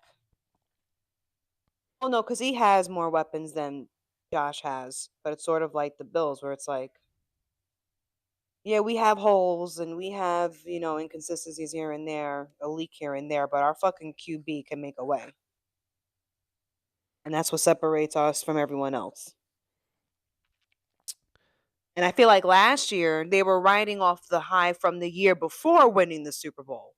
Oh no, because he has more weapons than Josh has, but it's sort of like the Bills, where it's like, yeah, we have holes and we have inconsistencies here and there, a leak here and there, but our fucking QB can make a way, and that's what separates us from everyone else. And I feel like last year they were riding off the high from the year before winning the Super Bowl.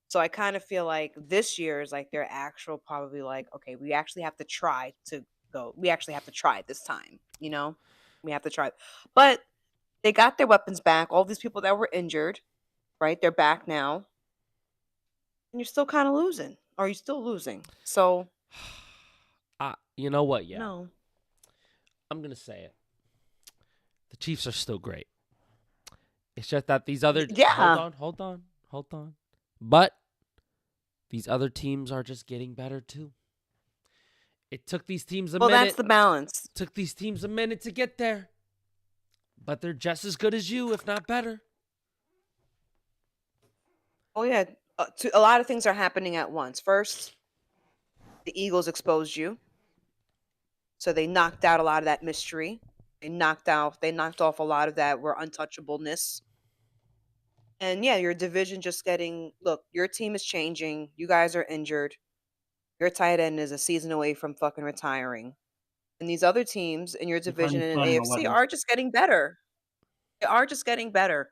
So I kind of feel like this year is like their actual probably like, okay, we actually have to try to go. We actually have to try it this time, you know? We have to try. But they got their weapons back. All these people that were injured, right? They're back now. And you're still kind of losing. Are you still losing? So, You know what? Yeah. no. I'm going to say it. The Chiefs are still great. It's just that these other Yeah. hold on. But these other teams are just getting better too. It took these teams a minute. Well, that's the balance. Took these teams a minute to get there. But they're just as good as you, if not better. Oh yeah, a lot of things are happening at once. First, the Eagles exposed you. So they knocked out a lot of that mystery. They knocked off a lot of that were untouchableness. And yeah, your division just look, your team is changing. You guys are injured. Your tight end is a season away from fucking retiring. And these other teams in your division in AFC are just getting better. They are just getting better.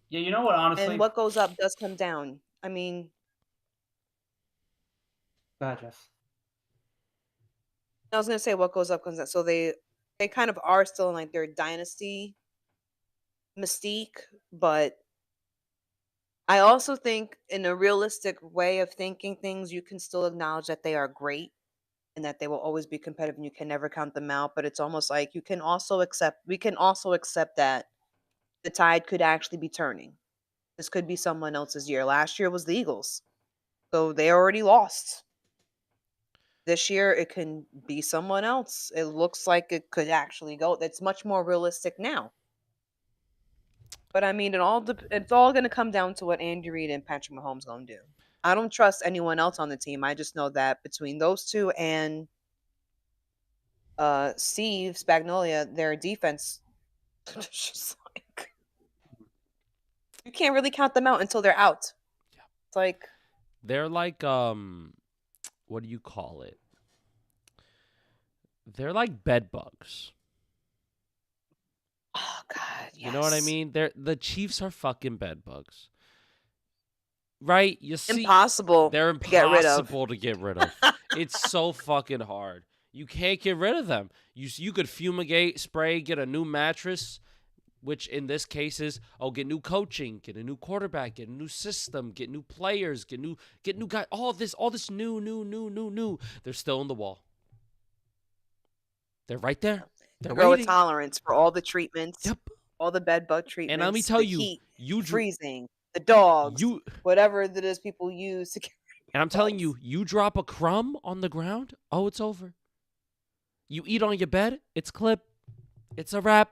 Yeah, you know what, honestly? And what goes up does come down. I mean, Jess. I was gonna say what goes up comes down. So they kind of are still in like their dynasty mystique, but I also think in a realistic way of thinking things, you can still acknowledge that they are great and that they will always be competitive and you can never count them out. But it's almost like we can also accept that the tide could actually be turning. This could be someone else's year. Last year was the Eagles. So they already lost. This year it can be someone else. It looks like it could actually go. It's much more realistic now. But I mean, it's all going to come down to what Andy Reid and Patrick Mahomes going to do. I don't trust anyone else on the team. I just know that between those two and Steve Spagnuolo, their defense, just like you can't really count them out until they're out. Yeah. It's like they're like what do you call it? They're like bed bugs. oh god, yes. You know what I mean? The Chiefs are fucking bed bugs. Right? You see, impossible. They're impossible to get rid of. It's so fucking hard. You can't get rid of them. You could fumigate, spray, get a new mattress, which in this case is get new coaching, get a new quarterback, get a new system, get new players, get new guys. All this new. They're still in the wall. They're right there. They're grow waiting. a tolerance for all the treatments. Yep. All the bed bug treatments. And let me tell the you, heat, you freezing, the dogs, whatever it is people use to get and I'm telling you, you drop a crumb on the ground, it's over. You eat on your bed, it's clip. It's a wrap.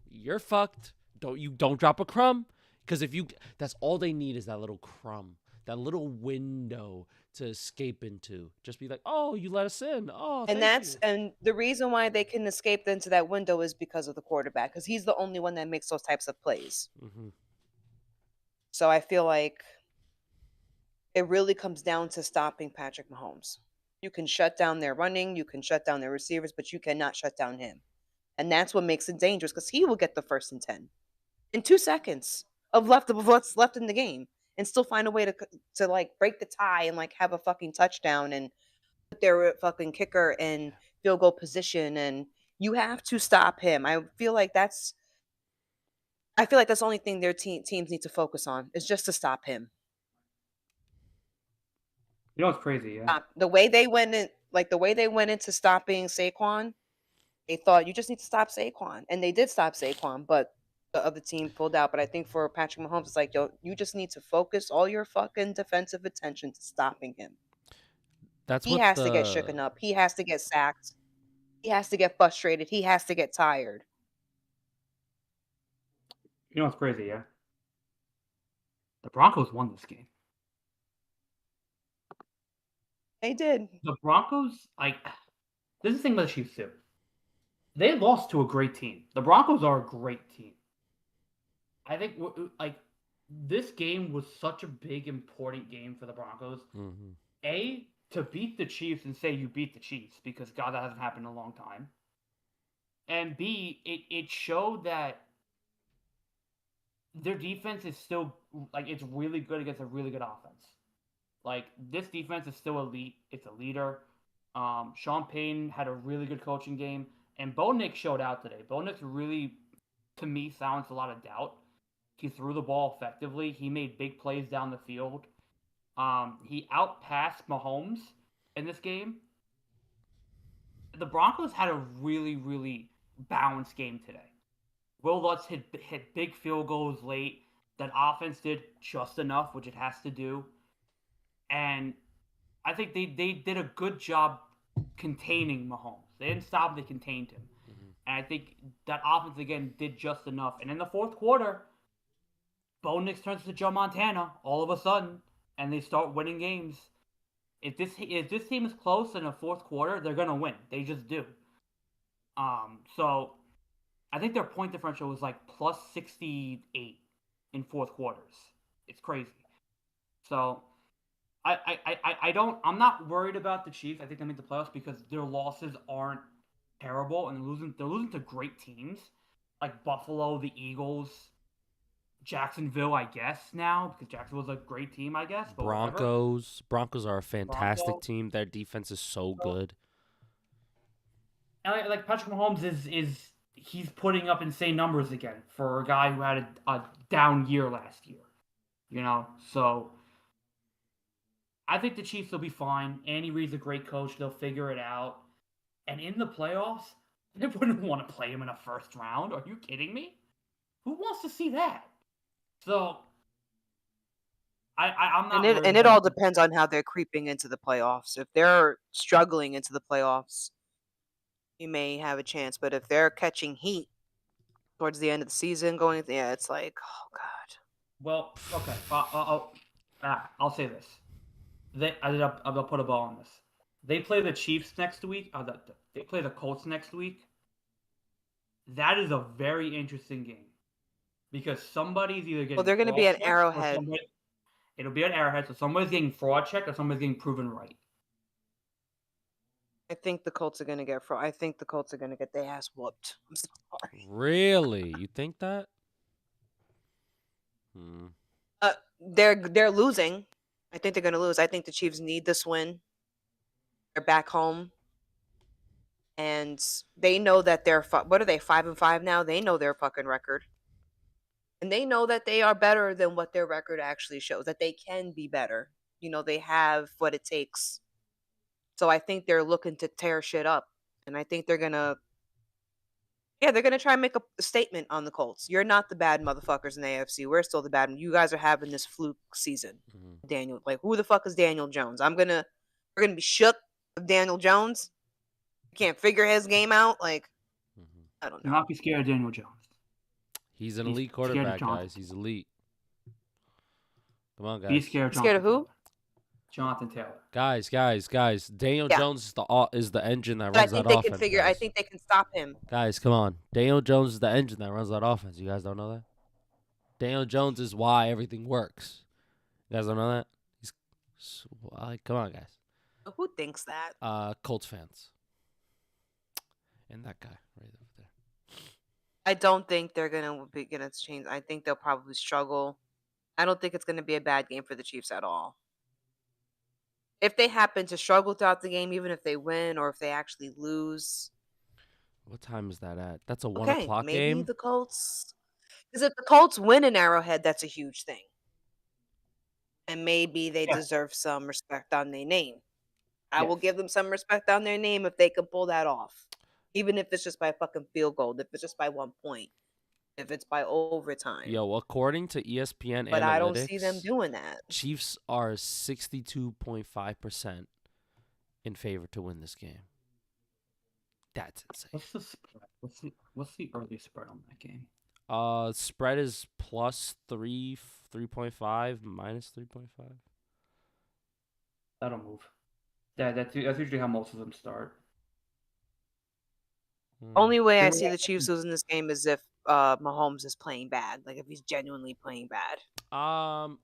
You're fucked. Don't drop a crumb. Because that's all they need is that little crumb, that little window to escape into. Just be like, oh, you let us in. Oh, and the reason why they can escape into that window is because of the quarterback, because he's the only one that makes those types of plays. Mm-hmm. So I feel like it really comes down to stopping Patrick Mahomes. You can shut down their running, you can shut down their receivers, but you cannot shut down him. And that's what makes it dangerous, because he will get the 1st and 10 in 2 seconds of what's left in the game and still find a way to like break the tie and like have a fucking touchdown and put their fucking kicker in field goal position. And you have to stop him. I feel like that's the only thing their teams need to focus on is just to stop him. You know what's crazy, yeah? The way they went into stopping Saquon, they thought you just need to stop Saquon, and they did stop Saquon, but the other team pulled out. But I think for Patrick Mahomes, it's like, yo, you just need to focus all your fucking defensive attention to stopping him. He has to get shooken up. He has to get sacked. He has to get frustrated. He has to get tired. You know what's crazy, yeah? The Broncos won this game. They did. The Broncos, this is the thing about the Chiefs too. They lost to a great team. The Broncos are a great team. I think this game was such a big, important game for the Broncos. Mm-hmm. To beat the Chiefs and say you beat the Chiefs, because God, that hasn't happened in a long time. And B, it showed that their defense is still like it's really good against a really good offense. Like this defense is still elite. It's a leader. Sean Payton had a really good coaching game, and Bo Nix showed out today. Bo Nix really, to me, silenced a lot of doubt. He threw the ball effectively. He made big plays down the field. He outpassed Mahomes in this game. The Broncos had a really, really balanced game today. Will Lutz hit big field goals late. That offense did just enough, which it has to do. And I think they did a good job containing Mahomes. They didn't stop him, they contained him. Mm-hmm. And I think that offense, again, did just enough. And in the fourth quarter, Bo Nix turns to Joe Montana all of a sudden, and they start winning games. If this team is close in the fourth quarter, they're gonna win. They just do. So I think their point differential was like plus 68 in fourth quarters. It's crazy. So I'm not worried about the Chiefs. I think they make the playoffs because their losses aren't terrible and they're losing to great teams like Buffalo, the Eagles, Jacksonville, I guess now because Jacksonville's a great team, I guess. But Broncos are a fantastic team. Their defense is so good. And like Patrick Mahomes is he's putting up insane numbers again for a guy who had a down year last year. So I think the Chiefs will be fine. Andy Reid's a great coach. They'll figure it out. And in the playoffs, they wouldn't want to play him in a first round. Are you kidding me? Who wants to see that? So I'm not. And it all depends on how they're creeping into the playoffs. If they're struggling into the playoffs, you may have a chance. But if they're catching heat towards the end of the season, it's like, oh god. Well, okay. I'll say this. I'll put a ball on this. They play the Chiefs next week. They play the Colts next week. That is a very interesting game because somebody's either getting. Well, they're going to be at Arrowhead. It'll be at Arrowhead, so somebody's getting fraud checked or somebody's getting proven right. I think the Colts are going to get fraud. I think the Colts are going to get their ass whooped. I'm sorry. Really? You think that? They're losing. I think they're going to lose. I think the Chiefs need this win. They're back home. And they know that they're what are they 5-5 now? They know their fucking record. And they know that they are better than what their record actually shows, that they can be better. They have what it takes. So I think they're looking to tear shit up. And I think they're going to try and make a statement on the Colts. You're not the bad motherfuckers in the AFC. We're still the bad ones. You guys are having this fluke season. Mm-hmm. Daniel, like, who the fuck is Daniel Jones? We're going to be shook of Daniel Jones. Can't figure his game out. Like, I don't know. Do not be scared of Daniel Jones. He's an elite quarterback, guys. He's elite. Come on, guys. Be scared. Scared of who? Jonathan Taylor. Guys. Daniel Jones is the engine that runs that offense. I think they can stop him. Guys, come on. Daniel Jones is the engine that runs that offense. You guys don't know that? Daniel Jones is why everything works. You guys don't know that? Come on, guys. Who thinks that? Colts fans. And that guy right over there. I don't think they're gonna change. I think they'll probably struggle. I don't think it's gonna be a bad game for the Chiefs at all. If they happen to struggle throughout the game, even if they win or if they actually lose. What time is that at? That's a 1 o'clock game? Maybe the Colts. Because if the Colts win in Arrowhead, that's a huge thing. And maybe they deserve some respect on their name. I will give them some respect on their name if they can pull that off. Even if it's just by a fucking field goal, if it's just by 1 point, if it's by overtime. Yo, according to ESPN but Analytics, I don't see them doing that. Chiefs are 62.5% in favor to win this game. That's insane. What's the spread? What's the early spread on that game? Spread is plus 3.5, minus 3.5. That'll move. That's usually how most of them start. Only way I see the Chiefs losing this game is if Mahomes is playing bad. Like if he's genuinely playing bad.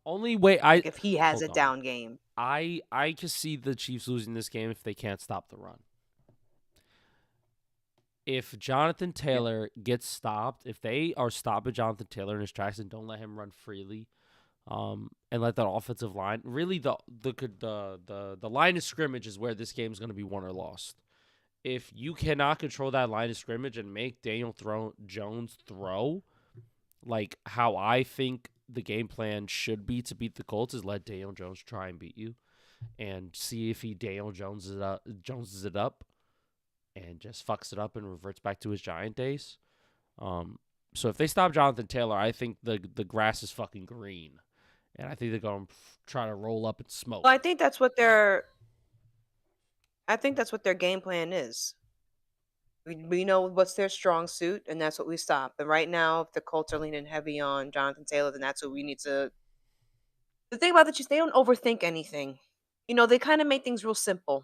Only way if he has a down game. I can see the Chiefs losing this game if they can't stop the run. if Jonathan Taylor gets stopped, if they are stopping Jonathan Taylor in his tracks and don't let him run freely, and let that offensive line, really the line of scrimmage is where this game is going to be won or lost. If you cannot control that line of scrimmage and make Daniel Jones throw, like how I think the game plan should be to beat the Colts is let Daniel Jones try and beat you, and see if he Daniel Joneses it up, and just fucks it up and reverts back to his Giant days. So if they stop Jonathan Taylor, I think the grass is fucking green, and I think they're going to try to roll up and smoke. Well, I think that's what their game plan is. We know what's their strong suit, and that's what we stop. And right now, if the Colts are leaning heavy on Jonathan Taylor, then that's what we need to. The thing about it is they don't overthink anything. They kind of make things real simple.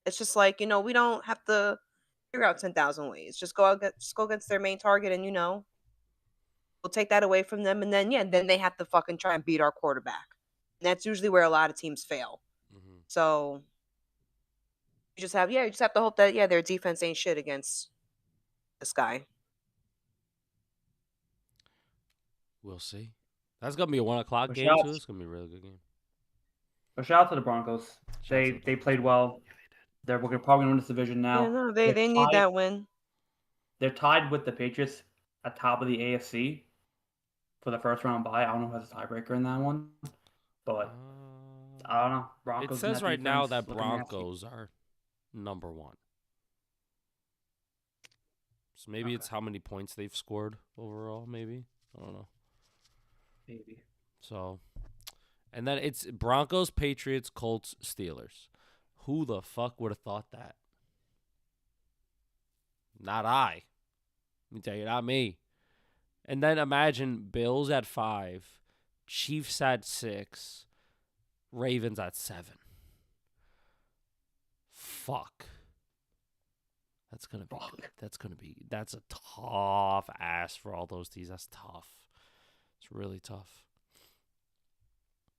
It's just like, we don't have to figure out 10,000 ways. Just go against their main target, and we'll take that away from them, and then they have to fucking try and beat our quarterback. And that's usually where a lot of teams fail. Mm-hmm. So you just have to hope that their defense ain't shit against this guy. We'll see. That's gonna be a 1:00 game too. It's gonna be a really good game. But shout out to the Broncos. They played well. We're probably gonna win this division now. Yeah, no, they need that win. They're tied with the Patriots at top of the AFC for the first round bye. I don't know who has a tiebreaker in that one, but I don't know. Broncos. It says right now that Broncos are number 1. So maybe it's how many points they've scored overall. Maybe I don't know. Maybe. So, and then it's Broncos, Patriots, Colts, Steelers. Who the fuck would have thought that? Not I. Let me tell you, not me. And then imagine Bills at 5, Chiefs at 6, Ravens at 7. Fuck. That's a tough ass for all those teams. That's tough. It's really tough.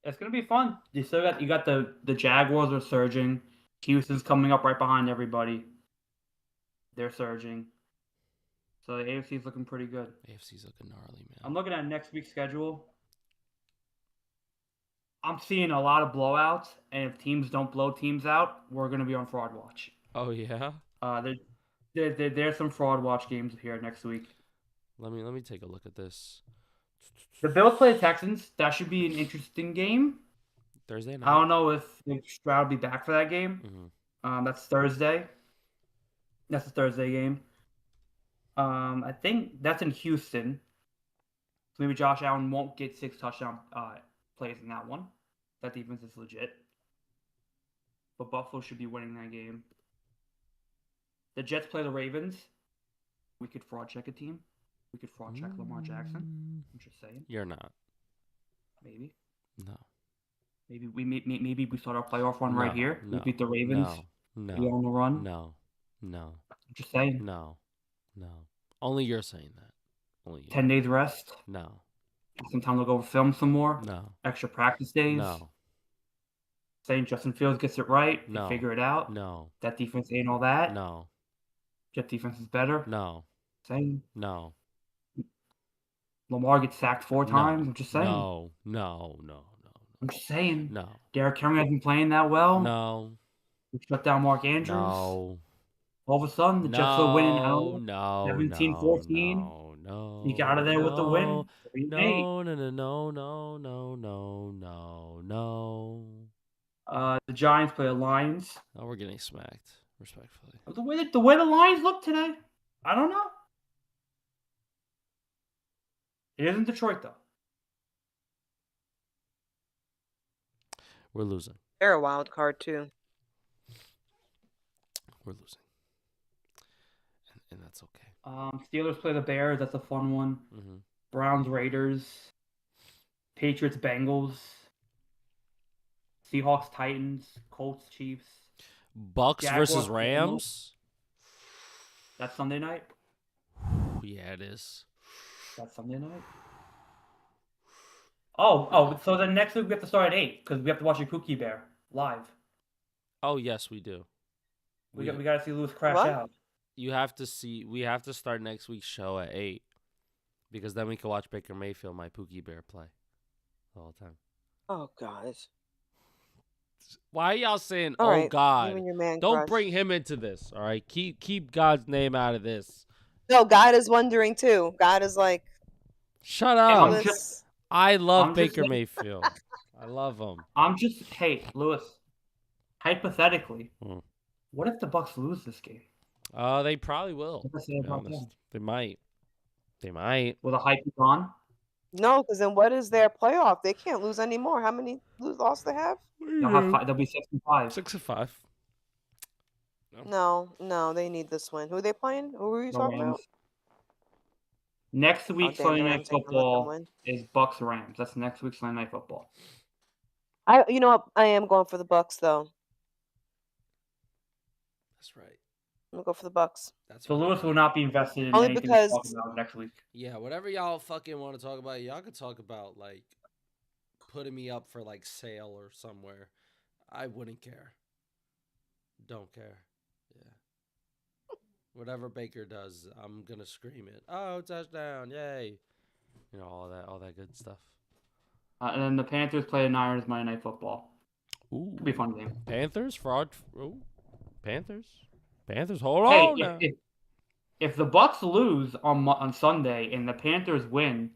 It's gonna be fun. You got the Jaguars are surging. Houston's coming up right behind everybody. They're surging. So the AFC's looking pretty good. AFC's looking gnarly, man. I'm looking at next week's schedule. I'm seeing a lot of blowouts, and if teams don't blow teams out, we're gonna be on fraud watch. Oh yeah. There's some fraud watch games here next week. Let me take a look at this. The Bills play the Texans. That should be an interesting game. Thursday night. I don't know if Stroud will be back for that game. Mm-hmm. That's Thursday. That's a Thursday game. I think that's in Houston. So maybe Josh Allen won't get 6 touchdown plays in that one. That defense is legit. But Buffalo should be winning that game. The Jets play the Ravens. We could fraud check a team. We could fraud check Lamar Jackson. I'm just saying. You're not. Maybe. No. Maybe we start our playoff run right here. No, we beat the Ravens. No. We on the run. No. I'm just saying. No. Only you're saying that. Only you. 10 days rest. No. Some time to go film some more. No. Extra practice days. No. Saying Justin Fields gets it right. No. Figure it out. No. That defense ain't all that. No. Jet defense is better. No. Saying. No. Lamar gets sacked 4 times. I'm just saying. No. I'm just saying. No. Derrick Henry hasn't been playing that well. No. We shut down Mark Andrews. No. All of a sudden, the Jets are winning out. No. 17-14. No. He got out of there with the win. No. The Giants play the Lions. Oh, we're getting smacked, respectfully. The way the Lions look today, I don't know. It isn't Detroit, though. We're losing. They're a wild card, too. We're losing. And that's okay. Steelers play the Bears. That's a fun one. Mm-hmm. Browns, Raiders. Patriots, Bengals. Seahawks, Titans. Colts, Chiefs. Bucks Jaguars, versus Rams. That's Sunday night? Yeah, it is. That's Sunday night? Oh, so then next week we have to start at 8 because we have to watch a Cookie Bear live. Oh, yes, we do. We got to see Lewis crash What? out. We have to start next week's show at 8 because then we can watch Baker Mayfield, my Pookie Bear, play the whole time. Oh God. Why are y'all saying, All "Oh right, God"? you and your man Don't crush. bring him into this. All right, keep God's name out of this. No, God is wondering too. God is like, Shut I'm up. just, I love I'm just Baker saying- Mayfield. I love him. hey, Lewis, hypothetically, Hmm. what if the Bucks lose this game? They probably will. What To be honest, they might. They might. Will the hype be gone? no, because then what is their playoff? They can't lose anymore. How many losses they have? They'll have five, they'll be 6-5. 6-5. No, they need this win. Who are they playing? Who are you The talking about? Rams. Next week's damn, the Sunday Night Rams ain't gonna let them Football win. is Bucks Rams. That's next week's Sunday Night Football. You know what? I am going for the Bucks though. That's right. I'm gonna go for the Bucks. So Lewis will not be invested in Only anything because- to talk about next week. Yeah, whatever y'all fucking want to talk about, y'all could talk about like putting me up for like sale or somewhere. I wouldn't care. Don't care. Yeah. Whatever Baker does, I'm gonna scream it. Oh, touchdown! Yay! You know all that good stuff. And then the Panthers play the Niners Monday Night Football. Ooh, It'll be a fun game. Panthers fraud. Ooh, Panthers. Hold Hey, on now. if the Bucks lose on Sunday and the Panthers win,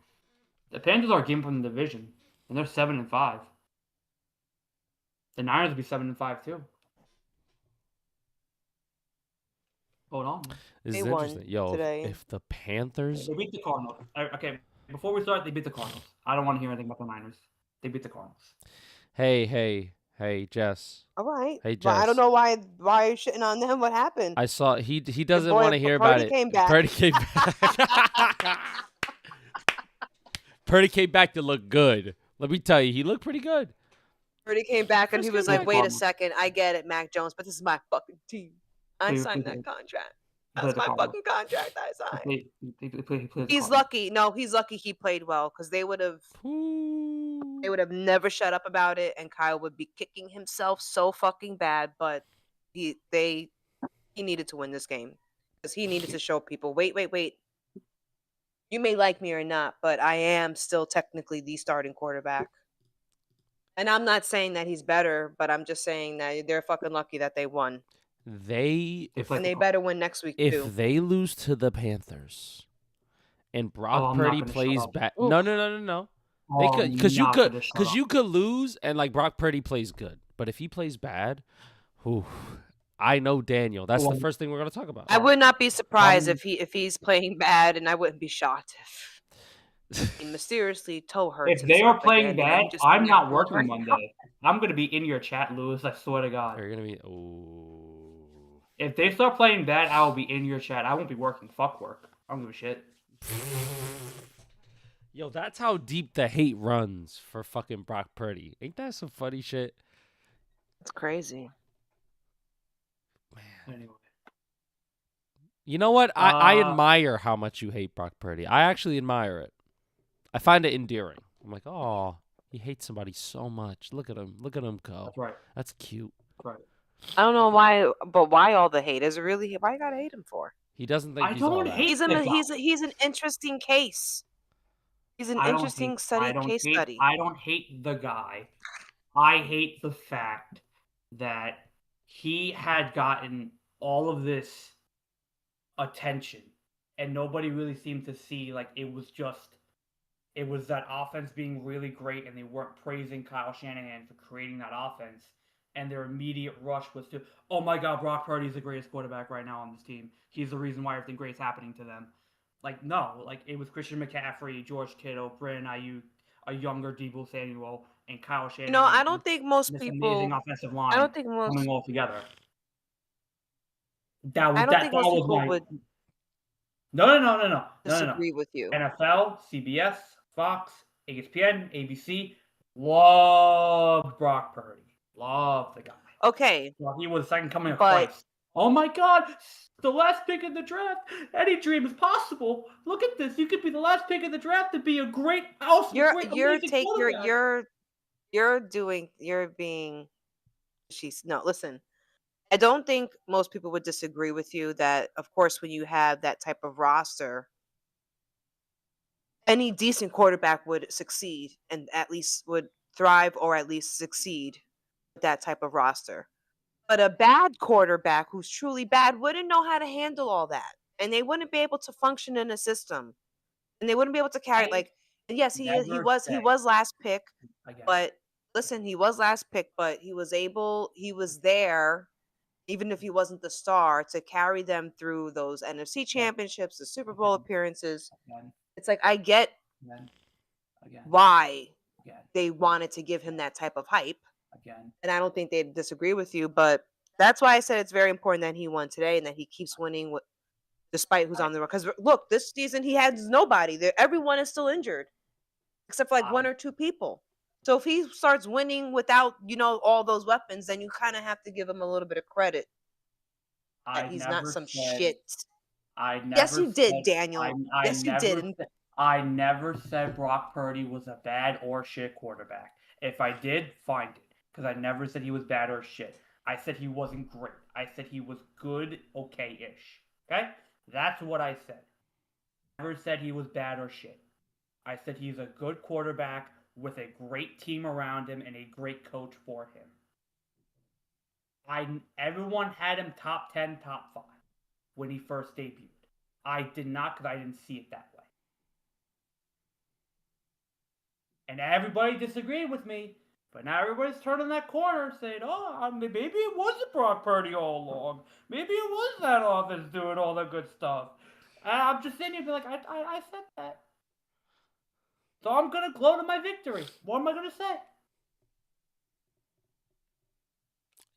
the Panthers are a game from the division, and they're 7-5. The Niners will be 7-5 too. Hold on. This They is won interesting. Yo, today. if the Panthers, They beat the Cardinals. Okay, before we start, they beat the Cardinals. I don't want to hear anything about the Niners. They beat the Cardinals. hey, Jess. All right. Hey, But I Jess. don't know why you're shitting on them. What happened? I saw he doesn't boy want to hear about Purdy it. came back. Purdy came back. Purdy came back to look good. Let me tell you, he looked pretty good. Purdy came back and he was Frisco like, "Wait a Cardinals. second, I get it, Mac Jones, but this is my fucking team. I Please, signed please, that contract. play That's the my Cardinals. fucking contract I signed." He played the He's Cardinals. lucky. No, he's lucky he played well because they would have never shut up about it, and Kyle would be kicking himself so fucking bad. But he needed to win this game because he needed to show people. Wait. You may like me or not, but I am still technically the starting quarterback. And I'm not saying that he's better, but I'm just saying that they're fucking lucky that they won. If And they better win next week too. if they lose to the Panthers and Brock I'm not Purdy gonna shut plays up. back, Oof. no. They Oh, could I'm not gonna shut up. you could lose and like Brock Purdy plays good, but if he plays bad, whew, I know Daniel. That's the Well, first thing we're gonna talk about. I would not be surprised Um, if he's playing bad, and I wouldn't be shocked if he mysteriously toe hurts. If and they are stuff playing again, and then bad, you just I'm be not out working right Monday. I'm gonna be in your chat, Lewis. I swear to God. You're gonna be If they start playing bad, I will be in your chat. I won't be working. Fuck work. I don't give a shit. Yo, that's how deep the hate runs for fucking Brock Purdy. Ain't that some funny shit? It's crazy. Anyway. You know what? I Uh, admire how much you hate Brock Purdy. I actually admire it. I find it endearing. I'm like, oh, he hates somebody so much. Look at him. Look at him go. That's right. That's cute. That's right. I don't know why, but why all the hate? Is it really? Why you gotta hate him for? He doesn't think I he's all don't that. hate He's an interesting case. He's an interesting case study. I don't hate the guy. I hate the fact that he had gotten all of this attention and nobody really seemed to see like it was that offense being really great and they weren't praising Kyle Shanahan for creating that offense. And their immediate rush was to, oh my God, Brock Purdy is the greatest quarterback right now on this team. He's the reason why everything great's happening to them. Like, no, like it was Christian McCaffrey, George Kittle, Brandon Ayuk, a younger Deebo Samuel, and Kyle Shanahan. I don't think most this people. amazing offensive line I don't think most. coming all together. I don't think most people would No. disagree with you. NFL, CBS, Fox, ESPN, ABC, loved Brock Purdy. Loved the guy. Okay, Well, he was the second coming of But- Christ. Oh my God, the last pick in the draft. Any dream is possible. Look at this. You could be the last pick in the draft to be a great, awesome, you're amazing quarterback. being. She's no. Listen, I don't think most people would disagree with you that, of course, when you have that type of roster, any decent quarterback would succeed and at least would thrive or at least succeed with that type of roster. But a bad quarterback who's truly bad wouldn't know how to handle all that. And they wouldn't be able to function in a system. And they wouldn't be able to carry I like and yes, he never was he said was last pick, again. but listen, he was last pick, but he was there even if he wasn't the star to carry them through those NFC Again, championships, the Super Bowl again, appearances. again, It's like I get again, again, why again, they wanted to give him that type of hype. again. And I don't think they disagree with you, but that's why I said it's very important that he won today and that he keeps winning despite who's I, on the road. Because look, this season he has nobody. Everyone is still injured except for like I, one or two people. So if he starts winning without all those weapons, then you kind of have to give him a little bit of credit that I he's not never some said. shit. I Yes, never you did, said. Daniel. Yes, you did. And I never said Brock Purdy was a bad or shit quarterback. If I did, find it, because I never said he was bad or shit. I said he wasn't great. I said he was good, okay-ish. Okay, that's what I said. I never said he was bad or shit. I said he's a good quarterback with a great team around him and a great coach for him. Everyone had him top 10, top 5 when he first debuted. I did not, because I didn't see it that way. And everybody disagreed with me, but now everybody's turning that corner saying, oh, maybe it wasn't Brock Purdy all along. Maybe it was that offense doing all that good stuff. And I'm just sitting here being like, I said that. So I'm going to gloat in my victory. What am I going to say?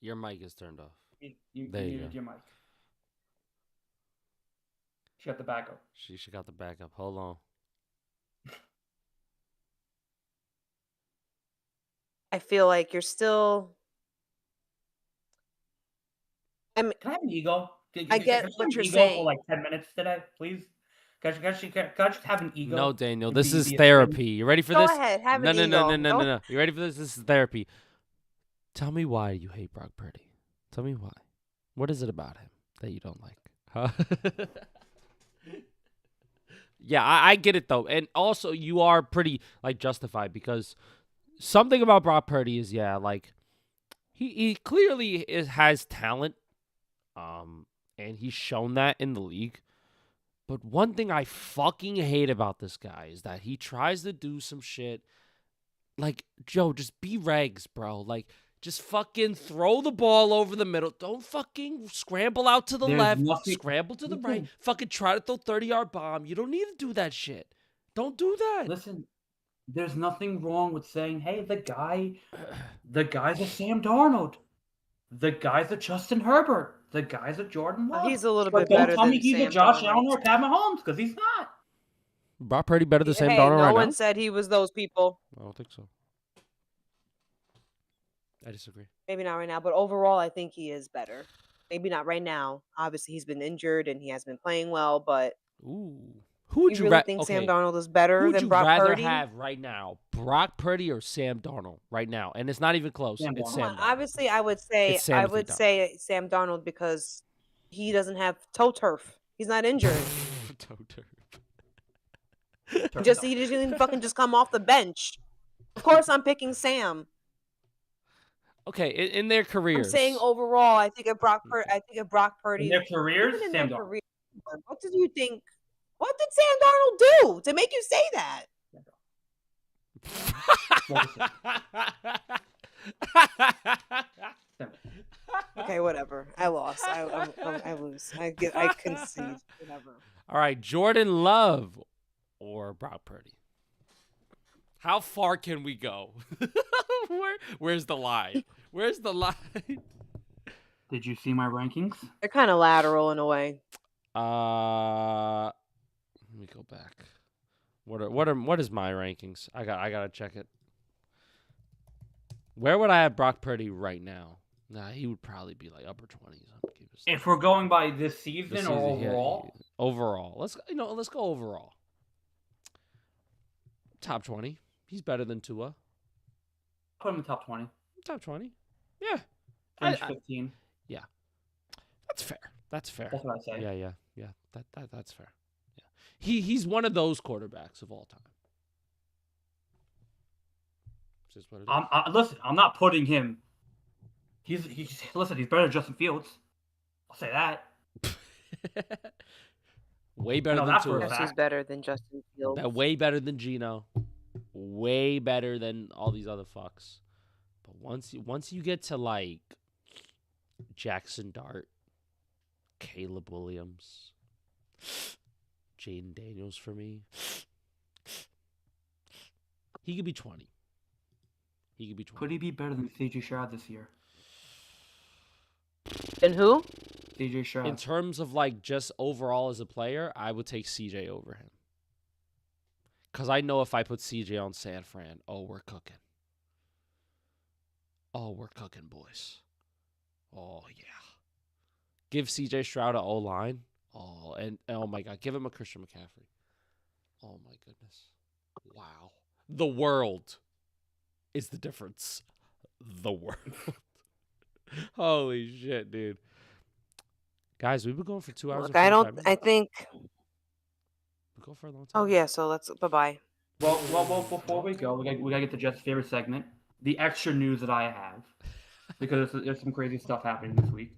Your mic is turned off. You There you muted go. your mic. She got the backup. She got the backup. Hold on. I feel like you're still. Can I have an ego? I get can I what have you're an ego saying. for like 10 minutes today, please? Can I just have an ego? No, Daniel. and This be is a thing? therapy. You ready for Go this? ahead, have No, an no, no, ego. no, no, Go- no, no. You ready for this? This is therapy. Tell me why you hate Brock Purdy. Tell me why. What is it about him that you don't like? Huh? Yeah, I get it though, and also you are pretty like justified because something about Brock Purdy is like he clearly has talent, and he's shown that in the league. But one thing I fucking hate about this guy is that he tries to do some shit like, Joe, just be regs, bro. Like, just fucking throw the ball over the middle. Don't fucking scramble out to the There's left, nothing. scramble to the right. Listen. Fucking try to throw 30-yard bomb. You don't need to do that shit. Don't do that. Listen, there's nothing wrong with saying, hey, the guy's a Sam Darnold. The guy's a Justin Herbert. The guy's a Jordan Love. He's a little But bit don't better tell me than he's a Sam Josh Darnold. Allen or Pat Mahomes, because he's not. Brock Purdy better than Sam Hey, Darnold no right one now? said he was those people. I don't think so. I disagree. Maybe not right now, but overall, I think he is better. Maybe not right now. Obviously, he's been injured and he has been playing well, but Ooh. Who would you you really think Sam Darnold is Who better would than you Brock rather Purdy? have right now? Brock Purdy or Sam Darnold right now? And it's not even close. Sam It's Darnold. Sam Darnold. Obviously, I would say It's Samothy Darnold. say Sam Darnold because he doesn't have toe turf. He's not injured. He didn't fucking just come off the bench. Of course, I'm picking Sam. Okay, in their careers. I'm saying overall, I think of Brock Purdy. In their careers, even in Sam their Darnold. career, what did you think? What did Sam Darnold do to make you say that? Okay, whatever. I lost. I lose. I concede. Whatever. All right, Jordan Love or Brock Purdy. How far can we go? Where's the line? Where's the line? Did you see my rankings? They're kind of lateral in a way. Let me go back. What is my rankings? I gotta check it. Where would I have Brock Purdy right now? Nah, he would probably be like upper 20s. If we're going by this season or overall? Yeah, overall. Let's go overall. Top 20. He's better than Tua. Put him in top 20. Top 20. Yeah. Finish 15. Yeah. That's fair. That's what I say. Yeah. That's fair. Yeah. He's one of those quarterbacks of all time. It's just what it is. Listen, I'm not putting him. He's listen. He's better than Justin Fields. I'll say that. Way I better know than that for a Tua. Yes, he's fact. better than Justin Fields. Way better than Geno. Way better than all these other fucks. But once you get to like Jackson Dart, Caleb Williams, Jaden Daniels for me, he could be 20. He could be 20. Could he be better than C.J. Stroud this year? And who? C.J. Stroud. In terms of like just overall as a player, I would take CJ over him. Because I know if I put CJ on San Fran, we're cooking. We're cooking, boys. Oh, yeah. Give CJ Stroud an O-line. And oh my God, give him a Christian McCaffrey. Oh my goodness. Wow. The world is the difference. The world. Holy shit, dude. Guys, we've been going for 2 hours. Look, and 45 I think. We go for a long time. Oh yeah, so let's bye. Well, before we go, we gotta get to Jeff's favorite segment, the extra news that I have, because there's some crazy stuff happening this week.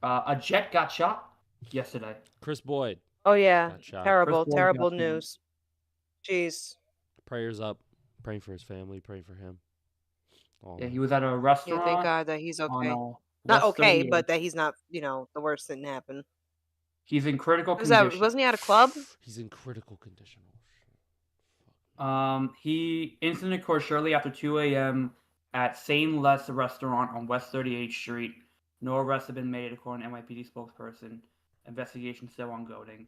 A Jet got shot yesterday. Chris Boyd. Oh yeah, Got shot. terrible, Chris Boyd terrible got news. Jeez. Prayers up. Praying for his family. Praying for him. Oh, Yeah, man. he was at a Yeah, restaurant. thank God that he's okay. on, Not West okay, 38th. but that he's not. The worst didn't happen. He's in critical What was that? condition. Wasn't he at a club? He's in critical condition. He incident occurred shortly after 2 a.m. at St. Les restaurant on West 38th Street. No arrests have been made, according to NYPD spokesperson. Investigation still ongoing.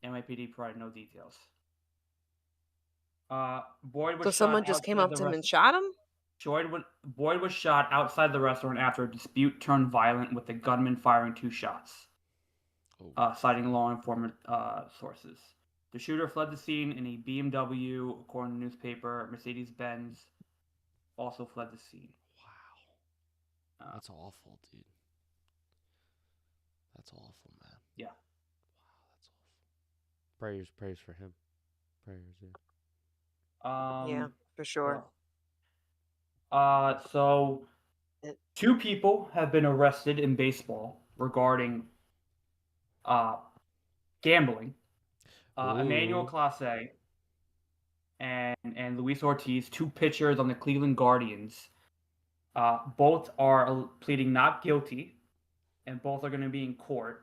NYPD provided no details. Boyd was So shot someone just came outside up the to him and shot him? Boyd was shot outside the restaurant after a dispute turned violent, with the gunman firing 2 shots, citing law enforcement sources. The shooter fled the scene in a BMW, according to the newspaper. Mercedes-Benz also fled the scene. Wow. That's awful, dude. That's awful, man. Yeah. Wow, that's awful. Prayers for him. Prayers, yeah. Yeah, for sure. So 2 people have been arrested in baseball regarding gambling. Emmanuel Clase and Luis Ortiz, 2 pitchers on the Cleveland Guardians. Both are pleading not guilty, and both are going to be in court.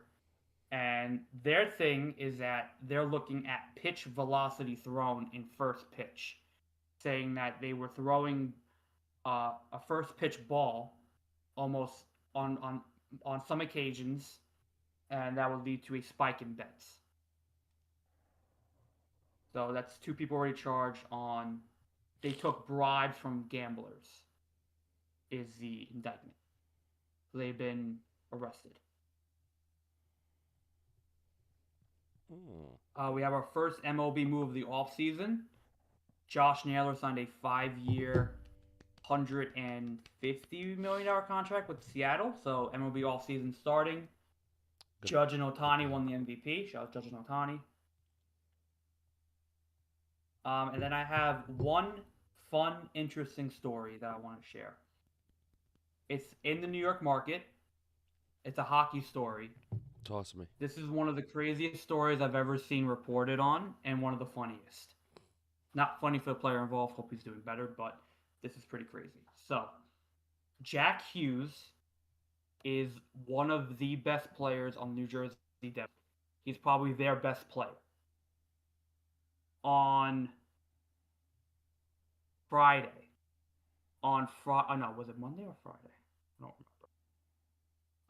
And their thing is that they're looking at pitch velocity thrown in first pitch, saying that they were throwing a first pitch ball almost on some occasions, and that would lead to a spike in bets. So that's 2 people already charged on. They took bribes from gamblers, is the indictment. So they've been arrested. We have our first MLB move of the offseason. Josh Naylor signed a 5-year, $150 million contract with Seattle. So MLB offseason starting. Good. Judge and Ohtani won the MVP. Shout out Judge and Ohtani. And then I have one fun, interesting story that I want to share. It's in the New York market. It's a hockey story. Toss me. This is one of the craziest stories I've ever seen reported on, and one of the funniest. Not funny for the player involved. Hope he's doing better, but this is pretty crazy. So, Jack Hughes is one of the best players on New Jersey Devils. He's probably their best player. On Friday. Was it Monday or Friday? I don't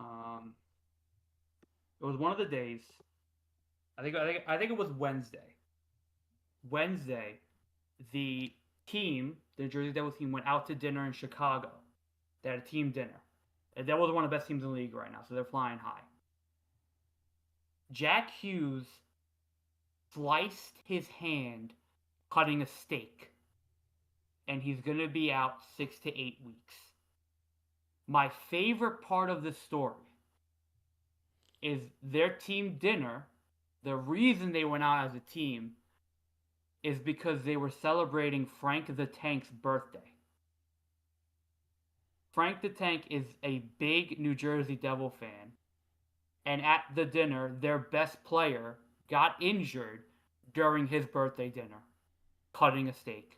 remember. It was one of the days. I think it was Wednesday. Wednesday, the team, the New Jersey Devils team, went out to dinner in Chicago. They had a team dinner. The Devils are one of the best teams in the league right now, so they're flying high. Jack Hughes sliced his hand cutting a steak, and he's going to be out 6 to 8 weeks. My favorite part of this story is their team dinner. The reason they went out as a team is because they were celebrating Frank the Tank's birthday. Frank the Tank is a big New Jersey Devil fan, and at the dinner, their best player got injured during his birthday dinner, cutting a steak.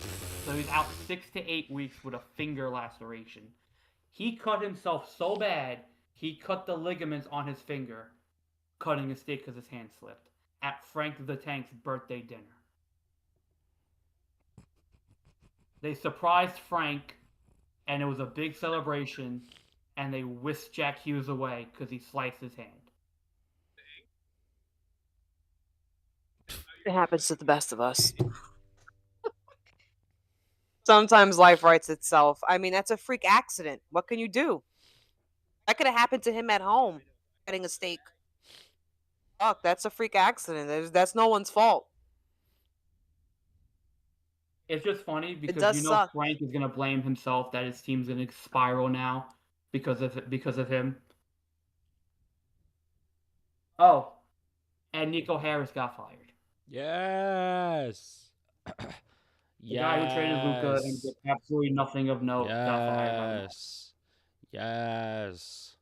So he's out 6 to 8 weeks with a finger laceration. He cut himself so bad, he cut the ligaments on his finger, cutting a steak because his hand slipped at Frank the Tank's birthday dinner. They surprised Frank, and it was a big celebration, and they whisked Jack Hughes away because he sliced his hand. It happens to the best of us. Sometimes life writes itself. I mean, that's a freak accident. What can you do? That could have happened to him at home, getting a steak. Fuck, that's a freak accident. That's no one's fault. It's just funny It because does suck. Frank is gonna blame himself that his team's gonna spiral now because of him. Oh, and Nico Harris got fired. Yes. The guy who traded Luka and did absolutely nothing of note got fired by the Yes.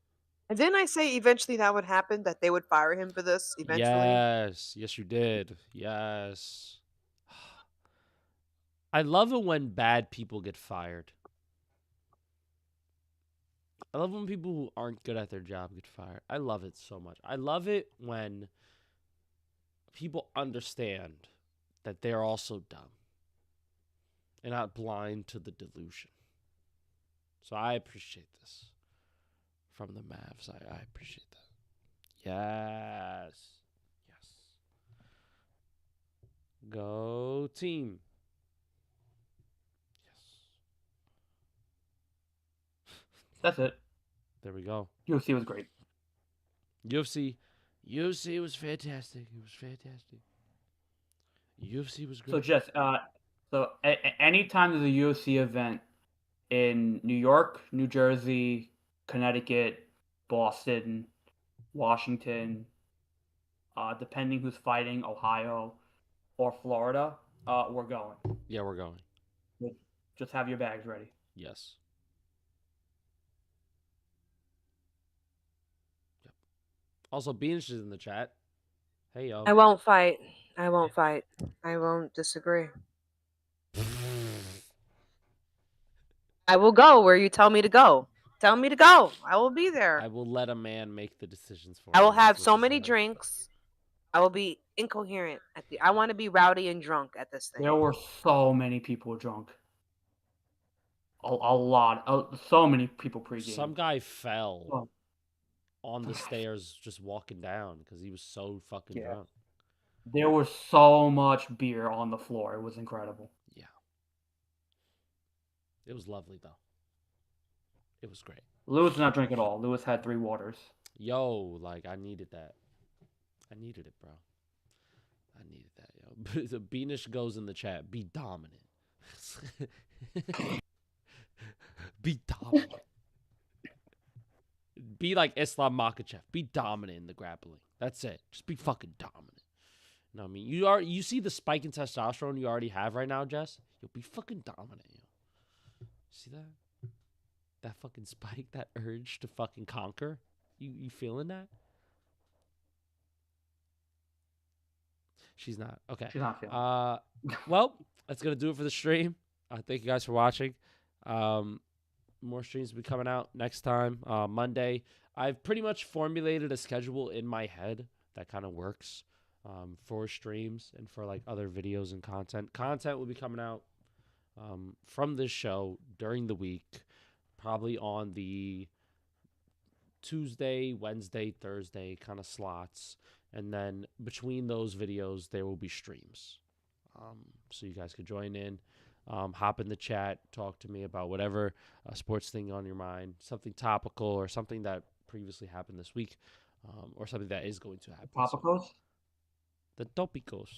And didn't I say eventually that would happen, that they would fire him for this eventually? Yes. Yes, you did. Yes. I love it when bad people get fired. I love when people who aren't good at their job get fired. I love it so much. I love it when people understand that they're also dumb and not blind to the delusion. So I appreciate this from the Mavs. I appreciate that. Yes. Yes. Go team. Yes. That's it. There we go. UFC was great. UFC was fantastic. It was fantastic. UFC was great. So just anytime there's a UFC event in New York, New Jersey, Connecticut, Boston, Washington, depending who's fighting, Ohio or Florida, we're going. Yeah, we're going. Just have your bags ready. Yes. Yep. Also, Beanish is in the chat. Hey, yo. I won't fight. I won't disagree. I will go where you tell me to go. Tell me to go. I will be there. I will let a man make the decisions for I will me. have so many drinks. I will be incoherent. I want to be rowdy and drunk at this thing. There were so many people drunk. A lot. So many people pregame. Some guy fell on the stairs just walking down because he was so fucking drunk. There was so much beer on the floor. It was incredible. Yeah. It was lovely, though. It was great. Lewis did not drink at all. Lewis had 3 waters. Yo, like, I needed that. I needed it, bro. I needed that, yo. The Beanish goes in the chat. Be dominant. Be dominant. Be like Islam Makhachev. Be dominant in the grappling. That's it. Just be fucking dominant. You know what I mean? You see the spike in testosterone you already have right now, Jess? You'll be fucking dominant, yo. See that? That fucking spike, that urge to fucking conquer? You feeling that? She's not. Okay. She's not feeling well, that's going to do it for the stream. Thank you guys for watching. More streams will be coming out next time, Monday. I've pretty much formulated a schedule in my head that kind of works for streams and for like other videos and content. Content will be coming out from this show during the week, probably on the Tuesday, Wednesday, Thursday kind of slots. And then between those videos, there will be streams. So you guys could join in, hop in the chat, talk to me about whatever sports thing on your mind, something topical or something that previously happened this week, or something that is going to happen. Topicals? The topicos.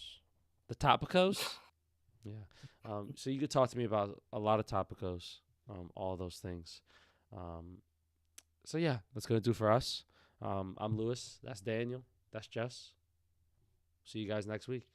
The topicos? Yeah. So you could talk to me about a lot of topicos, all those things. So yeah, that's gonna do for us. I'm Lewis. That's Daniel. That's Jess. See you guys next week.